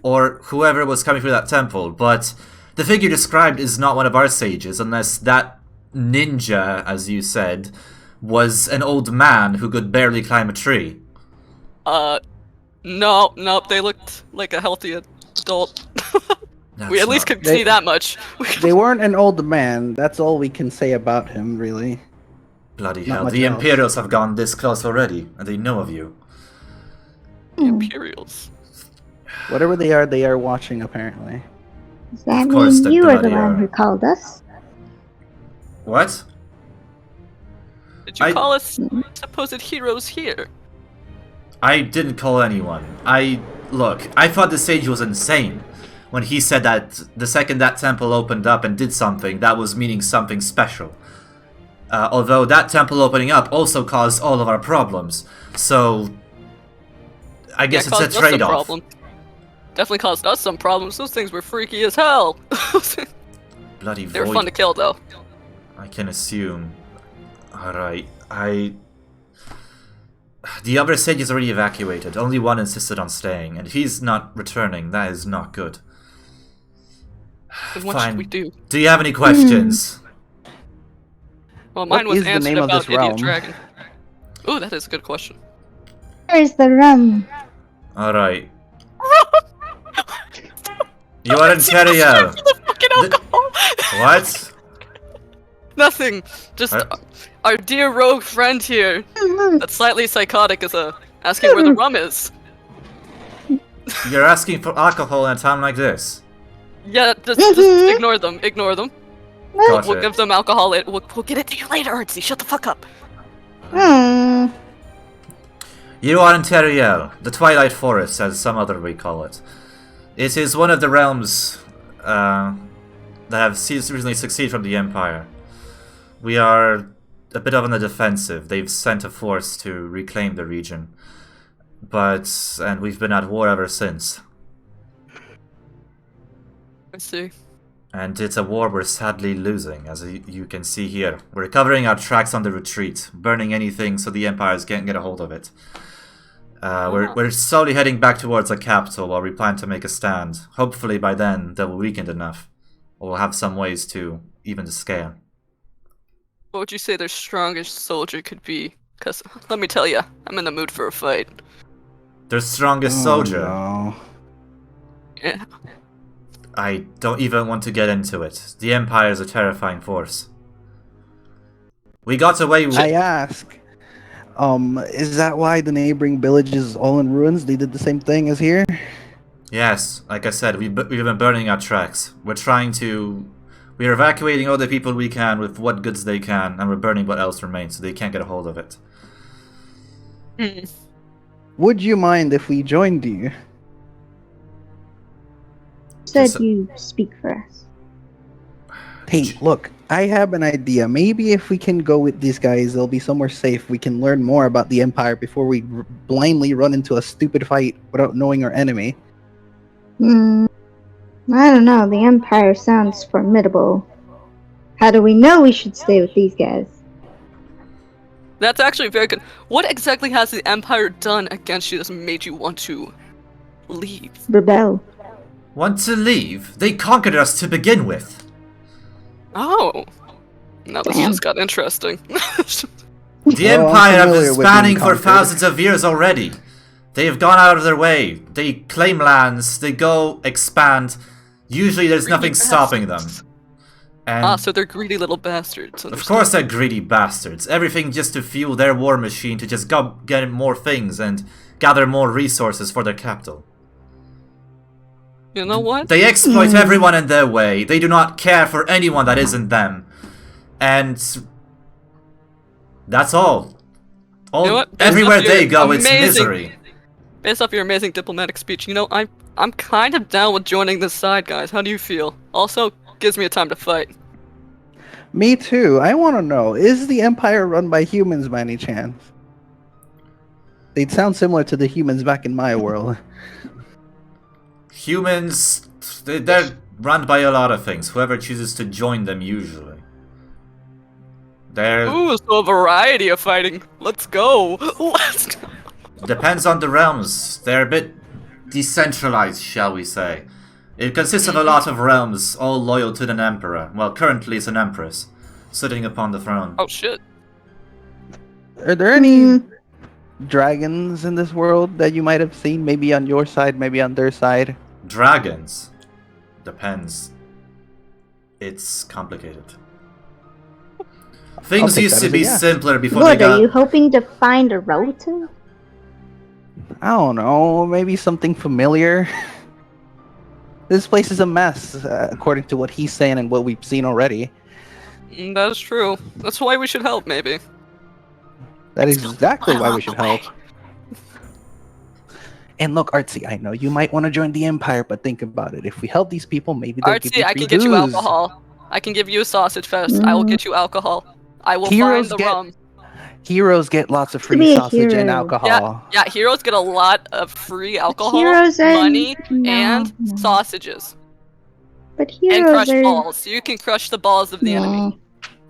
Speaker 1: or whoever was coming through that temple, but the figure described is not one of our sages, unless that ninja, as you said, was an old man who could barely climb a tree.
Speaker 4: No, they looked like a healthy adult.
Speaker 1: That's
Speaker 4: We at least
Speaker 1: not-
Speaker 4: could see that much.
Speaker 3: They weren't an old man. That's all we can say about him, really.
Speaker 1: Bloody
Speaker 3: Not
Speaker 1: hell,
Speaker 3: much
Speaker 1: the
Speaker 3: else.
Speaker 1: Imperials have gone this close already, and they know of you.
Speaker 4: Imperials.
Speaker 3: Whatever they are watching, apparently.
Speaker 2: Does that
Speaker 1: Of course
Speaker 2: mean
Speaker 1: they
Speaker 2: you are the
Speaker 1: bloody
Speaker 2: one
Speaker 1: are.
Speaker 2: who called us?
Speaker 1: What?
Speaker 4: Did you
Speaker 1: I-
Speaker 4: call us supposed heroes here?
Speaker 1: I didn't call anyone. Look, I thought the sage was insane when he said that the second that temple opened up and did something, that was meaning something special. Although that temple opening up also caused all of our problems, so I guess
Speaker 4: Yeah,
Speaker 1: it's
Speaker 4: caused
Speaker 1: a
Speaker 4: us some
Speaker 1: trade-off.
Speaker 4: problem. Definitely caused us some problems. Those things were freaky as hell.
Speaker 1: Bloody
Speaker 4: They were
Speaker 1: void.
Speaker 4: fun to kill, though.
Speaker 1: I can assume. Alright, the other sage is already evacuated. Only one insisted on staying, and if he's not returning, that is not good.
Speaker 4: Then what
Speaker 1: Fine.
Speaker 4: should we do?
Speaker 1: Do you have any questions?
Speaker 4: Well, mine
Speaker 3: What
Speaker 4: was
Speaker 3: is the
Speaker 4: answered
Speaker 3: name of
Speaker 4: about
Speaker 3: this
Speaker 4: Idiot
Speaker 3: realm?
Speaker 4: Dragon. Ooh, that is a good question.
Speaker 2: Where's the rum?
Speaker 1: Alright. You are in Terrio.
Speaker 4: The fucking alcohol.
Speaker 1: What?
Speaker 4: Nothing. Just our dear rogue friend here, that's slightly psychotic, is asking where the rum is.
Speaker 1: You're asking for alcohol in a time like this?
Speaker 4: Yeah, just ignore them. Ignore them.
Speaker 1: Gotcha.
Speaker 4: We'll give them alcohol. We'll get it to you later, Artsy. Shut the fuck up.
Speaker 2: Hmm.
Speaker 1: You are in Teriel, the Twilight Forest, as some other may call it. It is one of the realms that have recently succeeded from the Empire. We are a bit on the defensive. They've sent a force to reclaim the region. And we've been at war ever since.
Speaker 4: I see.
Speaker 1: And it's a war we're sadly losing, as you can see here. We're covering our tracks on the retreat, burning anything so the Empires can't get a hold of it. We're slowly heading back towards the capital while we plan to make a stand. Hopefully by then they'll be weakened enough, or we'll have some ways to even the scale.
Speaker 4: What would you say their strongest soldier could be? Because, let me tell you, I'm in the mood for a fight.
Speaker 1: Their strongest soldier.
Speaker 3: No.
Speaker 4: Yeah.
Speaker 1: I don't even want to get into it. The Empire is a terrifying force. We got away with...
Speaker 3: I ask. Is that why the neighboring village is all in ruins? They did the same thing as here?
Speaker 1: Yes, like I said, we've been burning our tracks. We're evacuating all the people we can with what goods they can, and we're burning what else remains so they can't get a hold of it.
Speaker 3: Would you mind if we joined you?
Speaker 2: Said
Speaker 1: Just-
Speaker 2: you speak for us.
Speaker 3: Hey, look, I have an idea. Maybe if we can go with these guys, they'll be somewhere safe. We can learn more about the Empire before we blindly run into a stupid fight without knowing our enemy.
Speaker 2: I don't know. The Empire sounds formidable. How do we know we should stay with these guys?
Speaker 4: That's actually very good. What exactly has the Empire done against you that's made you want to leave?
Speaker 2: Rebel.
Speaker 1: Want to leave? They conquered us to begin with.
Speaker 4: Oh. Now this
Speaker 2: Damn.
Speaker 4: just got interesting.
Speaker 1: The
Speaker 3: Well, I'm
Speaker 1: Empire have
Speaker 3: familiar
Speaker 1: been
Speaker 3: with
Speaker 1: spanning
Speaker 3: being
Speaker 1: for
Speaker 3: conquered.
Speaker 1: thousands of years already. They have gone out of their way. They claim lands, they go expand. Usually there's nothing stopping them. And
Speaker 4: So they're greedy little bastards.
Speaker 1: of course they're greedy bastards. Everything just to fuel their war machine to just go get more things and gather more resources for their capital.
Speaker 4: You know what?
Speaker 1: They exploit everyone in their way. They do not care for anyone that isn't them. And that's all.
Speaker 4: You know what?
Speaker 1: Everywhere
Speaker 4: Based off
Speaker 1: they
Speaker 4: your
Speaker 1: go, it's
Speaker 4: amazing-
Speaker 1: misery.
Speaker 4: Based off your amazing diplomatic speech, you know, I'm kind of down with joining this side, guys. How do you feel? Also, gives me a time to fight.
Speaker 3: Me too. I want to know, is the Empire run by humans by any chance? They'd sound similar to the humans back in my world.
Speaker 1: Humans, they're run by a lot of things. Whoever chooses to join them, usually. They're...
Speaker 4: Ooh, so a variety of fighting. Let's go. Let's go.
Speaker 1: Depends on the realms. They're a bit decentralized, shall we say. It consists of a lot of realms, all loyal to an emperor. Well, currently it's an empress, sitting upon the throne.
Speaker 4: Oh shit.
Speaker 3: Are there any dragons in this world that you might have seen? Maybe on your side, maybe on their side?
Speaker 1: Dragons. Depends. It's complicated. Things
Speaker 3: take
Speaker 1: used
Speaker 3: that
Speaker 1: to
Speaker 3: as a
Speaker 1: be
Speaker 3: yes.
Speaker 1: simpler before
Speaker 2: What,
Speaker 1: they
Speaker 2: are
Speaker 1: got...
Speaker 2: you hoping to find a relative?
Speaker 3: I don't know, maybe something familiar. This place is a mess, according to what he's saying and what we've seen already.
Speaker 4: That is true. That's why we should help, maybe.
Speaker 3: That is exactly why we should help. And look, Artsy, I know you might want to join the Empire, but think about it. If we help these people, maybe they'll give
Speaker 4: Artsy,
Speaker 3: you
Speaker 4: I
Speaker 3: free
Speaker 4: can get you
Speaker 3: booze.
Speaker 4: alcohol. I can give you a sausage fest. I will get you alcohol. I will
Speaker 3: Heroes
Speaker 4: find the
Speaker 3: get
Speaker 4: rum.
Speaker 3: Heroes get lots of
Speaker 2: be
Speaker 3: free
Speaker 2: a
Speaker 3: sausage and
Speaker 2: hero.
Speaker 3: alcohol.
Speaker 4: Yeah, heroes get a lot of free alcohol,
Speaker 2: Heroes are...
Speaker 4: money,
Speaker 2: no,
Speaker 4: and
Speaker 2: no.
Speaker 4: sausages.
Speaker 2: But
Speaker 4: And
Speaker 2: heroes
Speaker 4: crush
Speaker 2: are...
Speaker 4: balls. You can crush the balls of the
Speaker 2: No.
Speaker 4: enemy.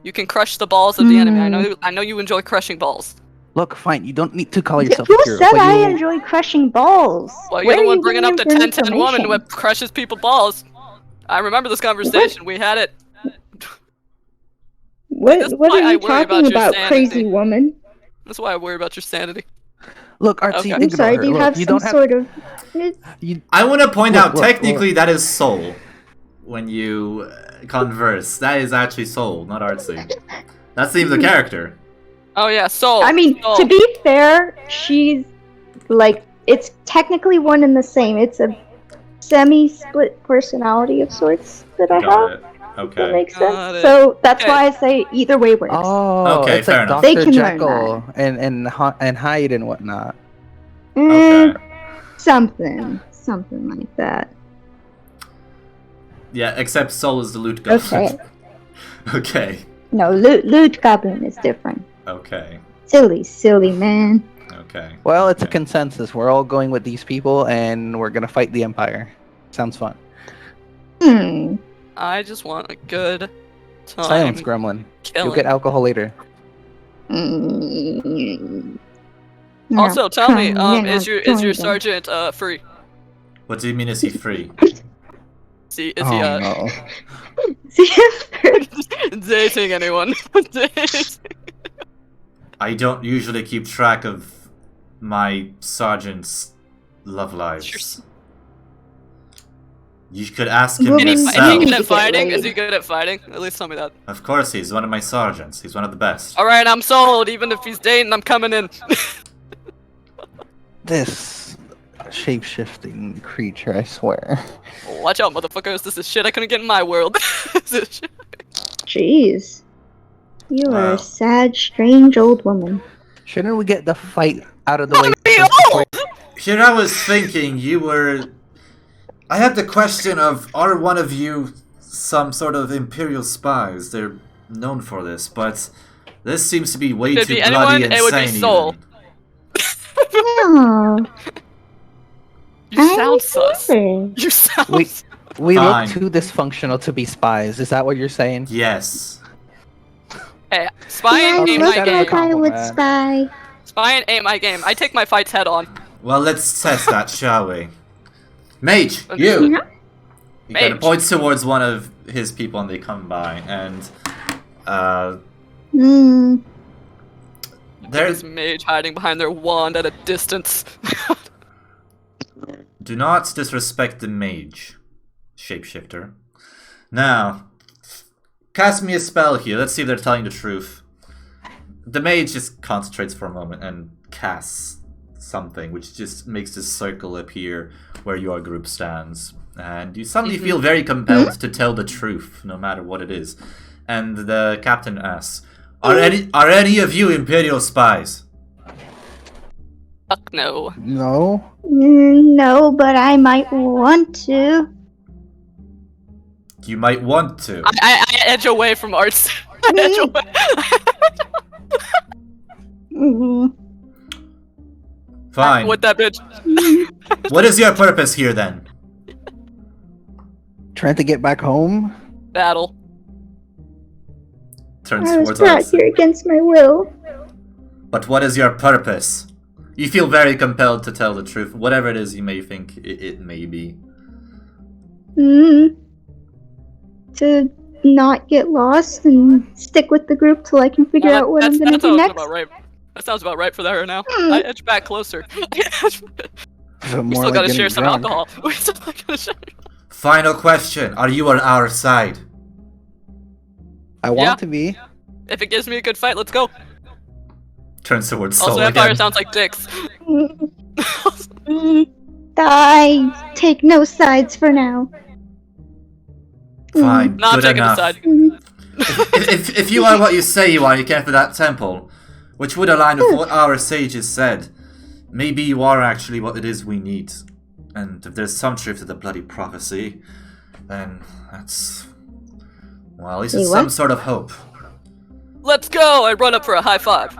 Speaker 4: You can crush the balls of the enemy. I know you enjoy crushing balls.
Speaker 3: Look, fine, you don't need to call yourself
Speaker 2: Who
Speaker 3: a hero,
Speaker 2: said
Speaker 3: but
Speaker 2: I
Speaker 3: you...
Speaker 2: enjoy crushing balls?
Speaker 4: Well, you're
Speaker 2: Where
Speaker 4: the
Speaker 2: are
Speaker 4: one
Speaker 2: you
Speaker 4: bringing up the
Speaker 2: getting
Speaker 4: 10-10 woman
Speaker 2: information?
Speaker 4: who crushes people balls. I remember this conversation. We had it. That's
Speaker 2: What
Speaker 4: why
Speaker 2: are
Speaker 4: I
Speaker 2: you
Speaker 4: worry about
Speaker 2: talking
Speaker 4: your
Speaker 2: about,
Speaker 4: sanity.
Speaker 2: crazy woman?
Speaker 4: That's why I worry about your sanity.
Speaker 3: Look, Artsy,
Speaker 4: Okay.
Speaker 3: think
Speaker 2: I'm sorry,
Speaker 3: about her.
Speaker 2: do you
Speaker 3: Look,
Speaker 2: have
Speaker 3: you
Speaker 2: some
Speaker 3: don't have...
Speaker 2: sort of...
Speaker 3: You...
Speaker 1: I want to point
Speaker 3: Look,
Speaker 1: out,
Speaker 3: look,
Speaker 1: technically
Speaker 3: look.
Speaker 1: that is soul. When you converse. That is actually soul, not artsy. That's the name of the character.
Speaker 4: Oh yeah, soul.
Speaker 2: I mean,
Speaker 4: soul.
Speaker 2: to be fair, she's... like, it's technically one and the same. It's a semi-split personality of sorts that I
Speaker 1: Got
Speaker 2: have.
Speaker 1: it.
Speaker 2: That
Speaker 1: Okay.
Speaker 2: makes
Speaker 4: Got
Speaker 2: sense.
Speaker 4: it.
Speaker 2: So that's
Speaker 4: Okay.
Speaker 2: why I say either way works.
Speaker 3: Oh,
Speaker 1: Okay,
Speaker 3: it's
Speaker 1: fair
Speaker 3: like
Speaker 1: enough.
Speaker 2: They
Speaker 3: Dr.
Speaker 2: can learn
Speaker 3: Jekyll and Hyde and whatnot.
Speaker 2: Mm,
Speaker 1: Okay.
Speaker 2: something like that.
Speaker 1: Yeah, except soul is the loot goblin.
Speaker 2: Okay.
Speaker 1: Okay.
Speaker 2: No, loot goblin is different.
Speaker 1: Okay.
Speaker 2: Silly man.
Speaker 1: Okay.
Speaker 3: Well, it's a
Speaker 1: Okay.
Speaker 3: consensus. We're all going with these people, and we're gonna fight the Empire. Sounds fun.
Speaker 4: I just want a good time.
Speaker 3: Silence, Gremlin.
Speaker 4: Killing.
Speaker 3: You'll get alcohol later.
Speaker 4: Also, tell me,
Speaker 2: You're
Speaker 4: is
Speaker 2: not
Speaker 4: your
Speaker 2: joining.
Speaker 4: sergeant free?
Speaker 1: What do you mean is he free?
Speaker 4: Is he
Speaker 3: Oh no.
Speaker 4: dating anyone? Dating.
Speaker 1: I don't usually keep track of my sergeant's love lives. You could ask him
Speaker 2: Women-
Speaker 4: Is he
Speaker 1: yourself.
Speaker 4: good
Speaker 2: to
Speaker 4: at
Speaker 2: get
Speaker 4: fighting? Is
Speaker 2: laid.
Speaker 4: he good at fighting? At least tell me that.
Speaker 1: Of course, he's one of my sergeants. He's one of the best.
Speaker 4: Alright, I'm sold. Even if he's dating, I'm coming in.
Speaker 3: This shape-shifting creature, I swear.
Speaker 4: Watch out, motherfuckers. This is shit I couldn't get in my world. This is shit.
Speaker 2: Jeez. You are
Speaker 1: Wow.
Speaker 2: a sad, strange old woman.
Speaker 3: Shouldn't we get the fight out of the way?
Speaker 4: Be
Speaker 3: first before-
Speaker 4: old!
Speaker 1: Here I was thinking you were... I had the question of, are one of you some sort of Imperial spies? They're known for this, but this seems to be way
Speaker 4: Could
Speaker 1: too
Speaker 4: be
Speaker 1: bloody
Speaker 4: anyone,
Speaker 1: insane.
Speaker 4: it would be Soul.
Speaker 1: even.
Speaker 2: Oh,
Speaker 4: You sound sus.
Speaker 2: remember.
Speaker 4: You sound
Speaker 3: We,
Speaker 4: sus.
Speaker 3: we
Speaker 1: Fine.
Speaker 3: look too dysfunctional to be spies. Is that what you're saying?
Speaker 1: Yes.
Speaker 4: Hey, spying
Speaker 3: Okay,
Speaker 4: ain't
Speaker 2: look
Speaker 4: my
Speaker 3: that is a
Speaker 2: like
Speaker 4: game.
Speaker 2: I would
Speaker 3: compliment.
Speaker 2: spy.
Speaker 4: Spying ain't my game. I take my fights head on.
Speaker 1: Well, let's test that, shall we? Mage, you!
Speaker 2: Yeah.
Speaker 1: He kind of
Speaker 4: Mage.
Speaker 1: points towards one of his people and they come by, and
Speaker 2: Hmm.
Speaker 1: there's...
Speaker 4: This mage hiding behind their wand at a distance.
Speaker 1: Do not disrespect the mage, shapeshifter. Now, cast me a spell here. Let's see if they're telling the truth. The mage just concentrates for a moment and casts something, which just makes this circle appear where your group stands. And you suddenly feel very compelled to tell the truth, no matter what it is. And the captain asks, Are any of you Imperial spies?
Speaker 4: Fuck no.
Speaker 3: No.
Speaker 2: No, but I might want to.
Speaker 1: You might want to.
Speaker 4: I edge away from arts. I edge away.
Speaker 2: Mm.
Speaker 1: Fine.
Speaker 4: With that bitch.
Speaker 1: What is your purpose here then?
Speaker 3: Trying to get back home.
Speaker 4: Battle.
Speaker 1: Turns
Speaker 2: I was
Speaker 1: towards
Speaker 2: brought
Speaker 1: us.
Speaker 2: here against my will.
Speaker 1: But what is your purpose? You feel very compelled to tell the truth, whatever it is you may think it may be.
Speaker 2: To not get lost and stick with the group till I can figure out what I'm gonna do next.
Speaker 4: About right. That sounds about right for her now. I edge back closer. We still gotta share some alcohol. We still gotta share.
Speaker 1: Final question. Are you on our side?
Speaker 3: I want to be.
Speaker 4: If it gives me a good fight, let's go.
Speaker 1: Turns towards Soul
Speaker 4: Also,
Speaker 1: again.
Speaker 4: Empire sounds like dicks.
Speaker 2: I take no sides for now.
Speaker 1: Fine,
Speaker 4: Not
Speaker 1: good
Speaker 4: taking
Speaker 1: enough.
Speaker 4: a side.
Speaker 1: If you are what you say you are, you care for that temple, which would align with what our sages said. Maybe you are actually what it is we need. And if there's some truth to the bloody prophecy, then that's... well, at least it's some sort of hope.
Speaker 4: Let's go! I run up for a high five.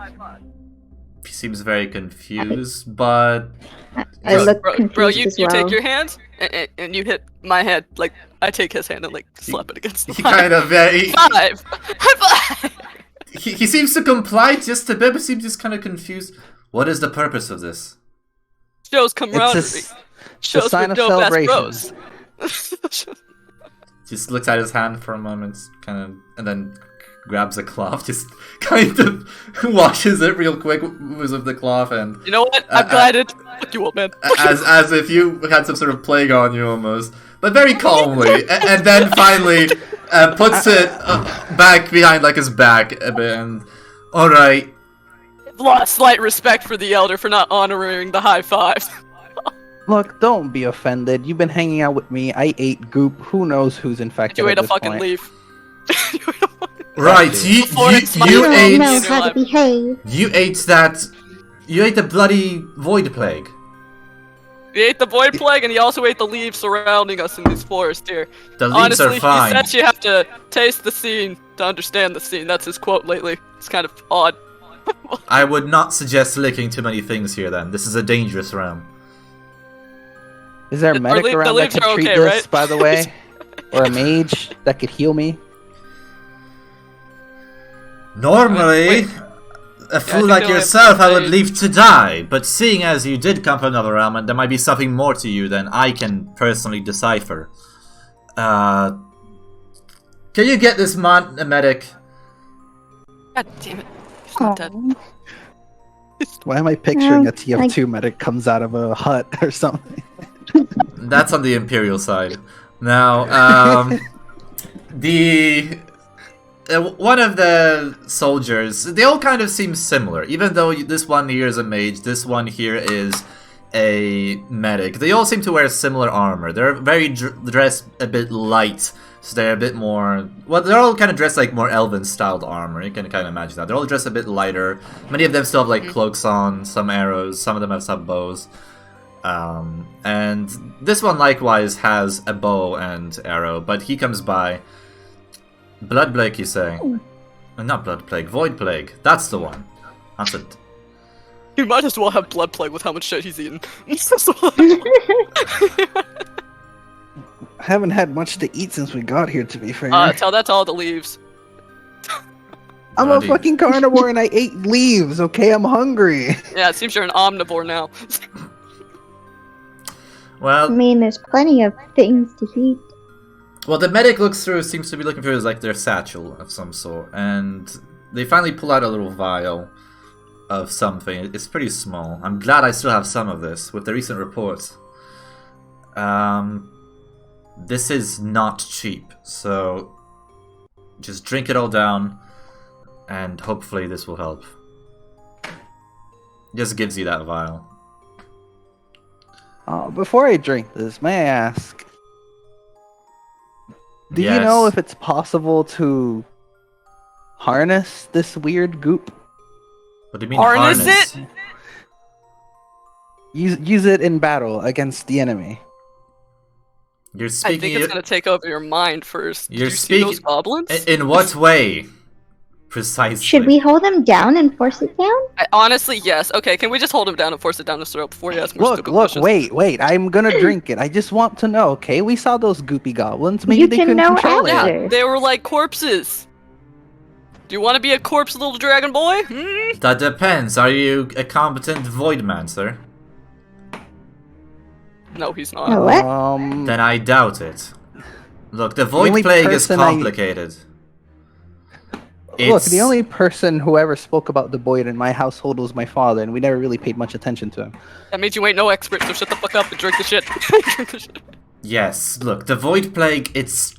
Speaker 1: He seems very confused, but...
Speaker 2: I look confused
Speaker 4: bro, you
Speaker 2: as well.
Speaker 4: take your hand, and you hit my hand. Like, I take his hand and, like, slap it against the
Speaker 1: He kind of very...
Speaker 4: Five! High five!
Speaker 1: He seems to comply just a bit, but seems just kind of confused. What is the purpose of this?
Speaker 4: Shows camaraderie.
Speaker 3: It's
Speaker 4: Shows
Speaker 3: a sign
Speaker 4: for
Speaker 3: of
Speaker 4: dope ass
Speaker 3: celebration.
Speaker 4: bros.
Speaker 1: Just looks at his hand for a moment, kind of, and then grabs a cloth, just kind of washes it real quick with the cloth, and
Speaker 4: You know what? I'm glided. Fuck you, old man.
Speaker 1: as if you had some sort of plague on you almost, but very calmly, and then finally puts it back behind like his back a bit, and all right.
Speaker 4: Lost slight respect for the elder for not honoring the high five.
Speaker 3: Look, don't be offended. You've been hanging out with me. I ate goop. Who knows who's infected?
Speaker 4: You ate
Speaker 3: at
Speaker 4: a
Speaker 3: this
Speaker 4: fucking
Speaker 3: point.
Speaker 4: leaf.
Speaker 1: Right, you
Speaker 2: don't
Speaker 1: ate
Speaker 2: know how to behave.
Speaker 1: you ate the bloody void plague.
Speaker 4: He ate the void plague, and he also ate the leaves surrounding us in this forest here.
Speaker 1: The leaves
Speaker 4: Honestly,
Speaker 1: are fine.
Speaker 4: he said you have to taste the scene to understand the scene. That's his quote lately. It's kind of odd.
Speaker 1: I would not suggest licking too many things here then. This is a dangerous realm.
Speaker 3: Is there a
Speaker 4: The
Speaker 3: medic
Speaker 4: leaves
Speaker 3: around that can
Speaker 4: are
Speaker 3: treat
Speaker 4: okay,
Speaker 3: this,
Speaker 4: right?
Speaker 3: by the way? Or a mage that could heal me?
Speaker 1: Normally,
Speaker 4: Wait.
Speaker 1: a fool
Speaker 4: think
Speaker 1: like
Speaker 4: they'll
Speaker 1: yourself
Speaker 4: have
Speaker 1: I would
Speaker 4: to-
Speaker 1: leave to die, but seeing as you did come from another realm and there might be something more to you than I can personally decipher. Can you get this man a medic?
Speaker 4: God damn it. He's not dead.
Speaker 2: Aw.
Speaker 3: Why am I picturing
Speaker 2: Well,
Speaker 3: a TF2 medic comes out of a hut or something?
Speaker 1: That's on the Imperial side. Now, one of the soldiers, they all kind of seem similar. Even though this one here is a mage, this one here is a medic. They all seem to wear similar armor. They're very dressed a bit light, so they're a bit more... well, they're all kind of dressed like more elven-styled armor. You can kind of imagine that. They're all dressed a bit lighter. Many of them still have like cloaks on, some arrows, some of them have some bows. And this one likewise has a bow and arrow, but he comes by. Blood Plague, you say? Not Blood Plague, Void Plague. That's the one. That's it.
Speaker 4: He might as well have blood plague with how much shit he's eaten.
Speaker 3: I haven't had much to eat since we got here, to be fair.
Speaker 4: Tell that to all the leaves.
Speaker 3: I'm
Speaker 1: Bloody-
Speaker 3: a fucking carnivore and I ate leaves, okay? I'm hungry.
Speaker 4: Yeah, it seems you're an omnivore now.
Speaker 2: I
Speaker 1: Well,
Speaker 2: mean, there's plenty of things to eat.
Speaker 1: well, the medic seems to be looking through like their satchel of some sort, and they finally pull out a little vial of something. It's pretty small. I'm glad I still have some of this with the recent reports. This is not cheap, so just drink it all down, and hopefully this will help. Just gives you that vial.
Speaker 3: Before I drink this, may I ask, do you
Speaker 1: Yes.
Speaker 3: know if it's possible to harness this weird goop?
Speaker 1: What do you mean
Speaker 4: Harness
Speaker 1: harness?
Speaker 4: it?
Speaker 3: Use it in battle against the enemy.
Speaker 1: You're
Speaker 4: I
Speaker 1: speaking.
Speaker 4: think it's gonna take over your mind first. Did
Speaker 1: You're
Speaker 4: you see those
Speaker 1: speaking-
Speaker 4: goblins?
Speaker 1: In what way? Precisely.
Speaker 2: Should we hold him down and force it down?
Speaker 4: Honestly, yes. Okay, can we just hold him down and force it down his throat before he asks more
Speaker 3: Look,
Speaker 4: stupid
Speaker 3: look,
Speaker 4: questions?
Speaker 3: wait. I'm gonna drink it. I just want to know, okay? We saw those goopy goblins. Maybe
Speaker 2: You
Speaker 3: they
Speaker 2: can
Speaker 3: couldn't
Speaker 2: know
Speaker 3: control it.
Speaker 2: after.
Speaker 4: Yeah, they were like corpses. Do you want to be a corpse, little dragon boy? Hmm?
Speaker 1: That depends. Are you a competent Voidmancer?
Speaker 4: No, he's not.
Speaker 2: No, what?
Speaker 1: Then I doubt it. Look, the
Speaker 3: only
Speaker 1: Void Plague is
Speaker 3: person I-
Speaker 1: complicated.
Speaker 3: Look, the only person who ever spoke about the void in my household was my father, and we never really paid much attention to him.
Speaker 4: That means you ain't no expert, so shut the fuck up and drink the shit. Drink the shit.
Speaker 1: Yes, look, the Void Plague, it's...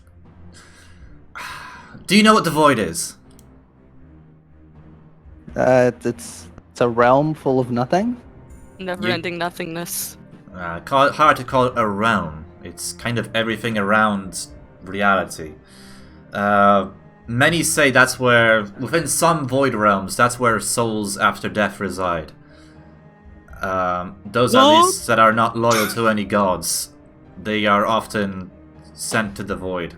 Speaker 1: Do you know what the Void is?
Speaker 3: It's a realm full of nothing.
Speaker 4: Never-ending nothingness.
Speaker 1: Hard to call it a realm. It's kind of everything around reality. Many say that's where, within some void realms, that's where souls after death reside. Those at least that are not loyal to any gods. They are often sent to the void.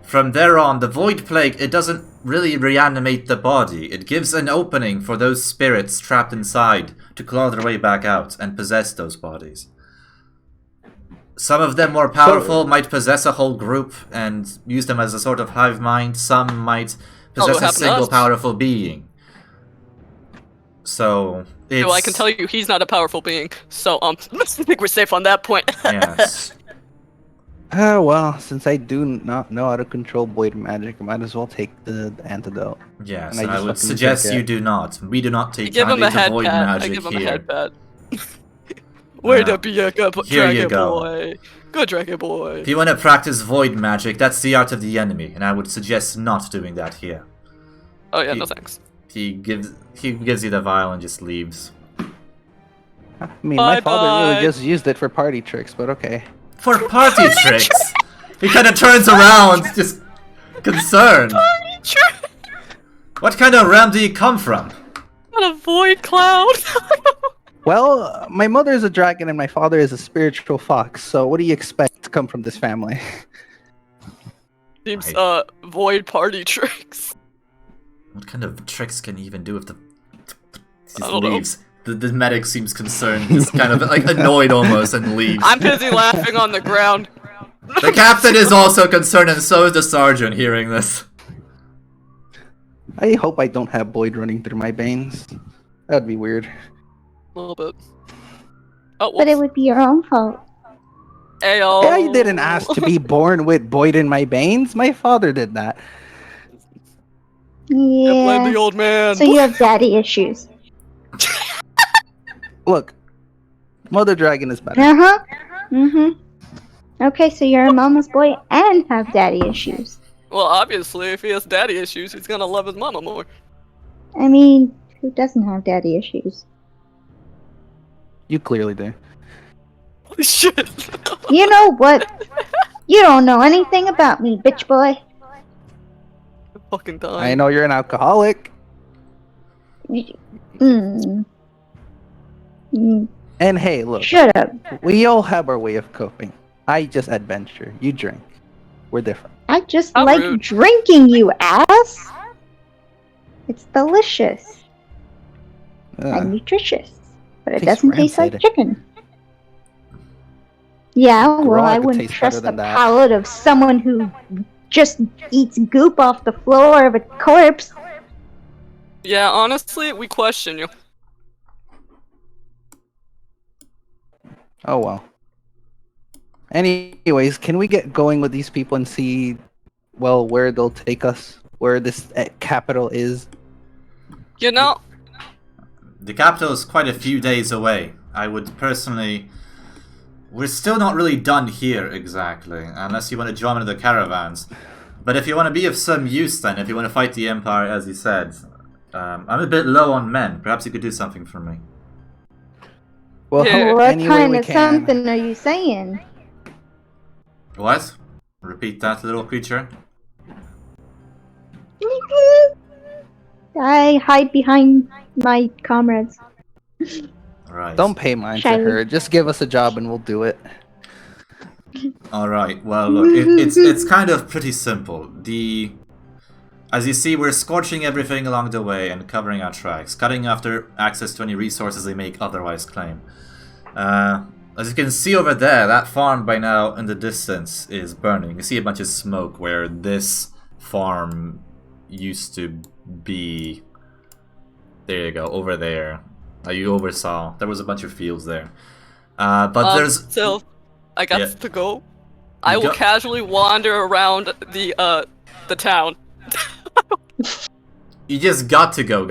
Speaker 1: From there on, the Void Plague, it doesn't really reanimate the body. It gives an opening for those spirits trapped inside to claw their way back out and possess those bodies. Some of them more powerful might possess a whole group and use them as a sort of hive mind. Some might possess a single powerful being. So, it's...
Speaker 4: Well, I can tell you he's not a powerful being, so I think we're safe on that point.
Speaker 1: Yes.
Speaker 3: Well, since I do not know how to control void magic, I might as well take the antidote.
Speaker 1: Yes,
Speaker 3: And I
Speaker 1: and I
Speaker 3: just
Speaker 1: would
Speaker 3: fucking
Speaker 1: suggest
Speaker 3: take
Speaker 1: you
Speaker 3: it.
Speaker 1: do not. We do not take
Speaker 4: Give him
Speaker 1: kindly
Speaker 4: a
Speaker 1: to
Speaker 4: head
Speaker 1: void
Speaker 4: pat. I
Speaker 1: magic
Speaker 4: give him a
Speaker 1: here.
Speaker 4: head pat. Way to be a good
Speaker 1: Here you
Speaker 4: dragon
Speaker 1: go.
Speaker 4: boy. Good dragon boy.
Speaker 1: If you want to practice void magic, that's the art of the enemy, and I would suggest not doing that here.
Speaker 4: Oh yeah, no thanks.
Speaker 1: He gives you the vial and just leaves.
Speaker 3: I mean, my father
Speaker 4: Bye-bye.
Speaker 3: really just used it for party tricks, but okay.
Speaker 1: For party tricks! He kind of turns around, just concerned. What kind of realm do you come from?
Speaker 4: What a void cloud.
Speaker 3: Well, my mother is a dragon and my father is a spiritual fox, so what do you expect to come from this family?
Speaker 4: Seems void party tricks.
Speaker 1: What kind of tricks can he even do if the... Just
Speaker 4: I don't know.
Speaker 1: leaves. The medic seems concerned, just kind of like annoyed almost, and leaves.
Speaker 4: I'm busy laughing on the ground.
Speaker 1: The captain is also concerned, and so is the sergeant hearing this.
Speaker 3: I hope I don't have void running through my veins. That'd be weird.
Speaker 4: A little bit. Oh,
Speaker 2: But it would be your own fault.
Speaker 4: Ayo.
Speaker 3: I didn't ask to be born with void in my veins. My father did that.
Speaker 4: Yeah, blame
Speaker 2: Yeah.
Speaker 4: the old man.
Speaker 2: So you have daddy issues.
Speaker 3: Look, Mother Dragon is better.
Speaker 2: Uh-huh. Mm-hmm. Okay, so you're a mama's boy and have daddy issues.
Speaker 4: Well, obviously, if he has daddy issues, he's gonna love his mama more.
Speaker 2: I mean, who doesn't have daddy issues?
Speaker 3: You clearly do.
Speaker 4: Holy shit.
Speaker 2: You know what? You don't know anything about me, bitch boy.
Speaker 4: Fucking dying.
Speaker 3: I know you're an alcoholic.
Speaker 2: Mm. Mm.
Speaker 3: And hey, look,
Speaker 2: Shut up.
Speaker 3: we all have our way of coping. I just adventure. You drink. We're different.
Speaker 2: I just
Speaker 4: How
Speaker 2: like
Speaker 4: rude.
Speaker 2: drinking, you ass. It's delicious and nutritious, but it
Speaker 3: tastes
Speaker 2: doesn't taste like
Speaker 3: rancid.
Speaker 2: chicken. Yeah, well, I
Speaker 3: Grog
Speaker 2: wouldn't
Speaker 3: tastes
Speaker 2: trust
Speaker 3: better
Speaker 2: the
Speaker 3: than that.
Speaker 2: palate of someone who just eats goop off the floor of a corpse.
Speaker 4: Yeah, honestly, we question you.
Speaker 3: Oh well. Anyways, can we get going with these people and see, well, where they'll take us? Where this capital is?
Speaker 4: You know,
Speaker 1: The capital is quite a few days away. I would personally... We're still not really done here, exactly, unless you want to join one of the caravans. But if you want to be of some use then, if you want to fight the Empire, as you said, I'm a bit low on men. Perhaps you could do something for me.
Speaker 3: Well,
Speaker 4: Yeah.
Speaker 2: What
Speaker 3: any way
Speaker 2: kind
Speaker 3: we
Speaker 2: of
Speaker 3: can.
Speaker 2: something are you saying?
Speaker 1: What? Repeat that, little creature.
Speaker 2: I hide behind my comrades.
Speaker 1: Right.
Speaker 3: Don't pay mind
Speaker 2: Shy.
Speaker 3: to her. Just give us a job and we'll do it.
Speaker 1: Alright, well look, it's kind of pretty simple. As you see, we're scorching everything along the way and covering our tracks, cutting after access to any resources they may otherwise claim. As you can see over there, that farm by now in the distance is burning. You can see a bunch of smoke where this farm used to be. There you go, over there. You oversaw. There was a bunch of fields there. But there's...
Speaker 4: So, I got
Speaker 1: Yeah.
Speaker 4: to go. I will
Speaker 1: go-
Speaker 4: casually wander around the town.
Speaker 1: You just got to go.
Speaker 4: I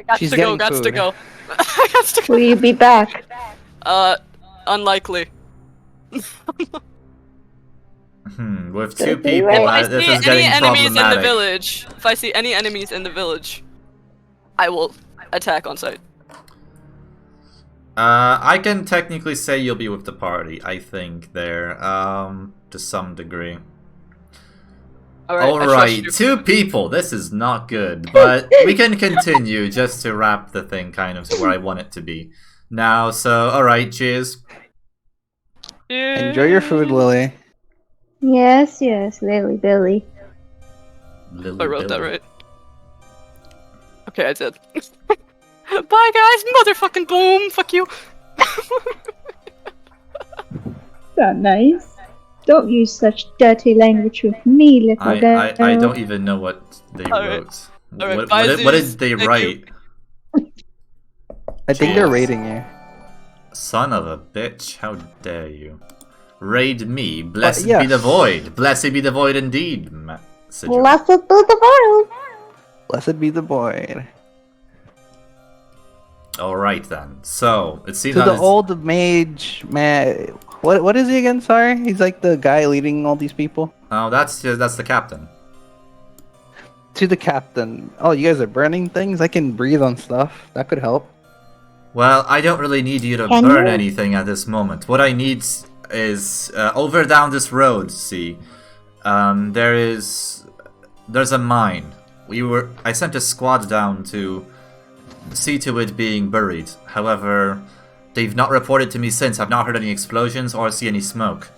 Speaker 4: got
Speaker 3: She's
Speaker 4: to go,
Speaker 3: getting
Speaker 4: got to
Speaker 3: food.
Speaker 4: go. I got to go.
Speaker 2: Will you be back?
Speaker 4: Unlikely.
Speaker 1: With two
Speaker 2: If
Speaker 1: people,
Speaker 2: I
Speaker 1: this
Speaker 4: See
Speaker 1: is
Speaker 4: any
Speaker 1: getting
Speaker 4: enemies in the
Speaker 1: problematic.
Speaker 4: village, if I see any enemies in the village, I will attack on sight.
Speaker 1: I can technically say you'll be with the party, I think, there, to some degree. Alright, 2 people, this is not good, but we can continue just to wrap the thing kind of to where I want it to be. Now, so, alright, cheers.
Speaker 3: Enjoy your food, Lily.
Speaker 2: Yes, Lily Billy.
Speaker 1: Lily
Speaker 4: I wrote that
Speaker 1: Billy.
Speaker 4: right. Okay, I did. Bye, guys. Motherfucking boom. Fuck you.
Speaker 2: Not nice. Don't use such dirty language with me, little girl.
Speaker 1: I don't even know what they
Speaker 4: Alright.
Speaker 1: wrote.
Speaker 4: Alright,
Speaker 1: What,
Speaker 4: bye,
Speaker 1: what did
Speaker 4: Zeus.
Speaker 1: they
Speaker 4: Thank you.
Speaker 1: write?
Speaker 3: I think they're
Speaker 1: Cheers.
Speaker 3: raiding you.
Speaker 1: Son of a bitch, how dare you. Raid me, blessed be
Speaker 3: yes.
Speaker 1: the void. Blessed be the void indeed, Sigil.
Speaker 2: Blessed be the world.
Speaker 3: Blessed be the void.
Speaker 1: Alright then. So, it seems
Speaker 3: To
Speaker 1: that
Speaker 3: the
Speaker 1: it's-
Speaker 3: old mage man. What is he again? Sorry, he's like the guy leading all these people.
Speaker 1: Oh, that's the captain.
Speaker 3: To the captain. Oh, you guys are burning things. I can breathe on stuff. That could help.
Speaker 1: Well, I don't really need you to
Speaker 2: Can
Speaker 1: burn
Speaker 2: you?
Speaker 1: anything at this moment. What I need is over down this road. See, there's a mine. I sent a squad down to see to it being buried. However, they've not reported to me since. I've not heard any explosions or see any smoke,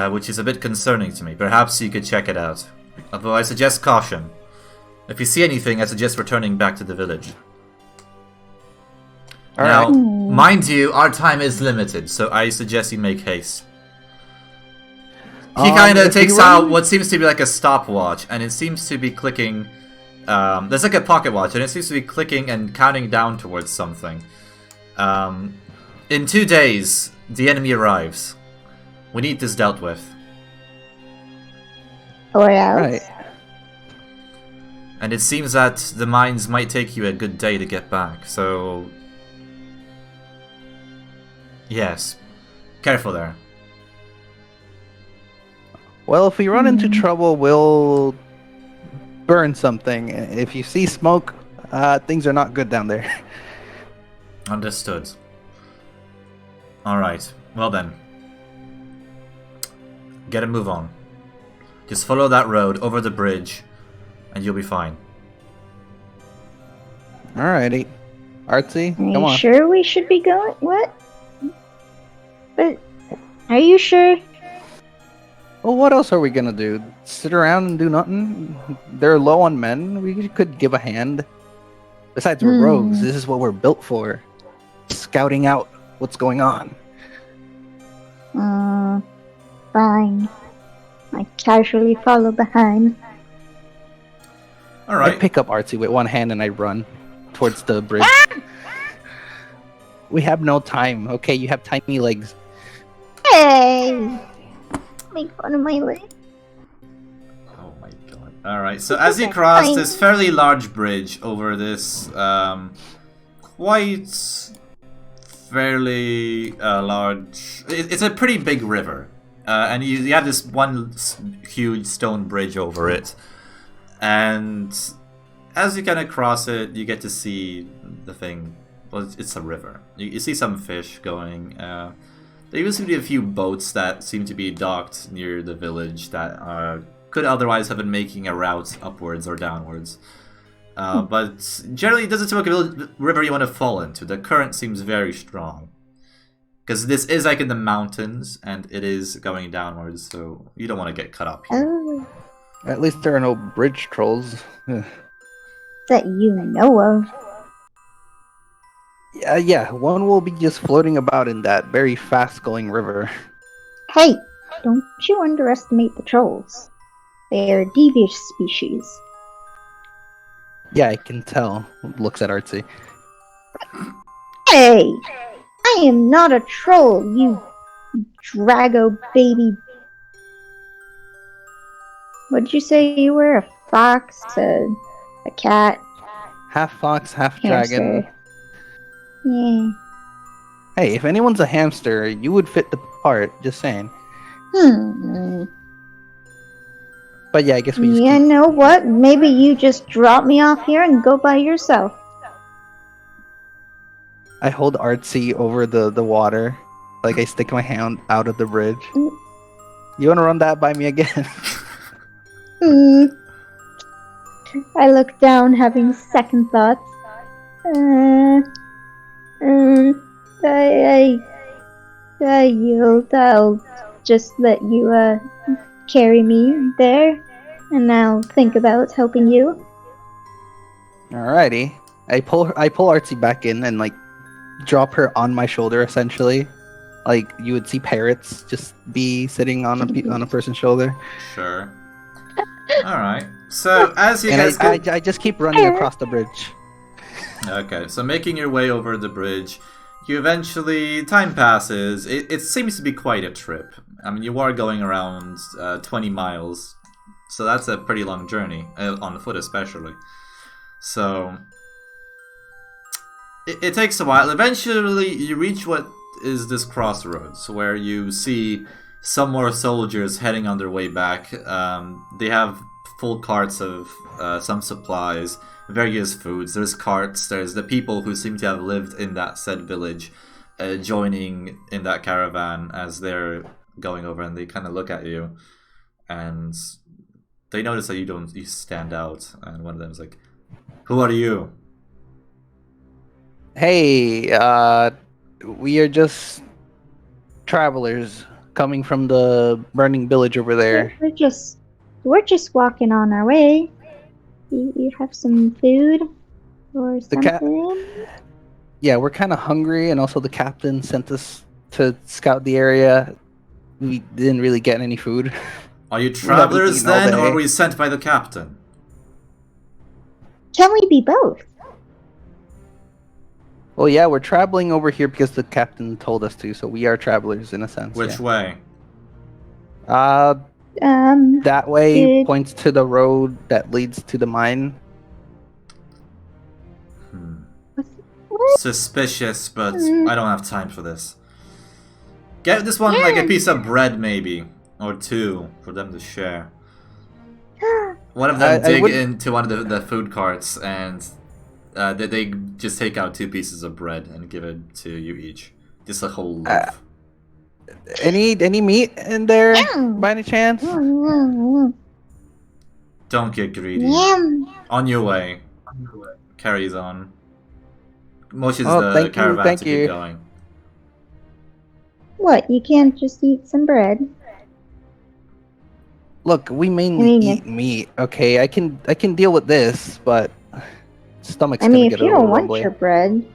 Speaker 1: which is a bit concerning to me. Perhaps you could check it out. Although I suggest caution. If you see anything, I suggest returning back to the village. Now,
Speaker 3: Alright.
Speaker 1: mind you, our time is limited, so I suggest you make haste. He kind of
Speaker 3: if we
Speaker 1: takes
Speaker 3: run-
Speaker 1: out what seems to be like a stopwatch, and it seems to be clicking. There's like a pocket watch, and it seems to be clicking and counting down towards something. In 2 days, the enemy arrives. We need this dealt with.
Speaker 2: Or else.
Speaker 3: Right.
Speaker 1: And it seems that the mines might take you a good day to get back, so... Yes. Careful there.
Speaker 3: Well, if we run into trouble, we'll burn something. If you see smoke, things are not good down there.
Speaker 1: Understood. Alright, well then. Get a move on. Just follow that road over the bridge, and you'll be fine.
Speaker 3: Alrighty. Artsy,
Speaker 2: Are
Speaker 3: come
Speaker 2: you
Speaker 3: on.
Speaker 2: sure we should be going? What? But are you sure?
Speaker 3: Well, what else are we gonna do? Sit around and do nothing? They're low on men. We could give a hand. Besides, we're rogues. This is what we're built for. Scouting out what's going on.
Speaker 2: Fine. I casually follow behind.
Speaker 3: I
Speaker 1: Alright.
Speaker 3: pick up Artsy with one hand and I run towards the bridge. We have no time. Okay, you have tiny legs.
Speaker 2: Hey! Make fun of my leg.
Speaker 1: Oh my god. Alright, so as you cross this fairly large bridge over this quite fairly large... It's a pretty big river. And you have this one huge stone bridge over it. And as you kind of cross it, you get to see the thing. Well, it's a river. You see some fish going. There even seem to be a few boats that seem to be docked near the village that could otherwise have been making a route upwards or downwards. But generally, it doesn't seem like a river you want to fall into. The current seems very strong. Because this is like in the mountains, and it is going downwards, so you don't want to get cut up here.
Speaker 2: Oh.
Speaker 3: At least there are no bridge trolls.
Speaker 2: That you know of.
Speaker 3: Yeah, one will be just floating about in that very fast-going river.
Speaker 2: Hey, don't you underestimate the trolls. They are a devious species.
Speaker 3: Yeah, I can tell. Looks at Artsy.
Speaker 2: Hey! I am not a troll, you Drago baby. What'd you say you were? A fox? A cat?
Speaker 3: Half fox, half
Speaker 2: Hamster?
Speaker 3: dragon.
Speaker 2: Yeah.
Speaker 3: Hey, if anyone's a hamster, you would fit the part. Just saying. But yeah, I guess we just
Speaker 2: You know what? Maybe you just drop me off here and go by yourself.
Speaker 3: I hold Artsy over the water. Like I stick my hand out of the bridge.
Speaker 2: Mm.
Speaker 3: You wanna run that by me again?
Speaker 2: I look down, having second thoughts. I yield. I'll just let you, carry me there, and I'll think about helping you.
Speaker 3: Alrighty. I pull Artsy back in and like drop her on my shoulder essentially. Like you would see parrots just be sitting on a person's shoulder.
Speaker 1: Sure. Alright. So, as you
Speaker 3: And
Speaker 1: guys go...
Speaker 3: I just keep running across the bridge.
Speaker 1: Okay, so making your way over the bridge, you eventually... Time passes. It seems to be quite a trip. I mean, you are going around 20 miles. So that's a pretty long journey, on foot especially. So... It takes a while. Eventually, you reach what is this crossroads, where you see some more soldiers heading on their way back. They have full carts of some supplies, various foods. There's carts, there's the people who seem to have lived in that said village joining in that caravan as they're going over, and they kind of look at you. And they notice that you stand out, and one of them is like, "Who are you?"
Speaker 3: Hey, we are just travelers coming from the burning village over there.
Speaker 2: We're just walking on our way. You have some food or something?
Speaker 3: Yeah, we're kind of hungry, and also the captain sent us to scout the area. We didn't really get any food.
Speaker 1: Are you travelers then, or were you sent by the captain?
Speaker 2: Can we be both?
Speaker 3: Well, yeah, we're traveling over here because the captain told us to, so we are travelers in a sense.
Speaker 1: Which way?
Speaker 3: That way points to the road that leads to the mine.
Speaker 1: Suspicious, but I don't have time for this. Get this one like a piece of bread, maybe, or two for them to share. One of them dig into one of the food carts, and they just take out 2 pieces of bread and give it to you each. Just a whole loaf.
Speaker 3: Any meat in there by any chance?
Speaker 1: Don't get greedy. On your way. Carries on. Motions the caravan to keep going.
Speaker 2: What? You can't just eat some bread?
Speaker 3: Look, we mainly eat meat. Okay, I can deal with this, but stomach's gonna get a little rumbly.
Speaker 2: if you don't want your bread.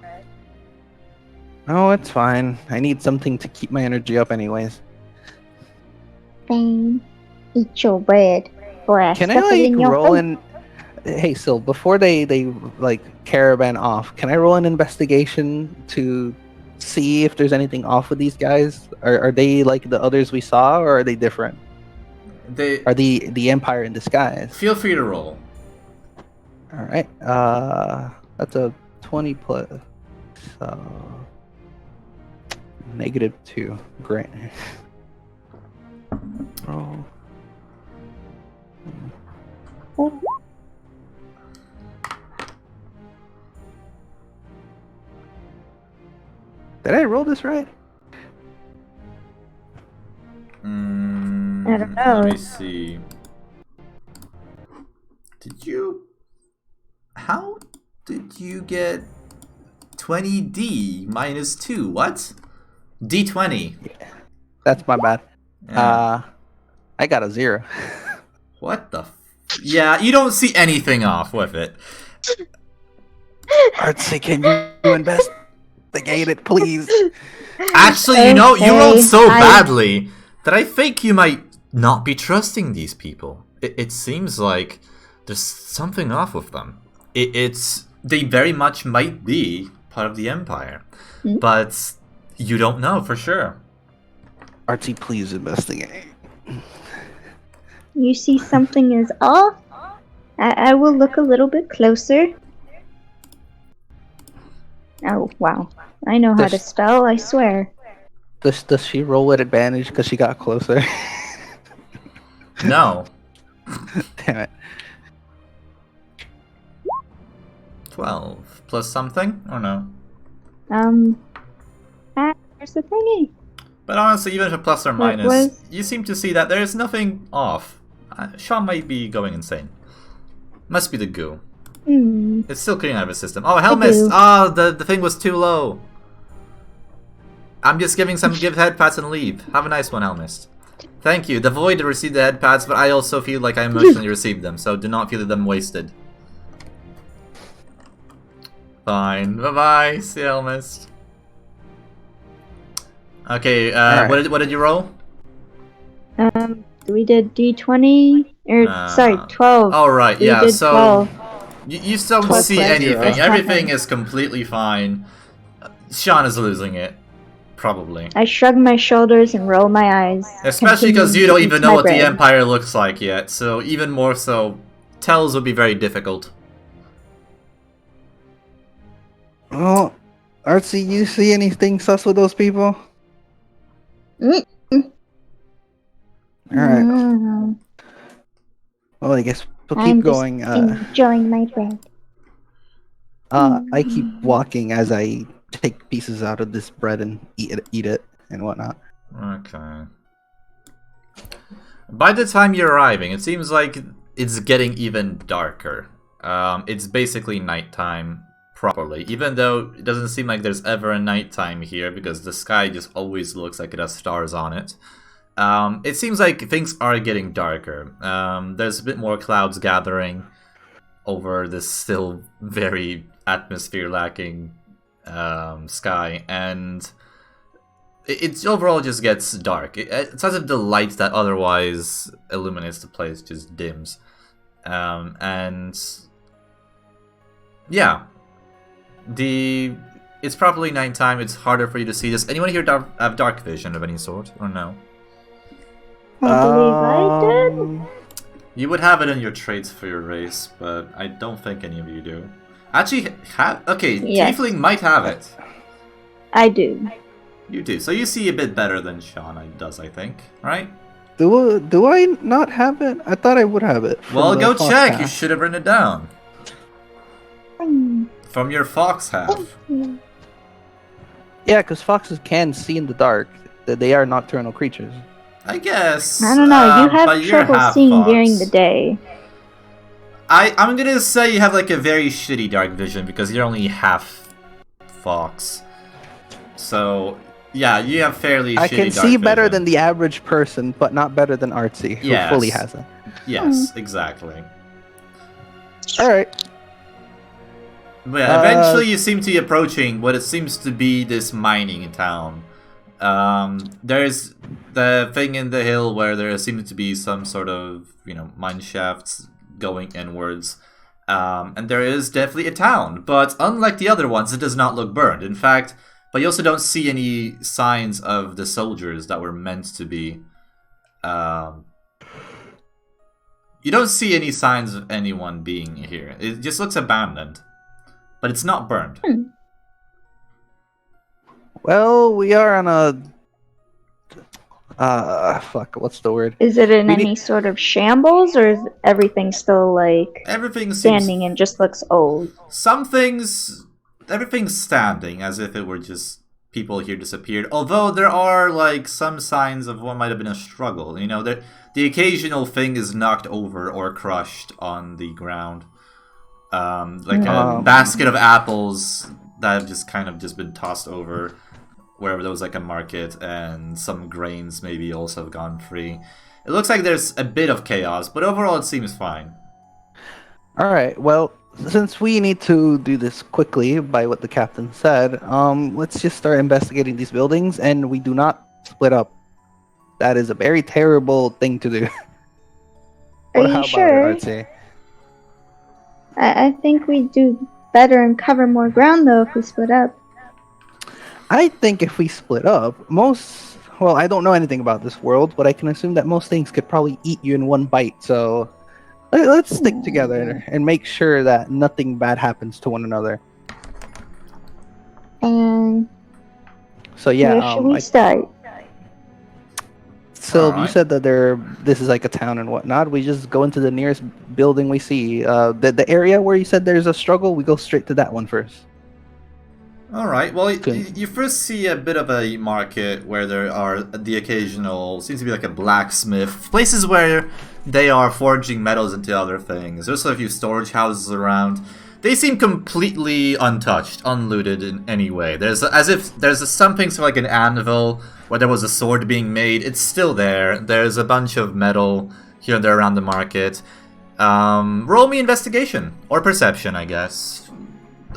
Speaker 3: Oh, it's fine. I need something to keep my energy up anyways.
Speaker 2: Fine. Eat your bread. Or I
Speaker 3: Can
Speaker 2: stuff
Speaker 3: I
Speaker 2: it in
Speaker 3: like
Speaker 2: your
Speaker 3: roll
Speaker 2: face.
Speaker 3: in? Hey, Sylv, before they like caravan off, can I roll an investigation to see if there's anything off with these guys? Are they like the others we saw, or are they different?
Speaker 1: They
Speaker 3: are the Empire in disguise.
Speaker 1: Feel free to roll.
Speaker 3: All right. That's a 20 plus. So -2. Great. Roll. Did I roll this right?
Speaker 2: I don't know.
Speaker 1: Let me see. How did you get 20D -2? What? D20.
Speaker 3: Yeah, that's my bad.
Speaker 1: Yeah.
Speaker 3: I got a 0.
Speaker 1: What the Yeah, you don't see anything off with it.
Speaker 3: Artsy, can you investigate it, please?
Speaker 1: Actually, you know, you rolled
Speaker 2: Okay,
Speaker 1: so badly that I think you might not be trusting these people. It seems like there's something off with them. They very much might be part of the Empire, but you don't know for sure.
Speaker 3: Artsy, please investigate.
Speaker 2: You see something is off? I will look a little bit closer. Oh, wow. I know how to spell, I swear.
Speaker 3: Does she roll at advantage because she got closer?
Speaker 1: No.
Speaker 3: Damn it.
Speaker 1: 12 plus something? Or no?
Speaker 2: There's the thingy.
Speaker 1: But honestly, even if a plus or
Speaker 2: What
Speaker 1: minus,
Speaker 2: was-
Speaker 1: you seem to see that there's nothing off. Sean might be going insane. Must be the goo. It's still clearing out of his system. Oh, Helmist!
Speaker 2: goo.
Speaker 1: Ah, the thing was too low. I'm just giving some head pats and leave. Have a nice one, Helmist. Thank you. The Void received the head pats, but I also feel like I emotionally received them, so do not feel them wasted. Fine. Bye-bye. See you, Helmist. Okay,
Speaker 3: Alright.
Speaker 1: what did you roll?
Speaker 2: We did D20, sorry, 12.
Speaker 1: Oh, right,
Speaker 2: We
Speaker 1: yeah,
Speaker 2: did
Speaker 1: so
Speaker 2: 12.
Speaker 1: you just don't
Speaker 2: Plus
Speaker 1: see
Speaker 2: plus
Speaker 1: anything.
Speaker 2: zero.
Speaker 1: Everything is completely fine. Sean is losing it. Probably.
Speaker 2: I shrug my shoulders and roll my eyes.
Speaker 1: Especially because you don't
Speaker 2: continuing to
Speaker 1: even
Speaker 2: eat
Speaker 1: know
Speaker 2: my
Speaker 1: what the
Speaker 2: bread.
Speaker 1: Empire looks like yet, so even more so, tells would be very difficult.
Speaker 3: Well, Artsy, you see anything sus with those people?
Speaker 2: Mm.
Speaker 3: Alright.
Speaker 2: Mm.
Speaker 3: Well, I guess we'll
Speaker 2: I'm
Speaker 3: keep
Speaker 2: just
Speaker 3: going.
Speaker 2: enjoying my bread.
Speaker 3: I keep walking as I take pieces out of this bread and eat it and whatnot.
Speaker 1: Okay. By the time you're arriving, it seems like it's getting even darker. It's basically nighttime properly, even though it doesn't seem like there's ever a nighttime here because the sky just always looks like it has stars on it. It seems like things are getting darker. There's a bit more clouds gathering over this still very atmosphere lacking sky, and it overall just gets dark. It's as if the light that otherwise illuminates the place just dims. And yeah, it's probably nighttime. It's harder for you to see this. Anyone here have dark vision of any sort, or no?
Speaker 2: I believe I did.
Speaker 1: You would have it in your traits for your race, but I don't think any of you do. Actually, okay,
Speaker 2: Yes.
Speaker 1: Tiefling might have it.
Speaker 2: I do.
Speaker 1: You do. So you see a bit better than Shauna does, I think, right?
Speaker 3: Do I not have it? I thought I would have it. from
Speaker 1: Well,
Speaker 3: the
Speaker 1: go
Speaker 3: fox
Speaker 1: check.
Speaker 3: half.
Speaker 1: You should have written it down. From your fox half.
Speaker 3: Yeah, because foxes can see in the dark. They are nocturnal creatures.
Speaker 1: I guess.
Speaker 2: I don't know. You
Speaker 1: but
Speaker 2: have
Speaker 1: you're
Speaker 2: trouble
Speaker 1: half
Speaker 2: seeing
Speaker 1: fox.
Speaker 2: during the day.
Speaker 1: I'm gonna say you have like a very shitty dark vision because you're only half fox. So yeah, you have fairly
Speaker 3: I
Speaker 1: shitty
Speaker 3: can
Speaker 1: dark
Speaker 3: see better
Speaker 1: vision.
Speaker 3: than the average person, but not better than Artsy, who
Speaker 1: Yes.
Speaker 3: fully has it.
Speaker 1: Yes, exactly.
Speaker 3: Alright.
Speaker 1: But yeah, eventually you seem to be approaching what it seems to be this mining town. There's the thing in the hill where there seems to be some sort of, mine shafts going inwards. And there is definitely a town, but unlike the other ones, it does not look burned. In fact, but you also don't see any signs of the soldiers that were meant to be. You don't see any signs of anyone being here. It just looks abandoned. But it's not burned.
Speaker 3: Well, we are on a... fuck, what's the word?
Speaker 2: Is it in
Speaker 3: We
Speaker 2: any
Speaker 3: need-
Speaker 2: sort of shambles, or is everything still like
Speaker 1: Everything seems...
Speaker 2: standing and just looks old?
Speaker 1: Some things... Everything's standing, as if it were just people here disappeared. Although there are, like, some signs of what might have been a struggle. The occasional thing is knocked over or crushed on the ground. Like a basket of apples that have just kind of just been tossed over. wherever there was like a market, and some grains maybe also have gone free. It looks like there's a bit of chaos, but overall it seems fine.
Speaker 3: All right. Well, since we need to do this quickly by what the captain said, let's just start investigating these buildings, and we do not split up. That is a very terrible thing to do.
Speaker 2: Are you
Speaker 3: How
Speaker 2: sure?
Speaker 3: about it, Artsy?
Speaker 2: I think we'd do better and cover more ground though if we split up.
Speaker 3: I think if we split up, well, I don't know anything about this world, but I can assume that most things could probably eat you in one bite. So let's stick together and make sure that nothing bad happens to one another.
Speaker 2: And
Speaker 3: So yeah,
Speaker 2: where should we start?
Speaker 3: Sylv, you
Speaker 1: Alright.
Speaker 3: said that this is like a town and whatnot. We just go into the nearest building we see. The area where you said there's a struggle, we go straight to that one first.
Speaker 1: Alright, well,
Speaker 3: Good.
Speaker 1: you first see a bit of a market where there are the occasional, seems to be like a blacksmith, places where they are forging metals into other things. There's also a few storage houses around. They seem completely untouched, unlooted in any way. As if there's something sort of like an anvil where there was a sword being made. It's still there. There's a bunch of metal here and there around the market. Roll me investigation or perception, I guess.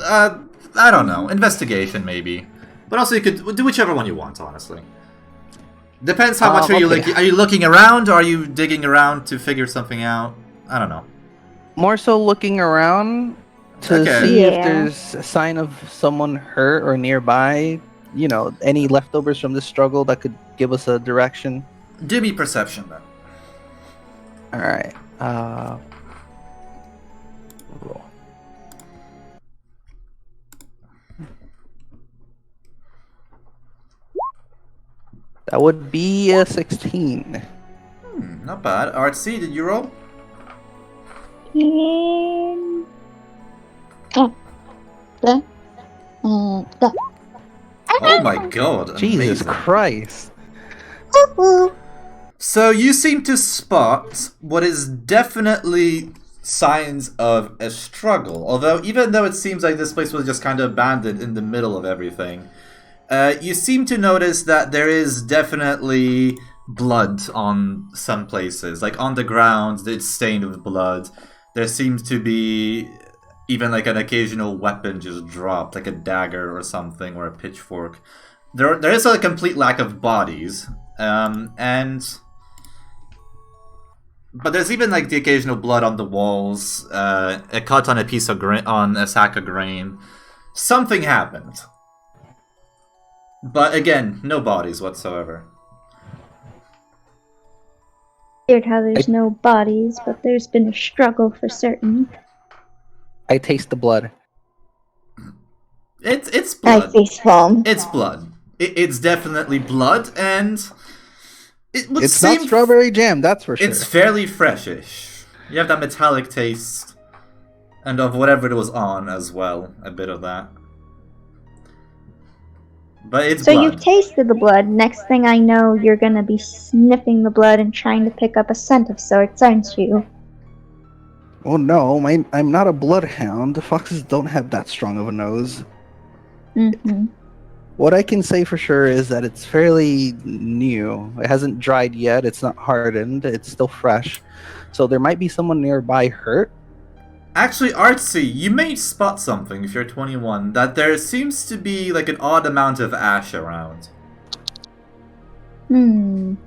Speaker 1: I don't know. Investigation, maybe. But also, you could do whichever one you want, honestly. Depends how much are you
Speaker 3: okay.
Speaker 1: looking. Are you looking around, or are you digging around to figure something out? I don't know.
Speaker 3: More so looking around to
Speaker 1: Okay.
Speaker 3: see if
Speaker 2: Yeah.
Speaker 3: there's a sign of someone hurt or nearby. You know, any leftovers from this struggle that could give us a direction.
Speaker 1: Do me perception then.
Speaker 3: All right. Roll. That would be a 16.
Speaker 1: Not bad. Artsy, did you roll?
Speaker 2: And...
Speaker 1: Oh my god.
Speaker 3: Jesus
Speaker 1: Amazing.
Speaker 3: Christ.
Speaker 1: So you seem to spot what is definitely signs of a struggle. Although, even though it seems like this place was just kind of abandoned in the middle of everything, you seem to notice that there is definitely blood on some places. Like on the ground, it's stained with blood. There seems to be even like an occasional weapon just dropped, like a dagger or something, or a pitchfork. There is a complete lack of bodies, but there's even like the occasional blood on the walls, a cut on a piece of on a sack of grain. Something happened, but again, no bodies whatsoever.
Speaker 2: Weird how there's no bodies, but there's been a struggle for certain.
Speaker 3: I taste the blood.
Speaker 1: It's
Speaker 2: I
Speaker 1: blood.
Speaker 2: face palm.
Speaker 1: It's blood. It's definitely blood, and it would
Speaker 3: It's
Speaker 1: seem
Speaker 3: not strawberry jam, that's for sure.
Speaker 1: it's fairly freshish. You have that metallic taste, and of whatever it was on as well, a bit of that. But it's
Speaker 2: So
Speaker 1: blood.
Speaker 2: you've tasted the blood. Next thing I know, you're gonna be sniffing the blood and trying to pick up a scent of sorts, aren't you?
Speaker 3: Oh no, I'm not a bloodhound. Foxes don't have that strong of a nose.
Speaker 2: Mm-hmm.
Speaker 3: What I can say for sure is that it's fairly new. It hasn't dried yet, it's not hardened, it's still fresh. So there might be someone nearby hurt.
Speaker 1: Actually, Artsy, you may spot something if you're 21, that there seems to be like an odd amount of ash around. It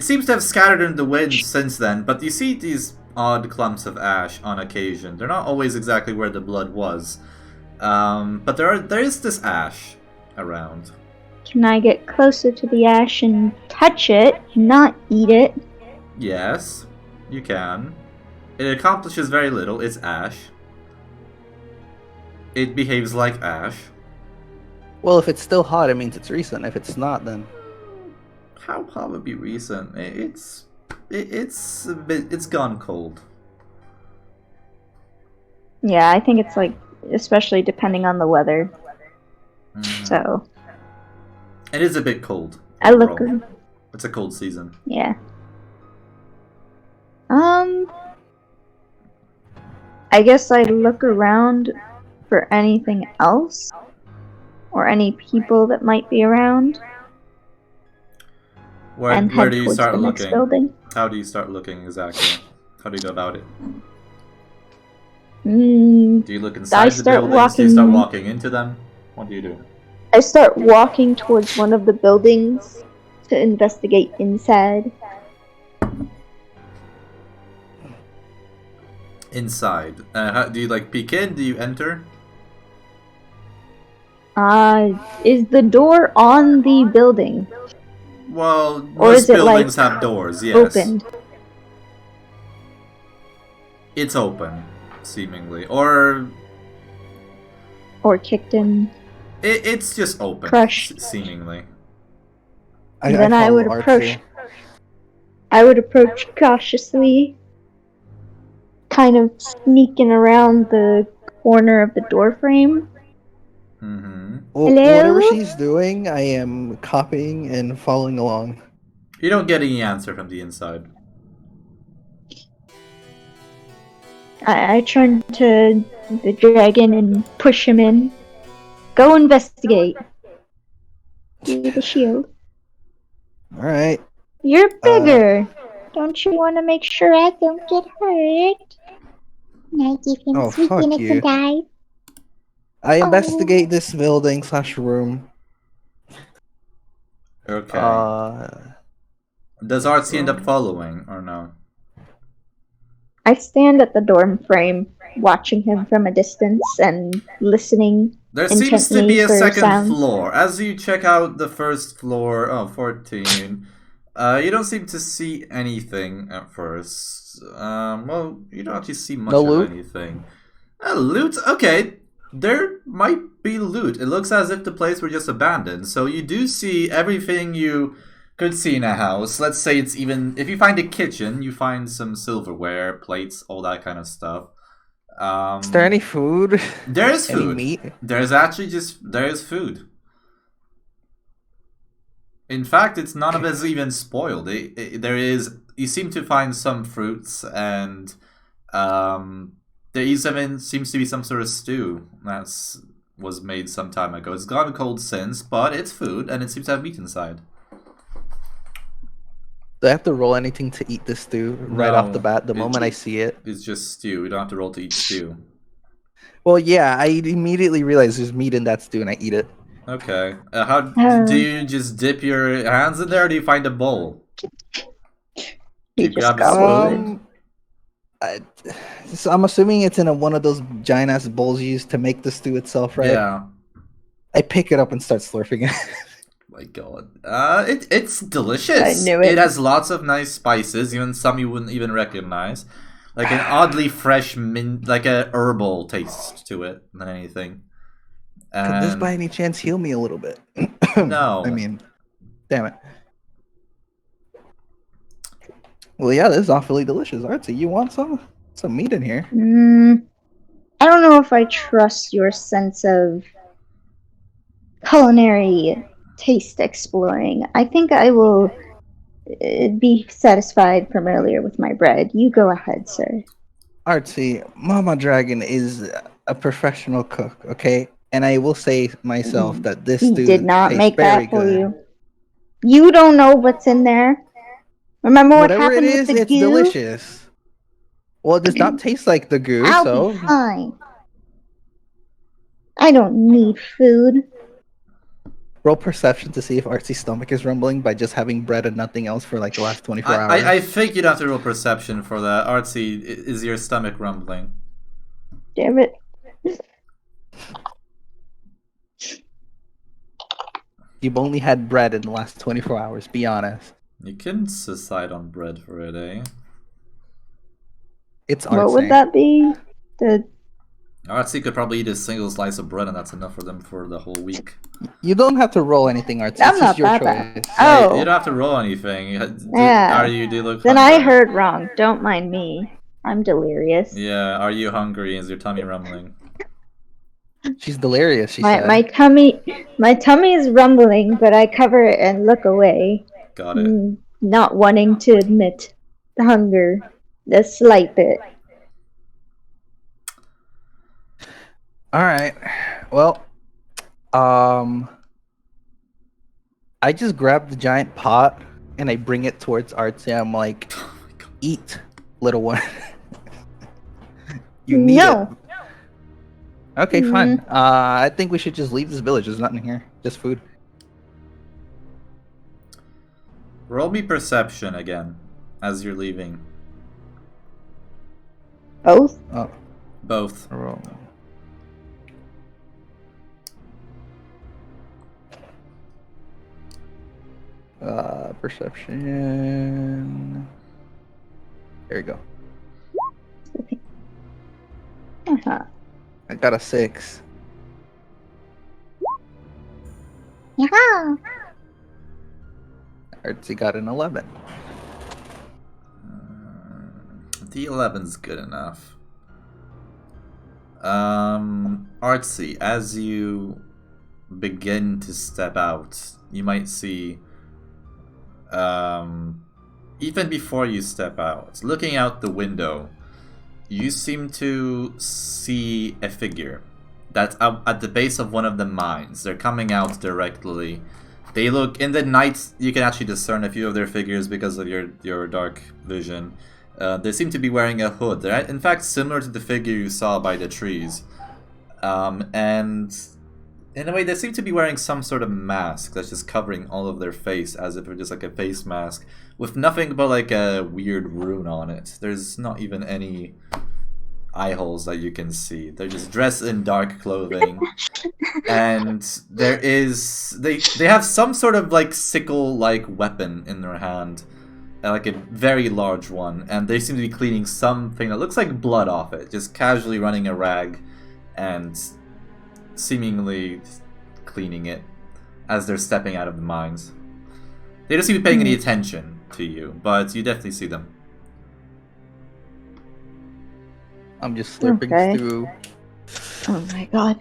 Speaker 1: seems to have scattered in the wind since then, but you see these odd clumps of ash on occasion. They're not always exactly where the blood was, but there is this ash around.
Speaker 2: Can I get closer to the ash and touch it, not eat it?
Speaker 1: Yes, you can. It accomplishes very little. It's ash. It behaves like ash.
Speaker 3: Well, if it's still hot, it means it's recent. If it's not, then
Speaker 1: How probably recent? It's a bit. It's gone cold.
Speaker 2: Yeah, I think it's like, especially depending on the weather. So,
Speaker 1: It is a bit cold.
Speaker 2: I look.
Speaker 1: overall. It's a cold season.
Speaker 2: Yeah. I guess I look around for anything else. or any people that might be around, and
Speaker 1: Where
Speaker 2: head
Speaker 1: do you
Speaker 2: towards
Speaker 1: start
Speaker 2: the next
Speaker 1: looking?
Speaker 2: building.
Speaker 1: How do you start looking exactly? How do you go about it?
Speaker 2: Mm,
Speaker 1: Do you look inside the
Speaker 2: start
Speaker 1: buildings? Do you start
Speaker 2: walking-
Speaker 1: walking into them? What do you do?
Speaker 2: I start walking towards one of the buildings to investigate inside.
Speaker 1: Inside. Do you like peek in? Do you enter?
Speaker 2: Is the door on the building?
Speaker 1: Well,
Speaker 2: Or
Speaker 1: most
Speaker 2: is it,
Speaker 1: buildings
Speaker 2: like,
Speaker 1: have doors, yes.
Speaker 2: Opened?
Speaker 1: It's open, seemingly. Or
Speaker 2: Or kicked in?
Speaker 1: it's just open,
Speaker 2: Crushed.
Speaker 1: seemingly.
Speaker 2: Then I would
Speaker 3: follow
Speaker 2: approach.
Speaker 3: Artsy.
Speaker 2: I would approach cautiously, kind of sneaking around the corner of the door frame.
Speaker 1: Mm-hmm.
Speaker 3: Well,
Speaker 2: Hello?
Speaker 3: whatever she's doing, I am copying and following along.
Speaker 1: You don't get any answer from the inside.
Speaker 2: I turn to the dragon and push him in. Go investigate. Give me the shield.
Speaker 3: Alright.
Speaker 2: You're bigger. Don't you want to make sure I don't get hurt? I give him
Speaker 3: Oh,
Speaker 2: sweet
Speaker 3: fuck
Speaker 2: minutes
Speaker 3: you.
Speaker 2: to die.
Speaker 3: I investigate this building / room.
Speaker 1: Okay. Does Artsy end up following, or no?
Speaker 2: I stand at the dorm frame, watching him from a distance and listening.
Speaker 1: There seems to be
Speaker 2: intently
Speaker 1: a
Speaker 2: for
Speaker 1: second
Speaker 2: sounds.
Speaker 1: floor. As you check out the first floor, 14, you don't seem to see anything at first. Well, you don't actually see much
Speaker 3: No
Speaker 1: of
Speaker 3: loot?
Speaker 1: anything. Loot? Okay. There might be loot. It looks as if the place were just abandoned. So you do see everything you could see in a house. Let's say it's even... If you find a kitchen, you find some silverware, plates, all that kind of stuff.
Speaker 3: Is there any food?
Speaker 1: There is
Speaker 3: Any
Speaker 1: food.
Speaker 3: meat?
Speaker 1: There's actually there is food. In fact, it's none of it is even spoiled. There is. You seem to find some fruits, and there even seems to be some sort of stew was made some time ago. It's gone cold since, but it's food, and it seems to have meat inside.
Speaker 3: Do I have to roll anything to eat this stew right off the
Speaker 1: No,
Speaker 3: bat, the moment I see it?
Speaker 1: It's just stew. You don't have to roll to eat stew.
Speaker 3: Well, yeah, I immediately realize there's meat in that stew and I eat it.
Speaker 1: Okay. How do you just dip your hands in there, or do you find a bowl?
Speaker 2: He
Speaker 1: You
Speaker 2: just
Speaker 1: grab a
Speaker 2: gobbled
Speaker 1: spoon?
Speaker 3: So I'm assuming it's in one of those giant ass bowls used to make the stew itself, right?
Speaker 1: Yeah.
Speaker 3: I pick it up and start slurping it.
Speaker 1: My god. It's delicious.
Speaker 2: I knew it.
Speaker 1: It has lots of nice spices, even some you wouldn't even recognize. Like an oddly fresh mint, like a herbal taste to it than anything.
Speaker 3: Could this
Speaker 1: And
Speaker 3: by any chance heal me a little bit?
Speaker 1: No.
Speaker 3: I mean, damn it. Well, yeah, this is awfully delicious. Artsy, you want some meat in here?
Speaker 2: I don't know if I trust your sense of culinary taste exploring. I think I will be satisfied from earlier with my bread. You go ahead, sir.
Speaker 3: Artsy, Mama Dragon is a professional cook, okay? And I will say myself that this
Speaker 2: He
Speaker 3: stew
Speaker 2: did not
Speaker 3: tastes
Speaker 2: make
Speaker 3: very
Speaker 2: that for
Speaker 3: good.
Speaker 2: you. You don't know what's in there. Remember what
Speaker 3: Whatever it
Speaker 2: happened
Speaker 3: is,
Speaker 2: with the
Speaker 3: it's
Speaker 2: goo?
Speaker 3: delicious. Well, it does not taste like the goo,
Speaker 2: I'll
Speaker 3: so
Speaker 2: be fine. I don't need food.
Speaker 3: roll perception to see if Artsy's stomach is rumbling by just having bread and nothing else for like the last 24 hours.
Speaker 1: I think you'd have to roll perception for that. Artsy, is your stomach rumbling?
Speaker 2: Damn it.
Speaker 3: You've only had bread in the last 24 hours, be honest.
Speaker 1: You can decide on bread for it, eh?
Speaker 3: It's Artsy.
Speaker 2: What would that be? The
Speaker 1: Artsy could probably eat a single slice of bread, and that's enough for them for the whole week.
Speaker 3: You don't have to roll anything, Artsy.
Speaker 2: I'm
Speaker 3: It's
Speaker 2: not
Speaker 3: just your
Speaker 2: that
Speaker 3: choice.
Speaker 2: bad. Oh.
Speaker 1: You don't have to roll anything.
Speaker 2: Yeah.
Speaker 1: Do you look
Speaker 2: Then I
Speaker 1: hungry?
Speaker 2: heard wrong. Don't mind me. I'm delirious.
Speaker 1: Yeah, are you hungry? Is your tummy rumbling?
Speaker 3: She's delirious, she said.
Speaker 2: My tummy is rumbling, but I cover it and look away.
Speaker 1: Got it.
Speaker 2: Not wanting to admit the hunger, the slight bit.
Speaker 3: Alright. Well, I just grab the giant pot and I bring it towards Artsy. I'm like, eat, little one. You need
Speaker 2: No.
Speaker 3: it. Okay, fine. I think we should just leave this village. There's nothing here. Just food.
Speaker 1: Roll me perception again as you're leaving.
Speaker 2: Both?
Speaker 3: Oh,
Speaker 1: Both.
Speaker 3: roll. Perception. There you go.
Speaker 2: Uh-huh.
Speaker 3: I got a 6.
Speaker 2: Yeah.
Speaker 3: Artsy got an 11.
Speaker 1: The 11's good enough. Artsy, as you begin to step out, you might see, even before you step out, looking out the window, you seem to see a figure that's up at the base of one of the mines. They're coming out directly. They look, in the night, you can actually discern a few of their figures because of your dark vision. They seem to be wearing a hood. They're in fact similar to the figure you saw by the trees. And in a way, they seem to be wearing some sort of mask that's just covering all of their face, as if it were just like a face mask, with nothing but like a weird rune on it. There's not even any eye holes that you can see. They're just dressed in dark clothing. And there is... They have some sort of like sickle-like weapon in their hand. Like a very large one. And they seem to be cleaning something that looks like blood off it. Just casually running a rag and seemingly cleaning it as they're stepping out of the mines. They don't seem to be paying any attention to you, but you definitely see them.
Speaker 3: I'm just slurping
Speaker 2: Okay.
Speaker 3: through.
Speaker 2: Oh my god.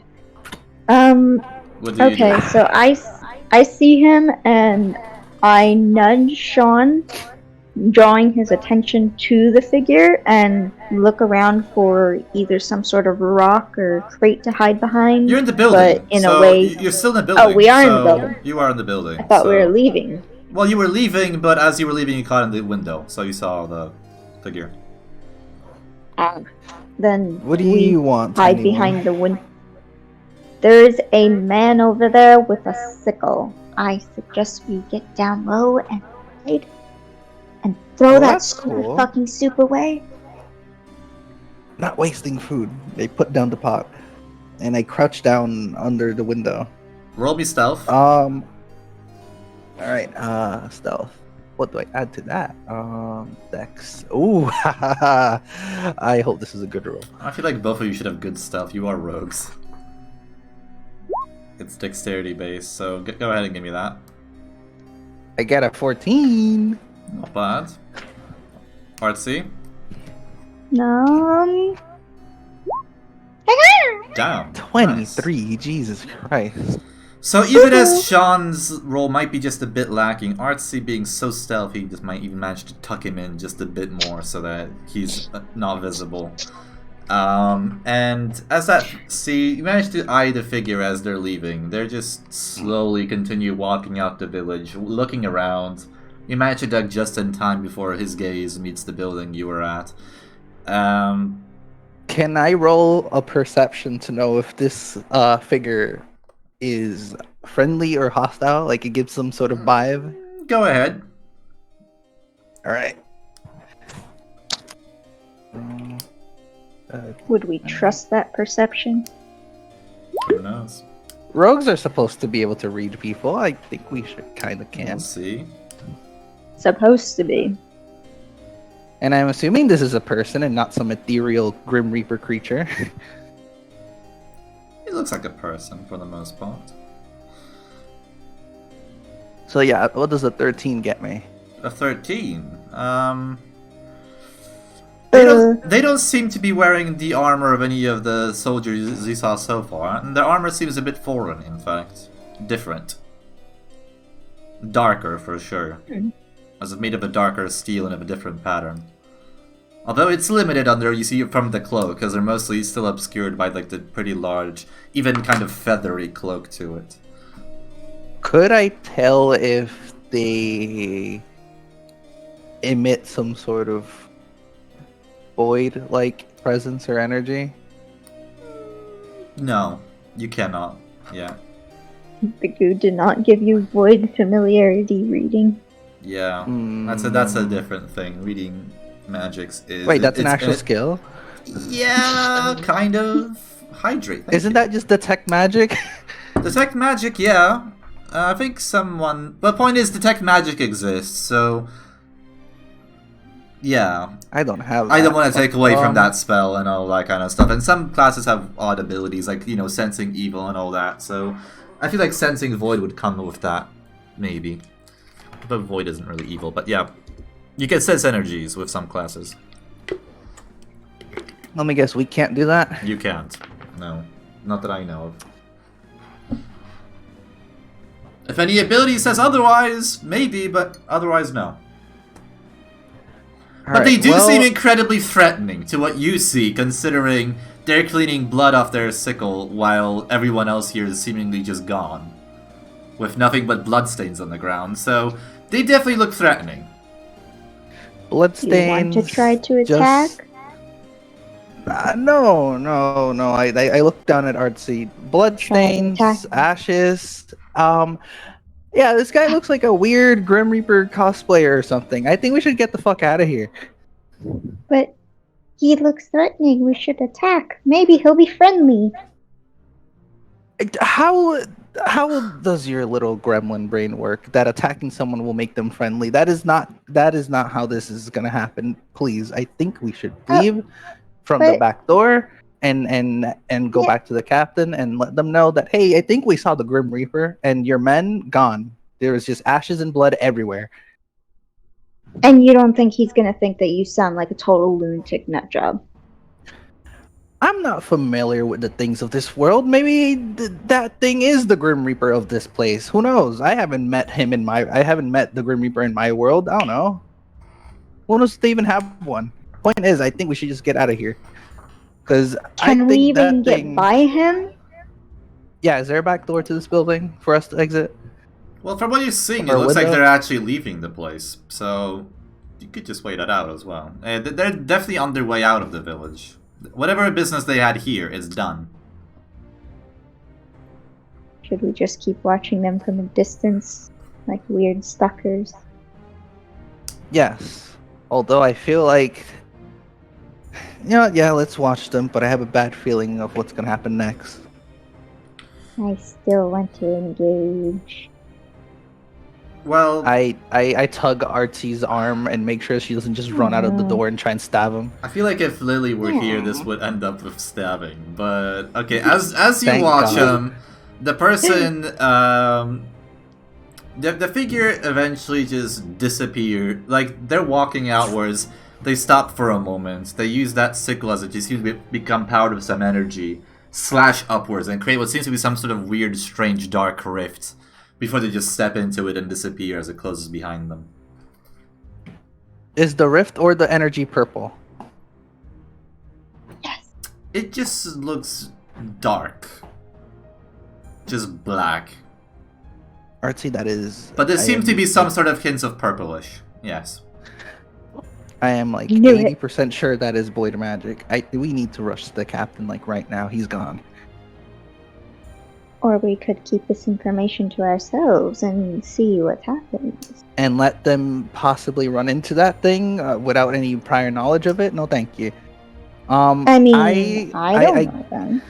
Speaker 1: What do you
Speaker 2: Okay,
Speaker 1: do?
Speaker 2: so I see him and I nudge Sean, drawing his attention to the figure, and look around for either some sort of rock or crate to hide behind.
Speaker 1: You're in the building,
Speaker 2: but in
Speaker 1: so
Speaker 2: a way.
Speaker 1: you're still in the building.
Speaker 2: Oh, we are in the
Speaker 1: so
Speaker 2: building.
Speaker 1: You are in the building.
Speaker 2: I thought we
Speaker 1: so-
Speaker 2: were leaving.
Speaker 1: Well, you were leaving, but as you were leaving, you caught in the window, so you saw the figure.
Speaker 2: Then
Speaker 3: What do
Speaker 2: we
Speaker 3: you want?
Speaker 2: hide
Speaker 3: anyone?
Speaker 2: behind the window. There's a man over there with a sickle. I suggest we get down low and hide and throw
Speaker 3: Well,
Speaker 2: that
Speaker 3: that's
Speaker 2: stupid
Speaker 3: cool.
Speaker 2: fucking soup away.
Speaker 3: Not wasting food. They put down the pot, and I crouch down under the window.
Speaker 1: Roll me stealth.
Speaker 3: All right. Stealth. What do I add to that? Dex. Ooh, I hope this is a good roll.
Speaker 1: I feel like both of you should have good stealth. You are rogues. It's dexterity based, so go ahead and give me that.
Speaker 3: I get a 14.
Speaker 1: Not bad. Artsy. Damn.
Speaker 3: 23. Jesus Christ.
Speaker 1: So even as Sean's roll might be just a bit lacking, Artsy being so stealthy just might even manage to tuck him in just a bit more so that he's not visible. And as you manage to eye the figure as they're leaving. They're just slowly continue walking out the village, looking around. You manage to duck just in time before his gaze meets the building you were at.
Speaker 3: Can I roll a perception to know if this figure is friendly or hostile? Like it gives some sort of vibe?
Speaker 1: Go ahead.
Speaker 3: Alright.
Speaker 2: Would we trust that perception?
Speaker 1: Who knows?
Speaker 3: Rogues are supposed to be able to read people. I think we should kind of
Speaker 1: We'll
Speaker 3: can.
Speaker 1: see.
Speaker 2: Supposed to be.
Speaker 3: And I'm assuming this is a person and not some ethereal Grim Reaper creature.
Speaker 1: He looks like a person for the most part.
Speaker 3: So yeah, what does a 13 get me?
Speaker 1: A 13. They don't seem to be wearing the armor of any of the soldiers you saw so far, and their armor seems a bit foreign, in fact. Different. Darker, for sure. As if made of a darker steel and of a different pattern. Although it's limited under, you see from the cloak, because they're mostly still obscured by like the pretty large, even kind of feathery cloak to it.
Speaker 3: Could I tell if they emit some sort of void-like presence or energy?
Speaker 1: No, you cannot. Yeah.
Speaker 2: The goo did not give you void familiarity reading.
Speaker 1: Yeah.
Speaker 3: Hmm.
Speaker 1: That's a different thing. Reading magics is...
Speaker 3: Wait, that's an
Speaker 1: it's-
Speaker 3: actual skill?
Speaker 1: Yeah, kind of. Hydrate. Thank
Speaker 3: Isn't
Speaker 1: you.
Speaker 3: that just detect magic?
Speaker 1: Detect magic, yeah. I think someone... The point is, detect magic exists, so... Yeah.
Speaker 3: I don't have
Speaker 1: I don't
Speaker 3: that.
Speaker 1: want to take away from
Speaker 3: Um,
Speaker 1: that spell and all that kind of stuff. And some classes have odd abilities, like, you know, sensing evil and all that, so... I feel like sensing void would come with that, maybe. But void isn't really evil, but yeah. You can sense energies with some classes.
Speaker 3: Let me guess, we can't do that?
Speaker 1: You can't. No. Not that I know of. If any ability says otherwise, maybe, but otherwise no. But they do seem incredibly threatening to what you see, considering they're cleaning blood off their sickle while everyone else here is seemingly just gone. With nothing but bloodstains on the ground, so they definitely look threatening.
Speaker 3: Bloodstains.
Speaker 2: You want to try to
Speaker 3: just-
Speaker 2: attack?
Speaker 3: No. I looked down at Artsy. Bloodstains,
Speaker 2: attack.
Speaker 3: ashes. Yeah, this guy looks like a weird Grim Reaper cosplayer or something. I think we should get the fuck out of here.
Speaker 2: But he looks threatening. We should attack. Maybe he'll be friendly.
Speaker 3: How does your little gremlin brain work? That attacking someone will make them friendly. That is not how this is gonna happen. Please, I think we should leave from the
Speaker 2: but-
Speaker 3: back door and go
Speaker 2: Yeah.
Speaker 3: back to the captain and let them know that, hey, I think we saw the Grim Reaper and your men gone. There was just ashes and blood everywhere.
Speaker 2: And you don't think he's gonna think that you sound like a total lunatic nutjob?
Speaker 3: I'm not familiar with the things of this world. Maybe that thing is the Grim Reaper of this place. Who knows? I haven't met the Grim Reaper in my world. I don't know. Who knows if they even have one? Point is, I think we should just get out of here. Because I
Speaker 2: Can we
Speaker 3: think
Speaker 2: even
Speaker 3: that
Speaker 2: get
Speaker 3: thing...
Speaker 2: by him?
Speaker 3: Yeah, is there a back door to this building for us to exit?
Speaker 1: Well, from what you're seeing, it
Speaker 3: Or
Speaker 1: looks like
Speaker 3: window?
Speaker 1: they're actually leaving the place, so you could just wait it out as well. They're definitely on their way out of the village. Whatever business they had here is done.
Speaker 2: Should we just keep watching them from a distance, like weird stalkers?
Speaker 3: Yes. Although I feel like... You know what, yeah, let's watch them, but I have a bad feeling of what's gonna happen next.
Speaker 2: I still want to engage.
Speaker 1: Well,
Speaker 3: I tug Artie's arm and make sure she doesn't just run out of the door and try and stab him.
Speaker 1: I feel like if Lily were here, this would end up with stabbing. But okay, as you
Speaker 3: Thank
Speaker 1: watch
Speaker 3: God.
Speaker 1: him, the person, the figure eventually just disappear. Like they're walking outwards. They stop for a moment. They use that sickle as it just seems to become powered with some energy, slash upwards and create what seems to be some sort of weird, strange, dark rift. Before they just step into it and disappear as it closes behind them.
Speaker 3: Is the rift or the energy purple?
Speaker 1: It just looks dark. Just black.
Speaker 3: Artsy, that is...
Speaker 1: But there
Speaker 3: I
Speaker 1: seems
Speaker 3: am-
Speaker 1: to be some sort of hints of purplish. Yes.
Speaker 3: I am like
Speaker 2: Knew it.
Speaker 3: 80% sure that is void magic. We need to rush the captain like right now. He's gone.
Speaker 2: Or we could keep this information to ourselves and see what happens.
Speaker 3: And let them possibly run into that thing without any prior knowledge of it? No, thank you.
Speaker 2: I mean, I don't know then.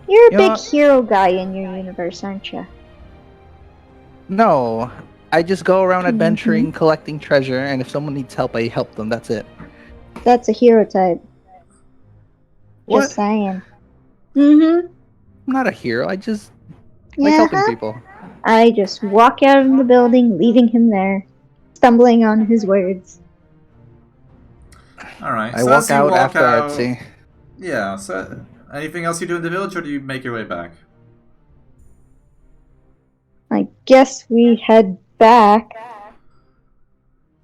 Speaker 2: You're a
Speaker 3: You
Speaker 2: big
Speaker 3: know-
Speaker 2: hero guy in your universe, aren't you?
Speaker 3: No, I just go around adventuring, collecting treasure, and if someone needs help, I help them. That's it.
Speaker 2: That's a hero type.
Speaker 3: What?
Speaker 2: Just saying. Mm-hmm.
Speaker 3: I'm not a hero. I just like helping people.
Speaker 2: I just walk out of the building, leaving him there, stumbling on his words.
Speaker 1: Alright.
Speaker 3: I
Speaker 1: So
Speaker 3: walk
Speaker 1: as you
Speaker 3: out
Speaker 1: walk
Speaker 3: after
Speaker 1: out,
Speaker 3: Artsy.
Speaker 1: Yeah, so anything else you do in the village or do you make your way back?
Speaker 2: I guess we head back.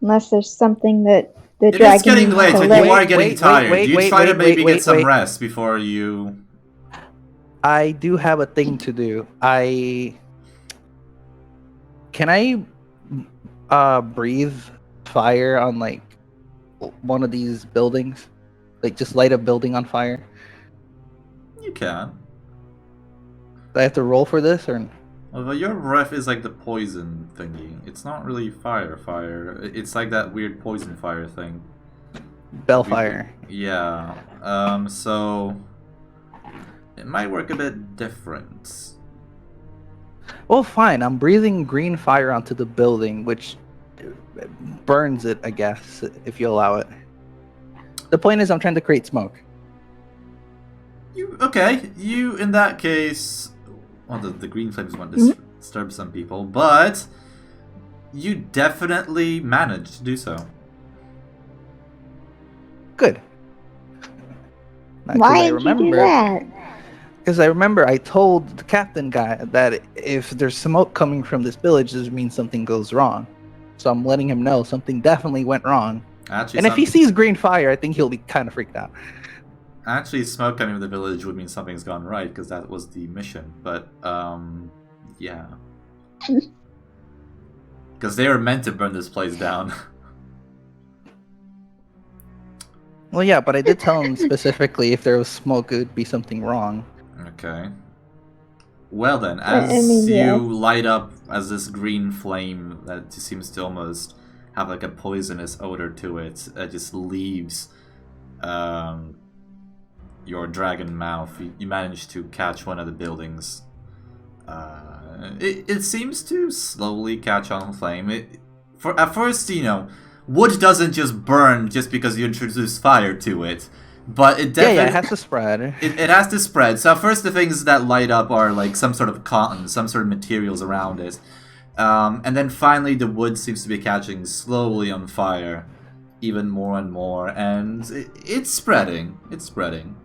Speaker 2: Unless there's something that The
Speaker 1: It is
Speaker 2: dragon
Speaker 1: getting late and you are getting
Speaker 3: Wait,
Speaker 1: tired.
Speaker 3: wait,
Speaker 1: you
Speaker 3: wait,
Speaker 1: try to
Speaker 3: wait,
Speaker 1: maybe
Speaker 3: wait,
Speaker 1: get some
Speaker 3: wait.
Speaker 1: rest before you...
Speaker 3: I do have a thing to do. Can I breathe fire on like one of these buildings? Like just light a building on fire?
Speaker 1: You can.
Speaker 3: Do I have to roll for this or?
Speaker 1: Although your breath is like the poison thingy. It's not really fire. It's like that weird poison fire thing.
Speaker 3: Bellfire.
Speaker 1: Yeah. So... It might work a bit different.
Speaker 3: Well, fine. I'm breathing green fire onto the building, which burns it, I guess, if you allow it. The point is, I'm trying to create smoke.
Speaker 1: You, in that case... Well, the green flames won't disturb some people, but... You definitely managed to do so.
Speaker 3: Good.
Speaker 2: Why did you do that?
Speaker 3: Because I remember I told the captain guy that if there's smoke coming from this village, this means something goes wrong. So I'm letting him know something definitely went wrong.
Speaker 1: Actually,
Speaker 3: And if he sees green fire, I think he'll be kind of freaked out.
Speaker 1: Actually, smoke coming from the village would mean something's gone right, because that was the mission. But, yeah. Because they were meant to burn this place down.
Speaker 3: Well, yeah, but I did tell him specifically if there was smoke, it would be something wrong.
Speaker 1: Okay. Well then, as you light up as this green flame that seems to almost have like a poisonous odor to it, that just leaves your dragon mouth, you manage to catch one of the buildings. It seems to slowly catch on flame. At first, wood doesn't just burn just because you introduce fire to it. But it definitely...
Speaker 3: Yeah, it has to spread.
Speaker 1: It has to spread. So first the things that light up are like some sort of cotton, some sort of materials around it. And then finally the wood seems to be catching slowly on fire. Even more and more. And it's spreading. It's spreading.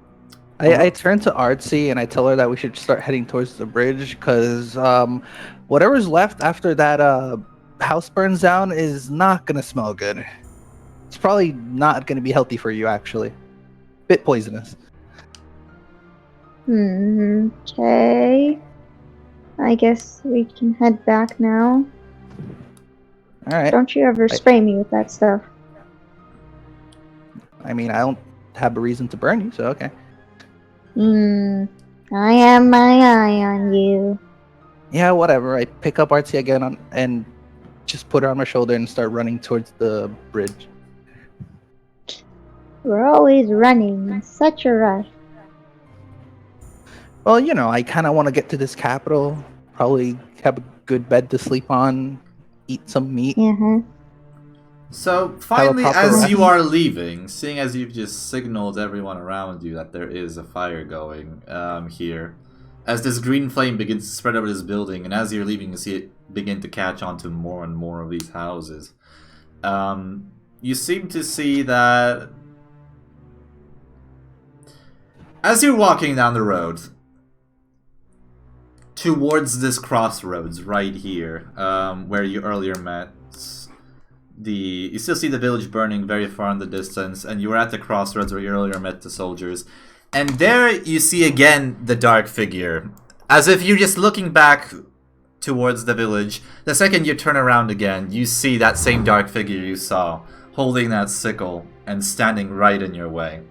Speaker 3: I turn to Artsy and I tell her that we should start heading towards the bridge because whatever's left after that house burns down is not going to smell good. It's probably not going to be healthy for you, actually. Bit poisonous.
Speaker 2: Okay. I guess we can head back now.
Speaker 3: Alright.
Speaker 2: Don't you ever spray me with that stuff.
Speaker 3: I mean, I don't have a reason to burn you, so okay.
Speaker 2: I have my eye on you.
Speaker 3: Yeah, whatever. I pick up Artsy again and just put her on my shoulder and start running towards the bridge.
Speaker 2: We're always running in such a rush.
Speaker 3: Well, I kind of want to get to this capital. Probably have a good bed to sleep on. Eat some meat.
Speaker 1: So, finally, as
Speaker 3: rest.
Speaker 1: you are leaving, seeing as you've just signaled everyone around you that there is a fire going here, as this green flame begins to spread over this building, and as you're leaving, you see it begin to catch on to more and more of these houses. You seem to see that... As you're walking down the road, towards this crossroads right here, where you earlier met, you still see the village burning very far in the distance, and you were at the crossroads where you earlier met the soldiers. And there you see again the dark figure, as if you're just looking back towards the village. The second you turn around again, you see that same dark figure you saw, holding that sickle and standing right in your way.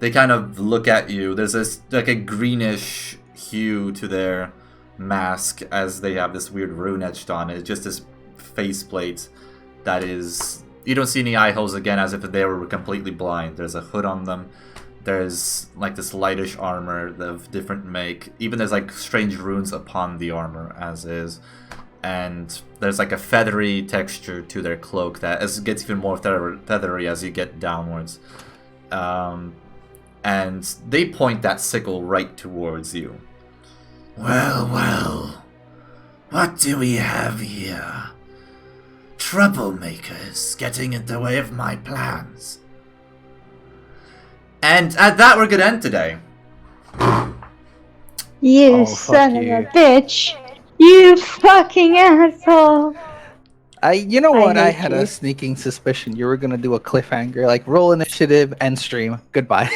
Speaker 1: They kind of look at you. There's this like a greenish hue to their mask as they have this weird rune etched on it. It's just this faceplate that is... You don't see any eye holes again, as if they were completely blind. There's a hood on them. There's like this lightish armor of different make. Even there's like strange runes upon the armor as is. And there's like a feathery texture to their cloak that gets even more feathery as you get downwards. And they point that sickle right towards you. Well, what do we have here? Troublemakers getting in the way of my plans. And at that, we're gonna end today.
Speaker 2: You son of a bitch! You fucking asshole!
Speaker 3: You know what? I
Speaker 2: hate
Speaker 3: had
Speaker 2: you.
Speaker 3: a sneaking suspicion you were gonna do a cliffhanger, like roll initiative and stream. Goodbye.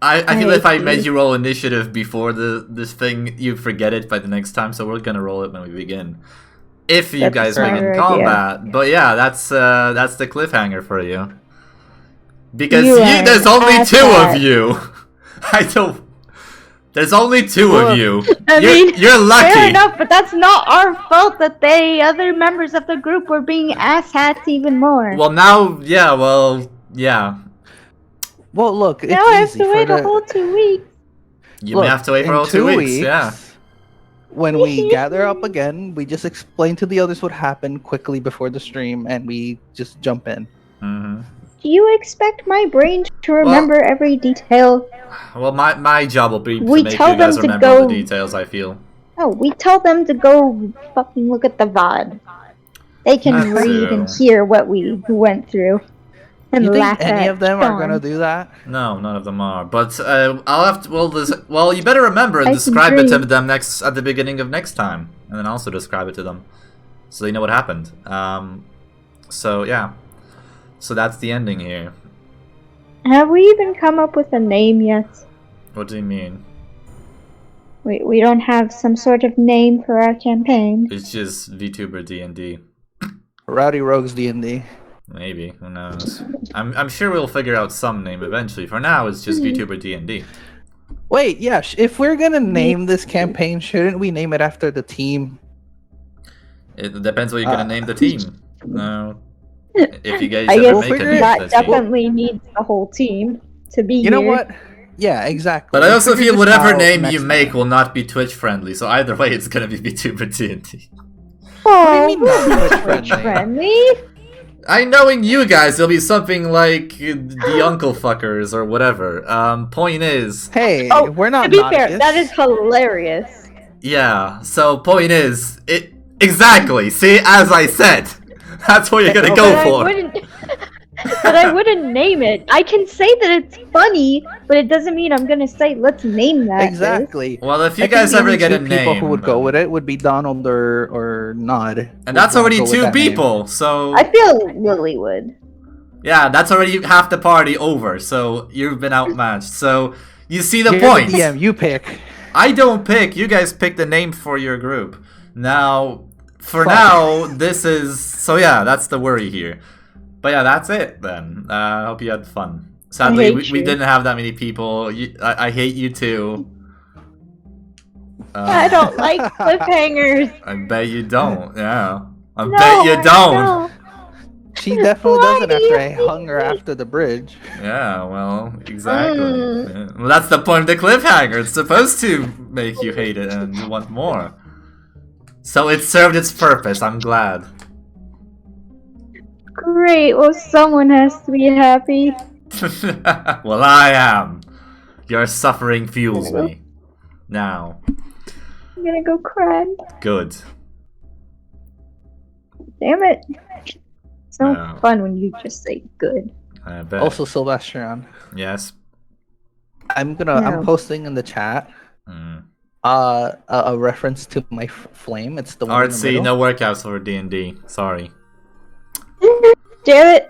Speaker 1: I feel if I
Speaker 2: hate
Speaker 1: made
Speaker 2: you.
Speaker 1: you roll initiative before this thing, you'd forget it by the next time. So we're gonna roll it when we begin, if you
Speaker 2: That's a
Speaker 1: guys begin
Speaker 2: smarter idea.
Speaker 1: combat. But yeah, that's the cliffhanger for you. Because
Speaker 2: You are
Speaker 1: there's only
Speaker 2: an
Speaker 1: 2 of
Speaker 2: asshat.
Speaker 1: you. I don't. There's only 2
Speaker 3: Well,
Speaker 1: of you.
Speaker 2: I mean,
Speaker 1: You're lucky.
Speaker 2: fair enough, but that's not our fault that the other members of the group were being asshats even more.
Speaker 1: Well, now, yeah.
Speaker 3: Well, look, it's
Speaker 2: now I have
Speaker 3: easy
Speaker 2: to
Speaker 3: for
Speaker 2: wait
Speaker 3: the...
Speaker 2: a whole 2 weeks.
Speaker 1: You
Speaker 3: Look,
Speaker 1: may have to wait for
Speaker 3: in
Speaker 1: all 2 weeks. Yeah.
Speaker 3: When we gather up again, we just explain to the others what happened quickly before the stream, and we just jump in.
Speaker 1: hmm
Speaker 2: Do you expect my brain to remember every detail?
Speaker 1: Well, my job will be to
Speaker 2: We
Speaker 1: make
Speaker 2: tell
Speaker 1: you guys
Speaker 2: them to
Speaker 1: remember
Speaker 2: go-
Speaker 1: the details. I feel.
Speaker 2: No, we tell them to go fucking look at the VOD. They can
Speaker 1: That's
Speaker 2: read
Speaker 1: true.
Speaker 2: and hear what we went through. And
Speaker 3: You think
Speaker 2: laugh
Speaker 3: any
Speaker 2: at
Speaker 3: of them are gonna
Speaker 2: Sean.
Speaker 3: do that?
Speaker 1: No, none of them are. But I'll have to. Well, you better remember and
Speaker 2: I can
Speaker 1: describe it to
Speaker 2: dream.
Speaker 1: them at the beginning of next time, and then also describe it to them, so they know what happened. So yeah. So that's the ending here.
Speaker 2: Have we even come up with a name yet?
Speaker 1: What do you mean?
Speaker 2: We don't have some sort of name for our campaign.
Speaker 1: It's just VTuber D&D.
Speaker 3: Rowdy Rogues D&D.
Speaker 1: Maybe, who knows? I'm sure we'll figure out some name eventually. For now, it's just VTuber D&D.
Speaker 3: Wait, yeah, if we're gonna name this campaign, shouldn't we name it after the team?
Speaker 1: It depends what you're gonna name the team. No. If you guys
Speaker 2: I
Speaker 1: ever
Speaker 2: guess
Speaker 1: make a
Speaker 3: figure
Speaker 1: name
Speaker 2: that
Speaker 1: for the team.
Speaker 2: definitely needs the whole team to be
Speaker 3: You know
Speaker 2: here.
Speaker 3: what? Yeah, exactly.
Speaker 1: But I
Speaker 3: We'll
Speaker 1: also
Speaker 3: figure
Speaker 1: feel
Speaker 3: this
Speaker 1: whatever
Speaker 3: out
Speaker 1: name
Speaker 3: next
Speaker 1: you make
Speaker 3: time.
Speaker 1: will not be Twitch friendly. So either way, it's gonna be VTuber D&D.
Speaker 2: Oh,
Speaker 3: mean not
Speaker 2: we'll be
Speaker 3: Twitch
Speaker 2: Twitch
Speaker 3: friendly?
Speaker 2: friendly.
Speaker 1: I knowing you guys, it'll be something like the Uncle Fuckers or whatever. Point is,
Speaker 3: Hey,
Speaker 2: Oh,
Speaker 3: we're not
Speaker 2: To be fair,
Speaker 3: Nauticus.
Speaker 2: that is hilarious.
Speaker 1: yeah. So point is, it exactly. See, as I said, that's what you're gonna
Speaker 2: But
Speaker 1: go
Speaker 2: I
Speaker 1: for.
Speaker 2: wouldn't. But I wouldn't name it. I can say that it's funny, but it doesn't mean I'm gonna say let's name that.
Speaker 3: Exactly.
Speaker 1: Well, if you
Speaker 3: I think
Speaker 1: guys
Speaker 3: the
Speaker 1: ever
Speaker 3: only
Speaker 1: get a
Speaker 3: two people
Speaker 1: name,
Speaker 3: who would go with it would be Donald or Nod.
Speaker 1: and that's already 2 people. So
Speaker 2: I feel Lily would.
Speaker 1: yeah, that's already half the party over. So you've been outmatched. So you see the
Speaker 3: You're
Speaker 1: point.
Speaker 3: The DM, you pick.
Speaker 1: I don't pick. You guys pick the name for your group. Now, for
Speaker 3: Fuck.
Speaker 1: now, this is... So yeah, that's the worry here. But yeah, that's it then. I hope you had fun. Sadly,
Speaker 2: hate
Speaker 1: we
Speaker 2: you.
Speaker 1: didn't have that many people. I hate you too.
Speaker 2: I don't like cliffhangers.
Speaker 1: I bet you don't. Yeah. I
Speaker 2: No,
Speaker 1: bet you
Speaker 2: I
Speaker 1: don't.
Speaker 3: She definitely
Speaker 2: Why
Speaker 3: doesn't
Speaker 2: do
Speaker 3: after
Speaker 2: you
Speaker 3: I
Speaker 2: hate
Speaker 3: hung her
Speaker 2: me?
Speaker 3: after the bridge.
Speaker 1: Yeah, well, exactly.
Speaker 2: Mm.
Speaker 1: Yeah. Well, that's the point of the cliffhanger. It's supposed to make you hate it and want more. So it served its purpose. I'm glad.
Speaker 2: Great. Well, someone has to be happy.
Speaker 1: Well, I am. Your suffering fuels me. Now,
Speaker 2: I'm gonna go cry.
Speaker 1: good.
Speaker 2: Damn it. It's no
Speaker 1: No.
Speaker 2: fun when you just say good.
Speaker 1: I bet.
Speaker 3: Also, Sylvestrian,
Speaker 1: Yes.
Speaker 3: I'm
Speaker 2: No.
Speaker 3: posting in the chat
Speaker 1: Mm.
Speaker 3: a reference to my flame. It's the one in the
Speaker 1: Artsy,
Speaker 3: middle.
Speaker 1: no workouts for D&D. Sorry.
Speaker 2: Damn it.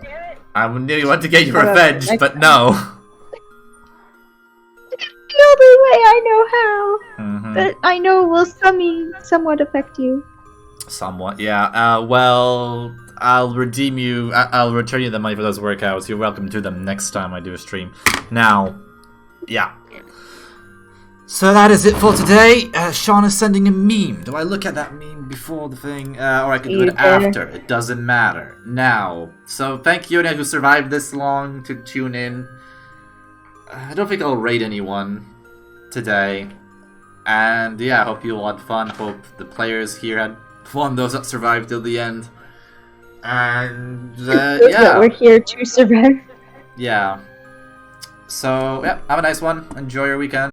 Speaker 1: I knew you wanted to get your
Speaker 2: Hold on,
Speaker 1: revenge,
Speaker 2: I-
Speaker 1: but no.
Speaker 2: The only way I know how.
Speaker 1: Mhm.
Speaker 2: That I know will somewhat affect you.
Speaker 1: Somewhat, yeah. Well, I'll redeem you. I'll return you the money for those workouts. You're welcome to them next time I do a stream. Now, yeah. So that is it for today. Sean is sending a meme. Do I look at that meme before the thing? Or I can do
Speaker 2: You
Speaker 1: it
Speaker 2: better.
Speaker 1: after. It doesn't matter. Now. So thank you anyone who survived this long to tune in. I don't think I'll raid anyone today. And yeah, I hope you all had fun. Hope the players here had fun, those that survived till the end. And
Speaker 2: Good that
Speaker 1: yeah.
Speaker 2: we're here to survive.
Speaker 1: Yeah. So, yeah, have a nice one. Enjoy your weekend.